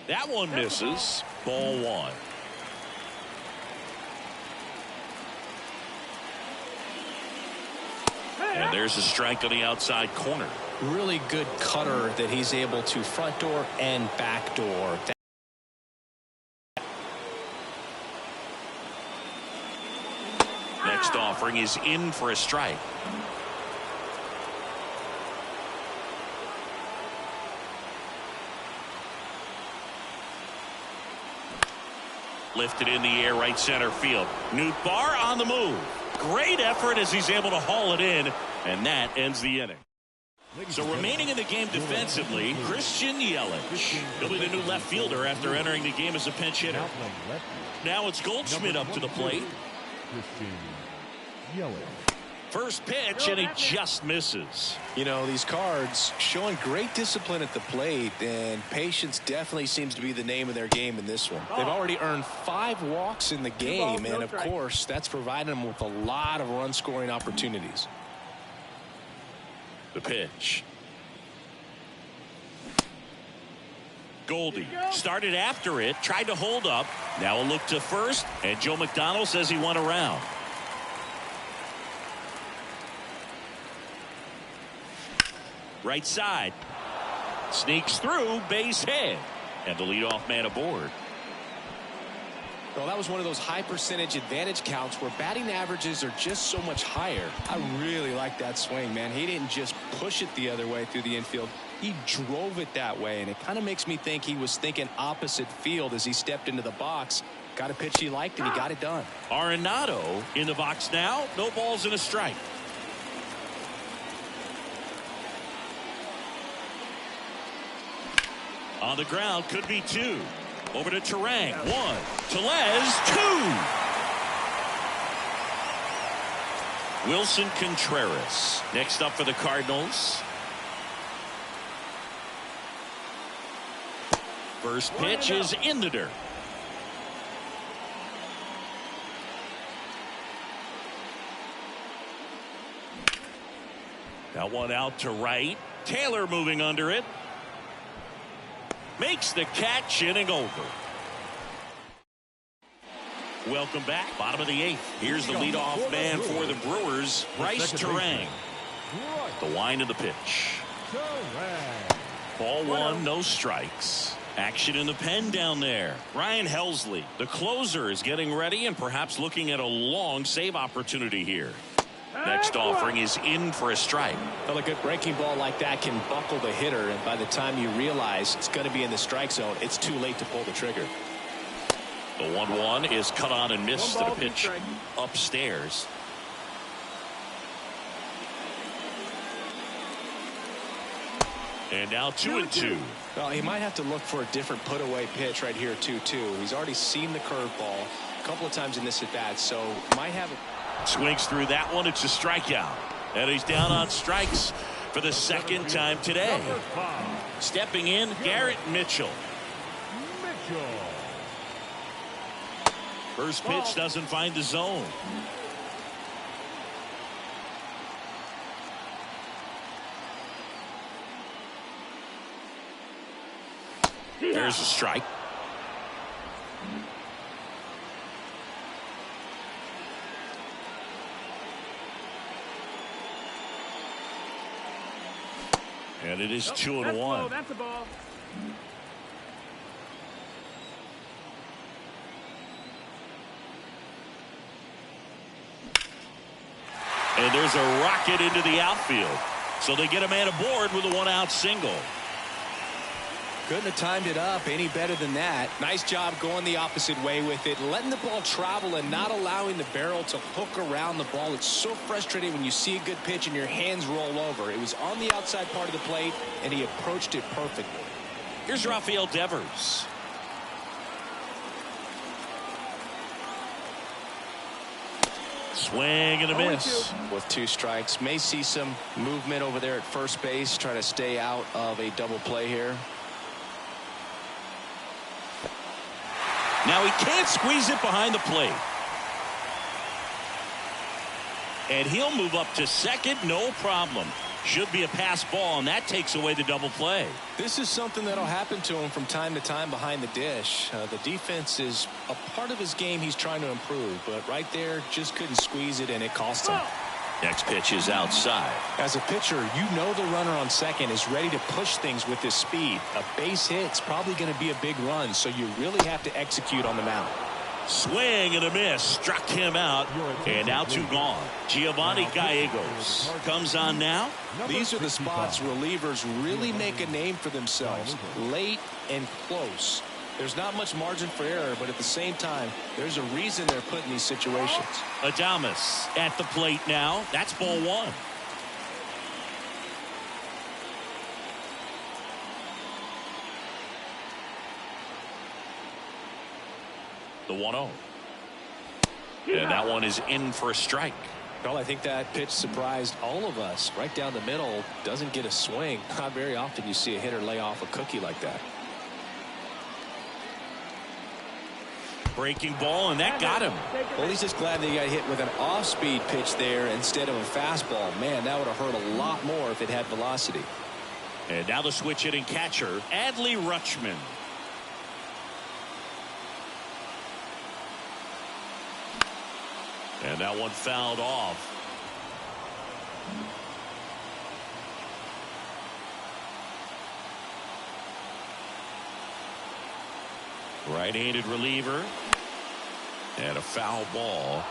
That one misses. Ball 1. And there's a strike on the outside corner. Really good cutter that he's able to front door and back door. Next offering is in for a strike. Lifted in the air, right center field. Nootbaar on the move. Great effort as he's able to haul it in, and that ends the inning. So remaining in the game defensively, Christian Yelich. He'll be the new left fielder after entering the game as a pinch hitter. Now it's Goldschmidt up to the plate. Yelling. First pitch, and he just misses. You know, these Cards showing great discipline at the plate, and patience definitely seems to be the name of their game in this one. They've already earned 5 walks in the game, and of course, that's provided them with a lot of run-scoring opportunities. The pitch. Goldie started after it, tried to hold up. Now a look to first, and Joe McDonald says he went around. Right side. Sneaks through, base hit. And the leadoff man aboard. Well, that was one of those high percentage advantage counts where batting averages are just so much higher. I really like that swing, man. He didn't just push it the other way through the infield. He drove it that way, and it kind of makes me think he was thinking opposite field as he stepped into the box. Got a pitch he liked, and he got it done. Arenado in the box now. No balls and a strike. On the ground, could be 2. Over to Terang. 1. Tellez. 2. Wilson Contreras next up for the Cardinals. First pitch is in the dirt. That one out to right. Taylor moving under it. Makes the catch, inning over. Welcome back. Bottom of the 8th. Here's the leadoff man for the Brewers, Bryce Terang. The wind of the pitch. Ball 1, no strikes. Action in the pen down there. Ryan Helsley, the closer, is getting ready and perhaps looking at a long save opportunity here. Next offering is in for a strike. Well, a good breaking ball like that can buckle the hitter, and by the time you realize it's going to be in the strike zone, it's too late to pull the trigger. The 1-1 is cut on and missed to the pitch upstairs. And now 2-2. Well, he might have to look for a different put-away pitch right here, 2-2. He's already seen the curveball a couple of times in this at-bat, so might have it. Swings through that one. It's a strikeout. And he's down on strikes for the second time today. Stepping in, Garrett Mitchell. First pitch doesn't find the zone. There's a strike. And it is 2-1. That's a ball. And there's a rocket into the outfield. So they get a man aboard with a 1-out single. Couldn't have timed it up any better than that. Nice job going the opposite way with it, letting the ball travel and not allowing the barrel to hook around the ball. It's so frustrating when you see a good pitch and your hands roll over. It was on the outside part of the plate, and he approached it perfectly. Here's Rafael Devers. Swing and a miss. With 2 strikes. May see some movement over there at first base, trying to stay out of a double play here. Now he can't squeeze it behind the plate. And he'll move up to second, no problem. Should be a pass ball, and that takes away the double play. This is something that'll happen to him from time to time behind the dish. The defense is a part of his game he's trying to improve, but right there just couldn't squeeze it, and it cost him. Next pitch is outside. As a pitcher, you know the runner on second is ready to push things with his speed. A base hit's probably going to be a big run, so you really have to execute on the mound. Swing and a miss. Struck him out. And now 2 gone. Giovanni Gallegos comes on now. These are the spots relievers really make a name for themselves. Late and close. There's not much margin for error, but at the same time, there's a reason they're put in these situations. Adames at the plate now. That's ball 1. The 1-0. And that one is in for a strike. Well, I think that pitch surprised all of us. Right down the middle, doesn't get a swing. Not very often you see a hitter lay off a cookie like that. Breaking ball, and that got him. Well, he's just glad that he got hit with an off-speed pitch there instead of a fastball. Man, that would have hurt a lot more if it had velocity. And now the switch hitting catcher, Adley Rutschman. And that one fouled off. Right-handed reliever. And a foul ball.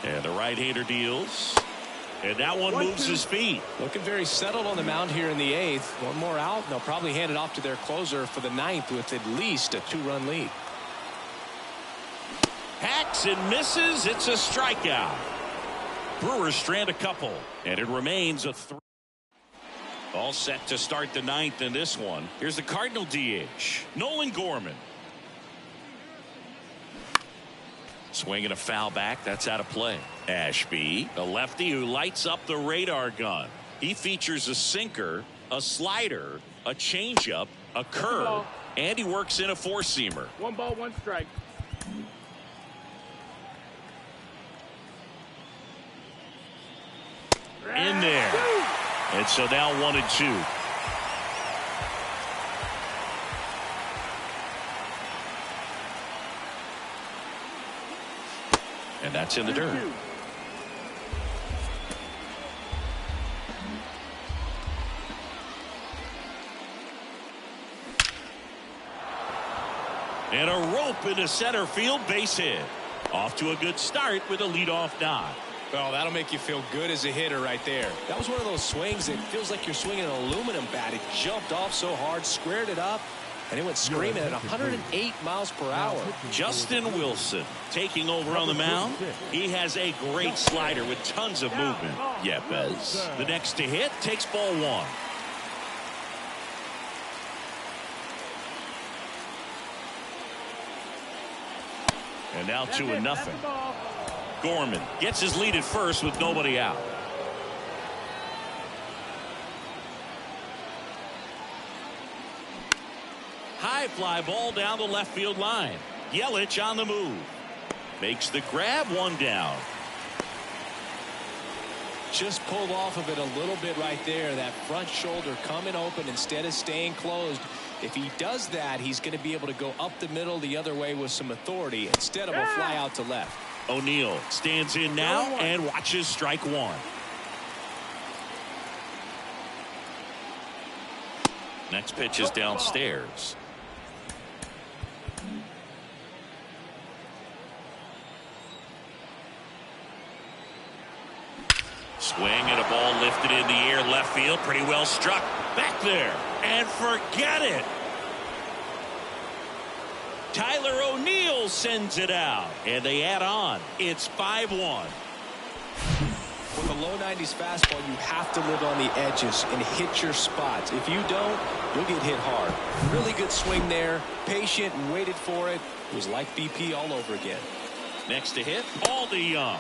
And the right-hander deals. And that one moves his feet. Looking very settled on the mound here in the 8th. One more out, and they'll probably hand it off to their closer for the 9th with at least a 2-run lead. Hacks and misses. It's a strikeout. Brewers strand a couple, and it remains a 3. All set to start the 9th in this one. Here's the Cardinal DH, Nolan Gorman. Swinging a foul back. That's out of play. Ashby, a lefty who lights up the radar gun. He features a sinker, a slider, a changeup, a curve, and he works in a four-seamer. 1 ball, 1 strike. In there. And so now 1-2. And that's in the dirt. And a rope into center field, base hit. Off to a good start with a leadoff knock. Well, that'll make you feel good as a hitter right there. That was one of those swings that feels like you're swinging an aluminum bat. It jumped off so hard, squared it up, and it went screaming at 108 miles per hour. Justin Wilson taking over on the mound. He has a great slider with tons of movement. Yepes, the next to hit, takes ball 1. And now 2-0. Gorman gets his lead at first with nobody out. High fly ball down the left field line. Yelich on the move. Makes the grab, 1 down. Just pulled off of it a little bit right there. That front shoulder coming open instead of staying closed. If he does that, he's going to be able to go up the middle the other way with some authority instead of a fly out to left. O'Neill stands in now and watches strike 1. Next pitch is downstairs. Swing and a ball lifted in the air left field. Pretty well struck. Back there. And forget it. Tyler O'Neill sends it out. And they add on. It's 5-1. With a low 90s fastball, you have to live on the edges and hit your spots. If you don't, you'll get hit hard. Really good swing there. Patient and waited for it. It was like BP all over again. Next to hit, Aldi Young.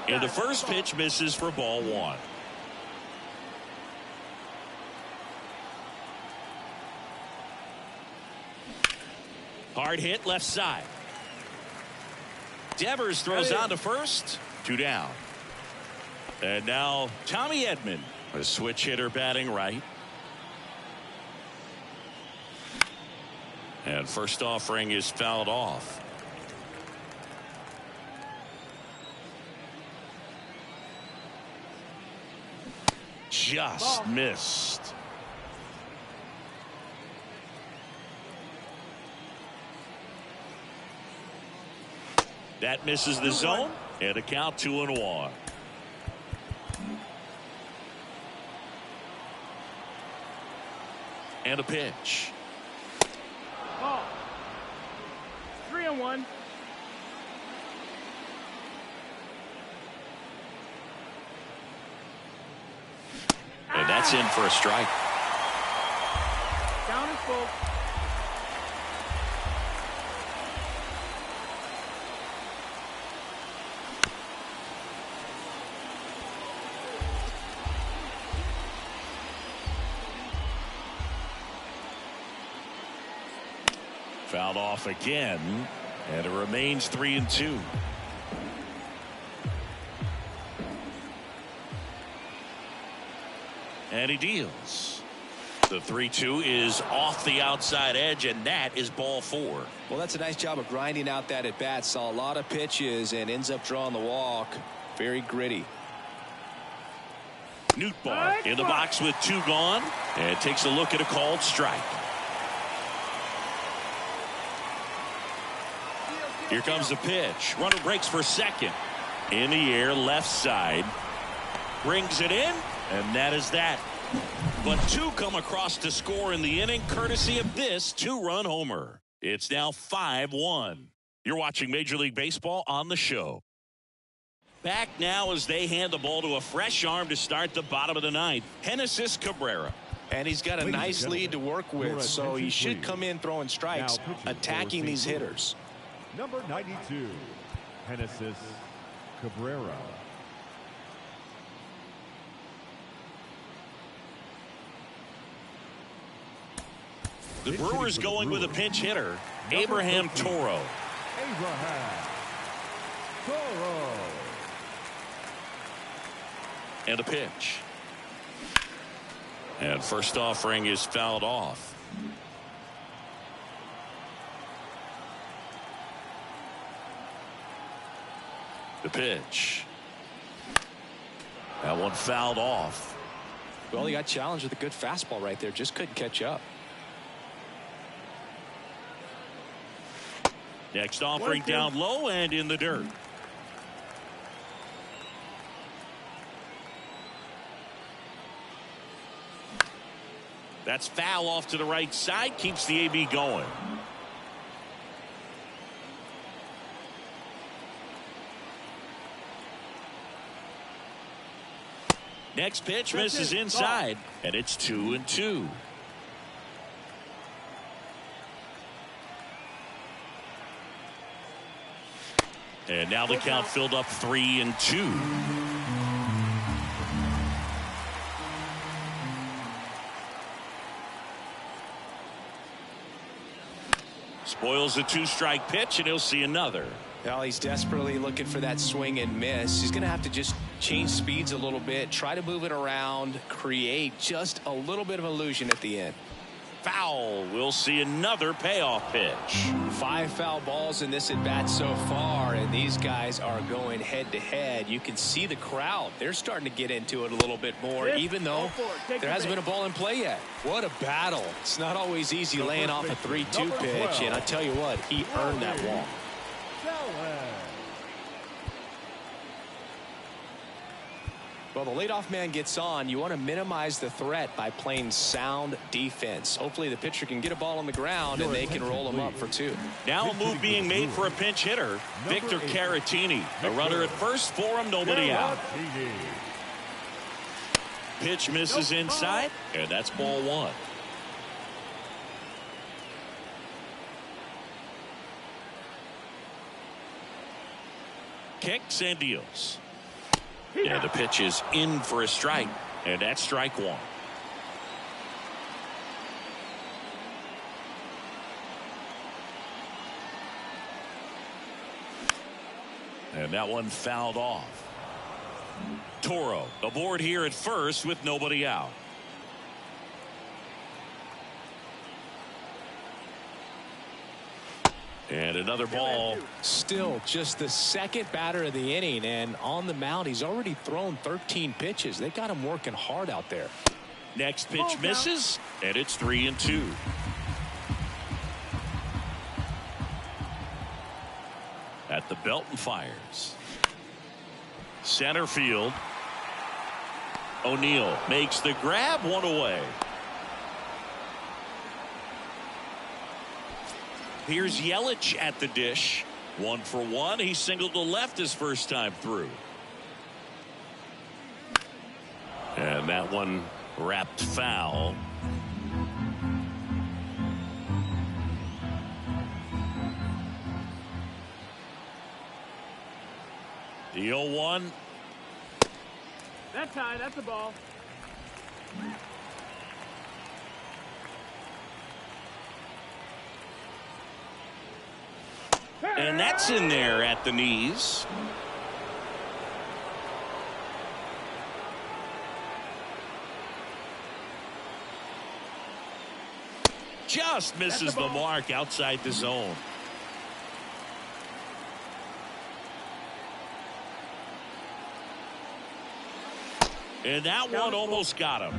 And the first pitch misses for ball 1. Hard hit left side. Devers throws on to first. 2 down. And now Tommy Edman, a switch hitter batting right. And first offering is fouled off. Just missed. That misses the zone, and a count 2-1. And a pitch. Ball. 3-1. And that's in for a strike. Down and Careful. Fouled off again, and it remains 3-2. And he deals. The 3-2 is off the outside edge, and that is ball 4. Well, that's a nice job of grinding out that at bat. Saw a lot of pitches and ends up drawing the walk. Very gritty. Nootbaar in the box with 2 gone, and takes a look at a called strike. Here comes the pitch. Runner breaks for second. In the air, left side. Brings it in, and that is that. But 2 come across to score in the inning, courtesy of this 2-run homer. It's now 5-1. You're watching Major League Baseball on the show. Back now as they hand the ball to a fresh arm to start the bottom of the 9th. Genesis Cabrera. And he's got a nice lead to work with, so he should come in throwing strikes, attacking these hitters. Number 92, Genesis Cabrera. The Brewers going with a pinch hitter, Abraham Toro. Abraham Toro. And a pitch. And first offering is fouled off. The pitch. That one fouled off. Well, he got challenged with a good fastball right there. Just couldn't catch up. Next offering down low and in the dirt. That's foul off to the right side. Keeps the AB going. Next pitch misses inside, and it's 2-2. And now the count filled up 3-2. Spoils a 2-strike pitch, and he'll see another. Well, he's desperately looking for that swing and miss. He's going to have to just change speeds a little bit, try to move it around, create just a little bit of illusion at the end. Foul. We'll see another payoff pitch. 5 foul balls in this at bat so far, and these guys are going head to head. You can see the crowd. They're starting to get into it a little bit more, even though there hasn't been a ball in play yet. What a battle. It's not always easy laying off a 3-2 pitch, and I tell you what, he earned that walk. Well, the leadoff man gets on. You want to minimize the threat by playing sound defense. Hopefully the pitcher can get a ball on the ground and they can roll him up for 2. Now a move being made for a pinch hitter, Victor Caratini. A runner at first for him, nobody out. Pitch misses inside, and that's ball 1. Kicks and deals. And the pitch is in for a strike, and that's strike 1. And that one fouled off. Toro aboard here at first with nobody out. And another ball. Still just the second batter of the inning, and on the mound he's already thrown 13 pitches. They got him working hard out there. Next pitch misses, and it's 3-2. At the belt and fires. Center field. O'Neill makes the grab, 1 away. Here's Yelich at the dish. 1 for 1. He singled to left his first time through. And that one wrapped foul. The 0-1. That's high. That's a ball. And that's in there at the knees. Just misses the mark outside the zone. And that one almost got him.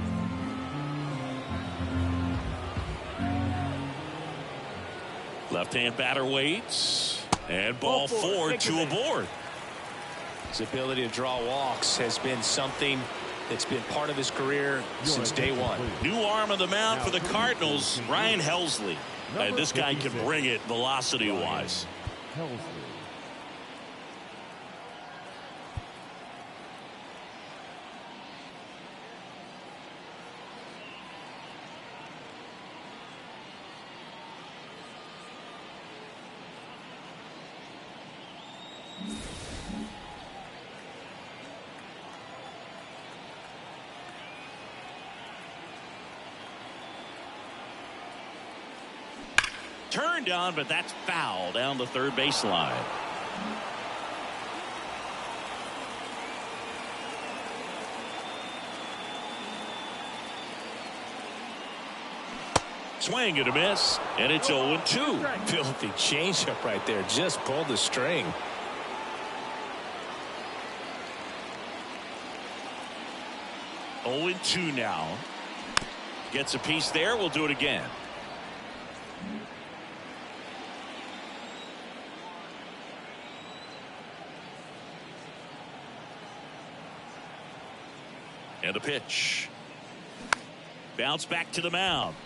Left-hand batter waits. And ball 4, 2 aboard. His ability to draw walks has been something that's been part of his career since day one. New arm of the mound for the Cardinals, Ryan Helsley. This guy can bring it velocity-wise. Turned on, but that's foul down the third baseline. Swing and a miss, and it's 0-2. Filthy changeup right there. Just pulled the string. Oh, 2 now. Gets a piece there. We'll do it again. And a pitch. Bounce back to the mound.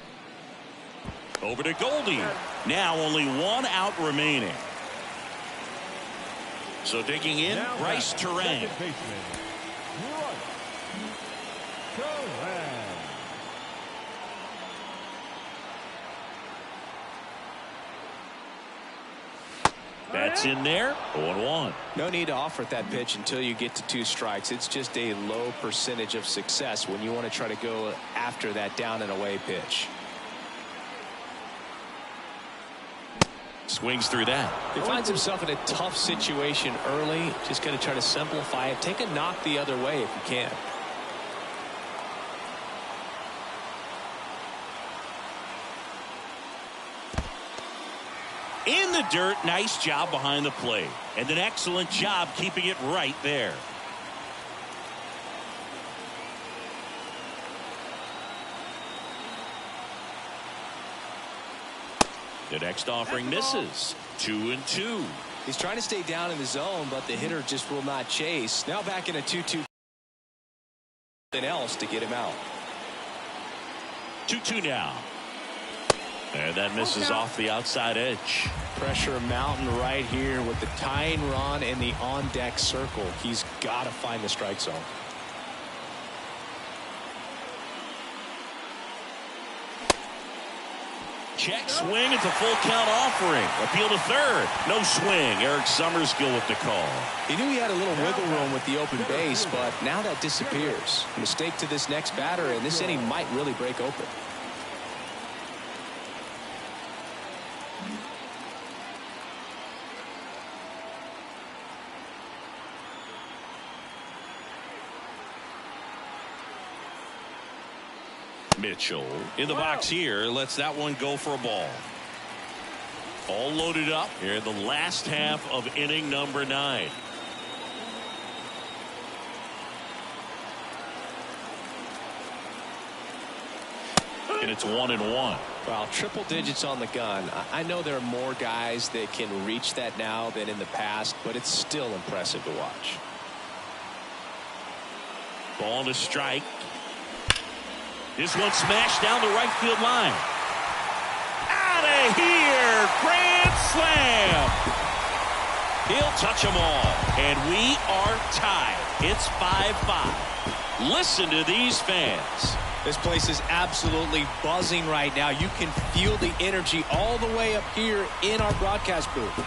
Over to Goldie. Now only 1 out remaining. So digging in, Now Bryce Terang. That's in there. 0-1. No need to offer that pitch until you get to 2 strikes. It's just a low percentage of success when you want to try to go after that down and away pitch. Swings through that. He finds himself in a tough situation early. Just going to try to simplify it. Take a knock the other way if you can. In the dirt, nice job behind the plate. And an excellent job keeping it right there. The next offering misses. 2-2. He's trying to stay down in the zone, but the hitter just will not chase. Now back in a 2-2. Something else to get him out. 2-2 now. And that misses off the outside edge. Pressure mountain right here with the tying run in the on-deck circle. He's got to find the strike zone. Check swing. It's a full count offering. Appeal to third. No swing. Eric Summerskill with the call. He knew he had a little wiggle room with the open base, but now that disappears. Mistake to this next batter, and this inning might really break open. Mitchell in the box here lets that one go for a ball. All loaded up here in the last half of inning number 9. And it's 1-1. Well, triple digits on the gun. I know there are more guys that can reach that now than in the past, but it's still impressive to watch. Ball to strike. This one smashed down the right field line. Out of here! Grand slam! He'll touch them all. And we are tied. It's 5-5. Listen to these fans. This place is absolutely buzzing right now. You can feel the energy all the way up here in our broadcast booth.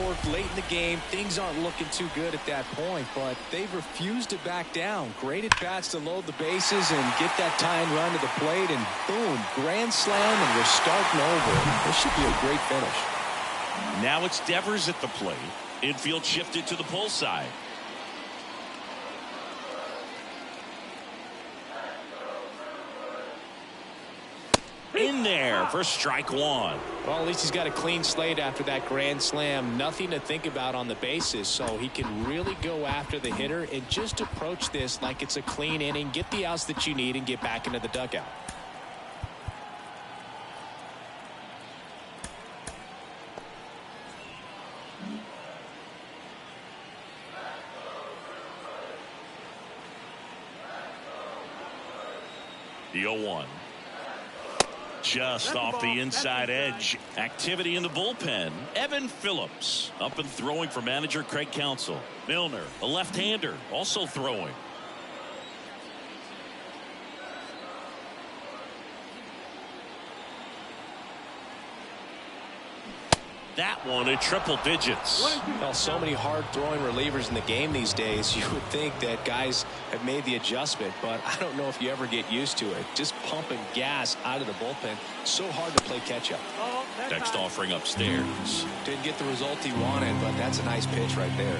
4th, late in the game. Things aren't looking too good at that point, but they've refused to back down. Great at bats to load the bases and get that tying run to the plate, and boom, grand slam, and we're starting over. This should be a great finish. Now it's Devers at the plate. Infield shifted to the pull side. In there for strike one. Well, at least he's got a clean slate after that grand slam. Nothing to think about on the bases, so he can really go after the hitter and just approach this like it's a clean inning, get the outs that you need, and get back into the dugout. The 0-1. Just off the inside edge. Activity in the bullpen. Evan Phillips up and throwing for manager Craig Counsell. Milner, a left-hander, also throwing. That one at triple digits. Well, so many hard throwing relievers in the game these days. You would think that guys have made the adjustment, but I don't know if you ever get used to it. Just pumping gas out of the bullpen. So hard to play catch up. Next offering upstairs. Didn't get the result he wanted, but that's a nice pitch right there.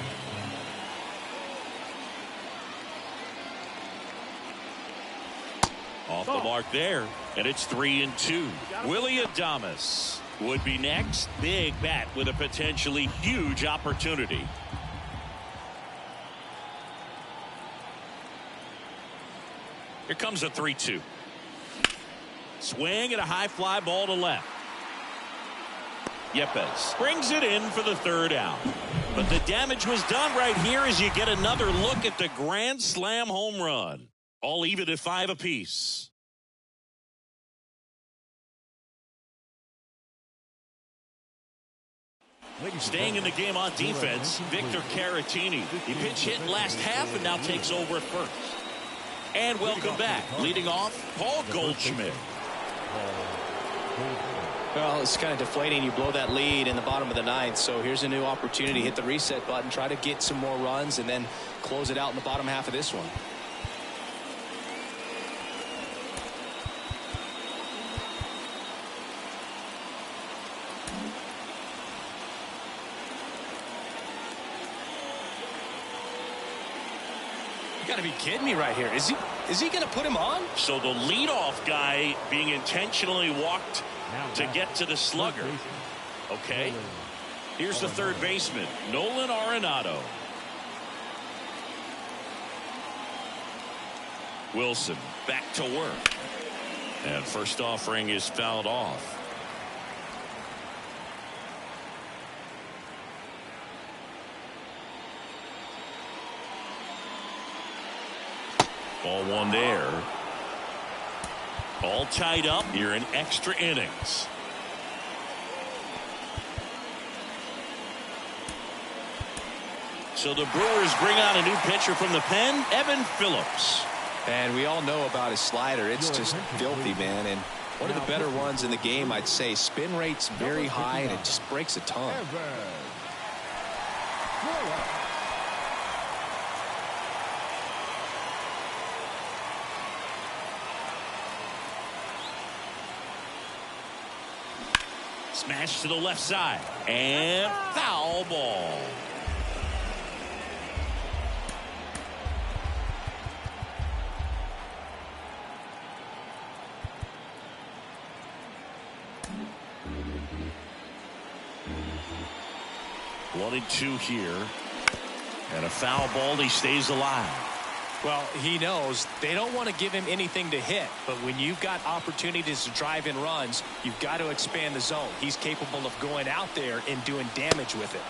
Off the mark there, and it's 3-2. Willie Adames would be next. Big bat with a potentially huge opportunity. Here comes a 3-2. Swing and a high fly ball to left. Yepes brings it in for the third out. But the damage was done right here as you get another look at the grand slam home run. All even at 5 apiece. Staying in the game on defense, Victor Caratini. He pinch hit last half and now takes over at first. And welcome back. Leading off, Paul Goldschmidt. Well, it's kind of deflating. You blow that lead in the bottom of the 9th. So here's a new opportunity. Hit the reset button, try to get some more runs, and then close it out in the bottom half of this one. You got to be kidding me right here. Is he going to put him on? So the leadoff guy being intentionally walked to get to the slugger. Okay. Here's the third baseman, Nolan Arenado. Wilson back to work. And first offering is fouled off. Ball one there. All tied up here in extra innings. So the Brewers bring out a new pitcher from the pen, Evan Phillips. And we all know about his slider. It's just filthy, man. And one of the better ones in the game, I'd say. Spin rate's very high, and it just breaks a ton. Smash to the left side. And foul ball. One and two here. And a foul ball. He stays alive. Well, he knows they don't want to give him anything to hit, but when you've got opportunities to drive in runs, you've got to expand the zone. He's capable of going out there and doing damage with it.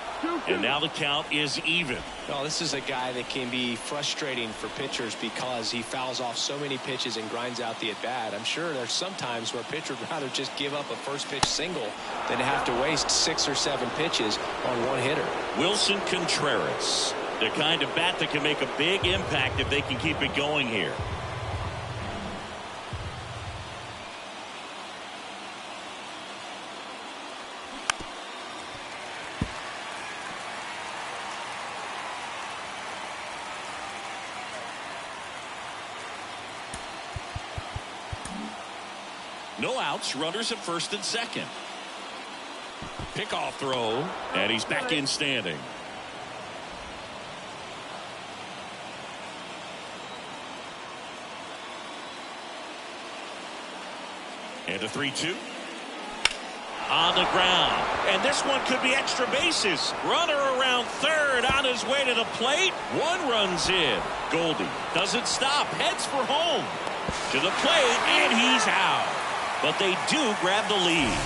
And now the count is even. Well, this is a guy that can be frustrating for pitchers because he fouls off so many pitches and grinds out the at-bat. I'm sure there's some times where a pitcher would rather just give up a first pitch single than have to waste 6 or 7 pitches on one hitter. Wilson Contreras. The kind of bat that can make a big impact if they can keep it going here. No outs, runners at first and second. Pickoff throw, and he's back in standing. And a 3-2. On the ground. And this one could be extra bases. Runner around third on his way to the plate. One runs in. Goldie doesn't stop. Heads for home. To the plate, and he's out. But they do grab the lead.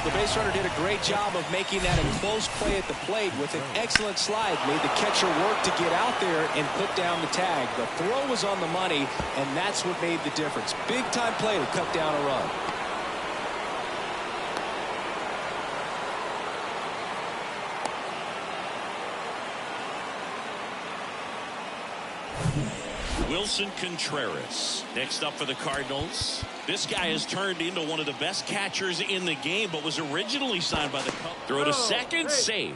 The base runner did a great job of making that a close play at the plate with an excellent slide. Made the catcher work to get out there and put down the tag. The throw was on the money, and that's what made the difference. Big time play to cut down a run. Wilson Contreras next up for the Cardinals. This guy has turned into one of the best catchers in the game, but was originally signed by the Cubs. Throw to second, save.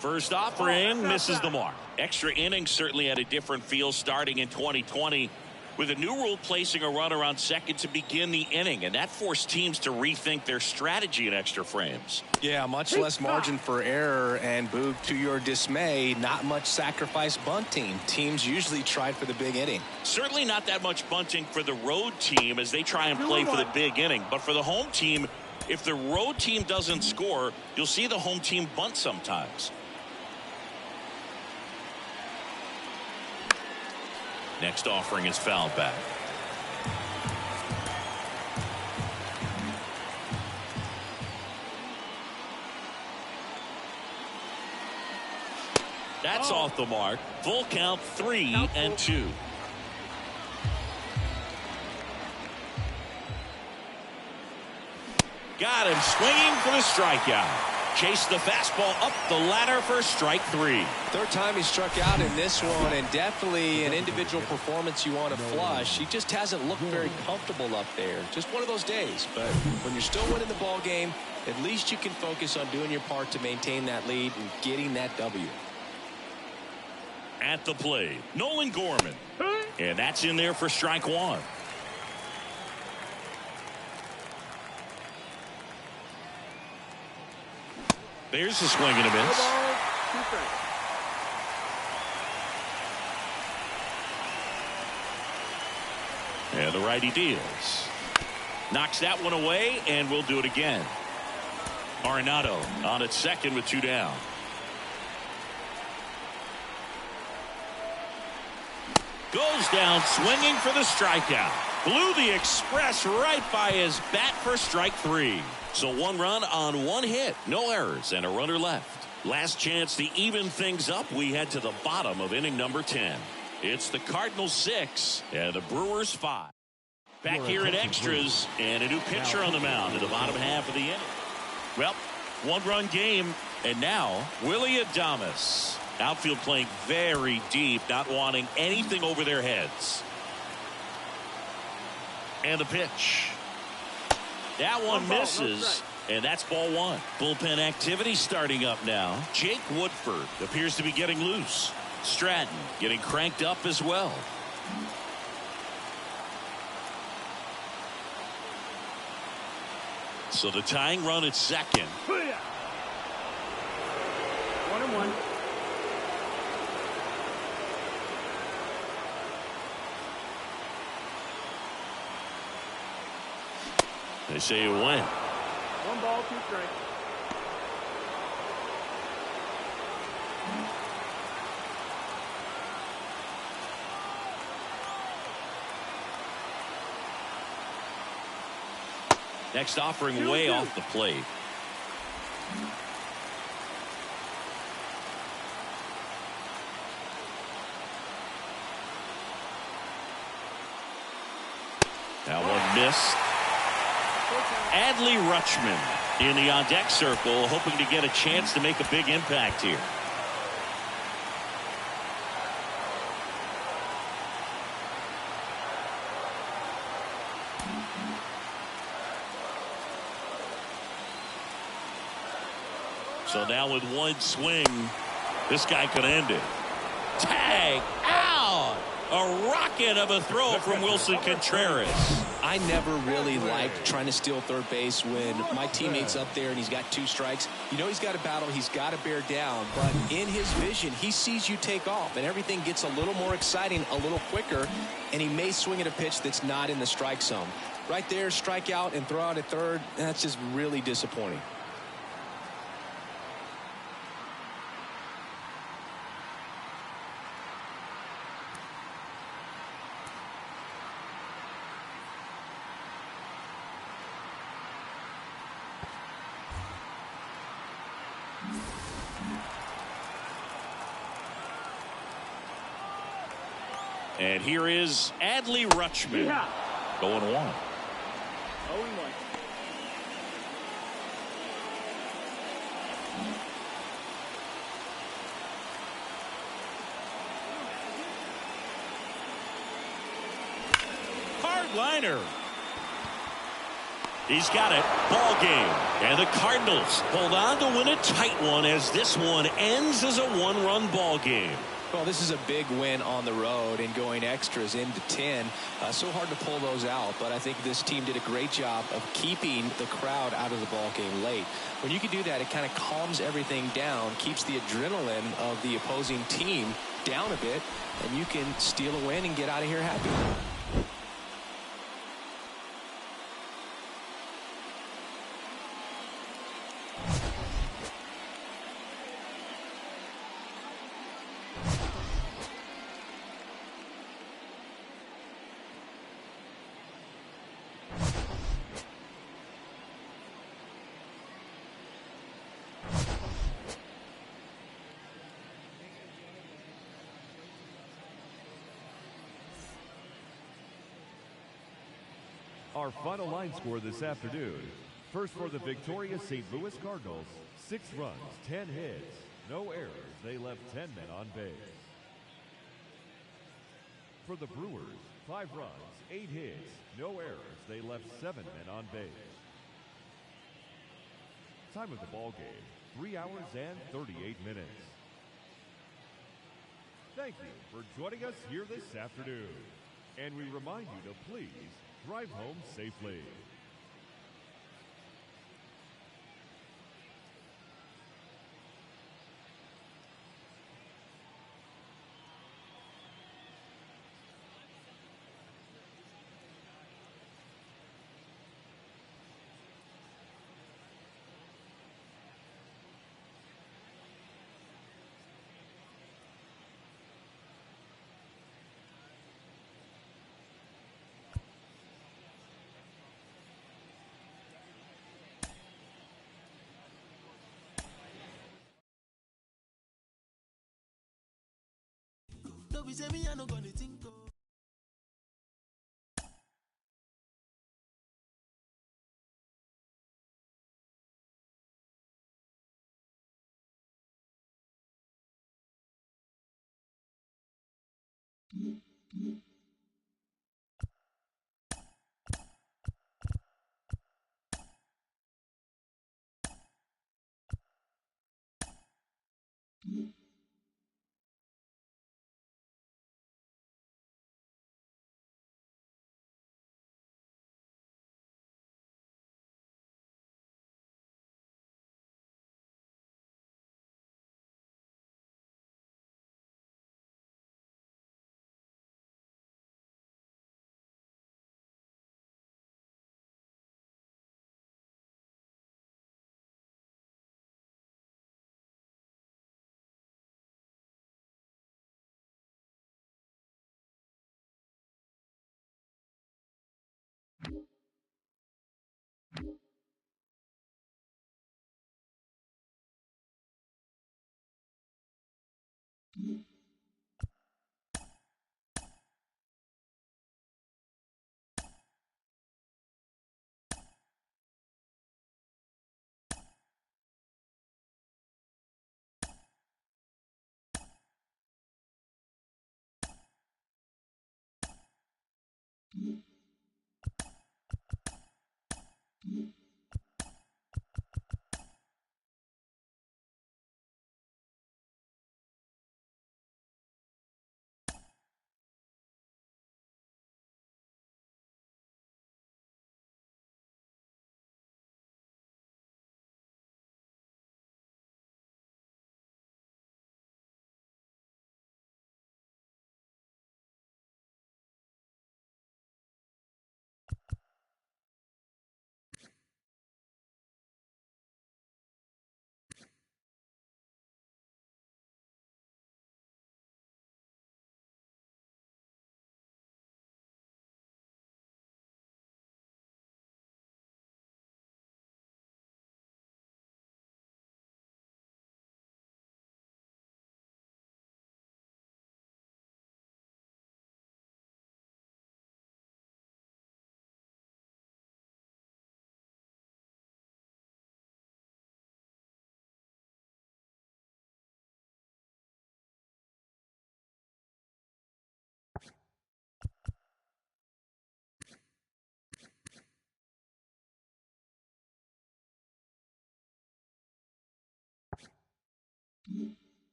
First offering misses the mark. Extra innings certainly had a different feel starting in 2020. With a new rule placing a runner on second to begin the inning, and that forced teams to rethink their strategy in extra frames. Yeah, much less margin for error, and Boog, to your dismay, not much sacrifice bunting. Teams usually tried for the big inning. Certainly not that much bunting for the road team as they try and play for the big inning, but for the home team, if the road team doesn't score, you'll see the home team bunt sometimes. Next offering is fouled back. That's off the mark. Full count, 3-2. Got him swinging for the strikeout. Chase the fastball up the ladder for strike 3. Third time he struck out in this one, and definitely an individual performance you want to flush. He just hasn't looked very comfortable up there. Just one of those days. But when you're still winning the ball game, at least you can focus on doing your part to maintain that lead and getting that W. At the plate, Nolan Gorman. And that's in there for strike 1. There's a swing and a miss. And the righty deals. Knocks that one away, and we'll do it again. Arenado on at second with 2 down. Goes down swinging for the strikeout. Blew the express right by his bat for strike 3. So 1 run on 1 hit. No errors and a runner left. Last chance to even things up. We head to the bottom of inning number 10. It's the Cardinals 6 and the Brewers 5. Back here in extras and a new pitcher on the mound in the bottom half of the inning. Well, 1-run game, and now Willie Adames. Outfield playing very deep, not wanting anything over their heads. And the pitch. That one misses, and that's ball 1. Bullpen activity starting up now. Jake Woodford appears to be getting loose. Stratton getting cranked up as well. So the tying run at second. 1-1. They say it went. 1 ball, 2 strikes. Next offering way off the plate. That one missed. Adley Rutschman in the on-deck circle, hoping to get a chance to make a big impact here. So now with one swing, this guy could end it. Tag out. A rocket of a throw from Wilson Contreras. I never really liked trying to steal third base when my teammate's up there and he's got 2 strikes. You know he's got to battle, he's got to bear down, but in his vision, he sees you take off and everything gets a little more exciting, a little quicker, and he may swing at a pitch that's not in the strike zone. Right there, strike out and throw out at third, that's just really disappointing. And here is Adley Rutschman. Yeah. 0-1. 0-1. Hard liner. He's got it. Ball game. And the Cardinals hold on to win a tight one as this one ends as a 1-run ball game. Well, this is a big win on the road and going extras into 10. So hard to pull those out, but I think this team did a great job of keeping the crowd out of the ball game late. When you can do that, it kind of calms everything down, keeps the adrenaline of the opposing team down a bit, and you can steal a win and get out of here happy. Our final line score this afternoon. First for the victorious St. Louis Cardinals, 6 runs, 10 hits, no errors. They left 10 men on base. For the Brewers, 5 runs, 8 hits, no errors. They left 7 men on base. Time of the ball game, 3 hours and 38 minutes. Thank you for joining us here this afternoon. And we remind you to please drive home safely. No be say me I no gonna think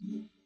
Mm-hmm.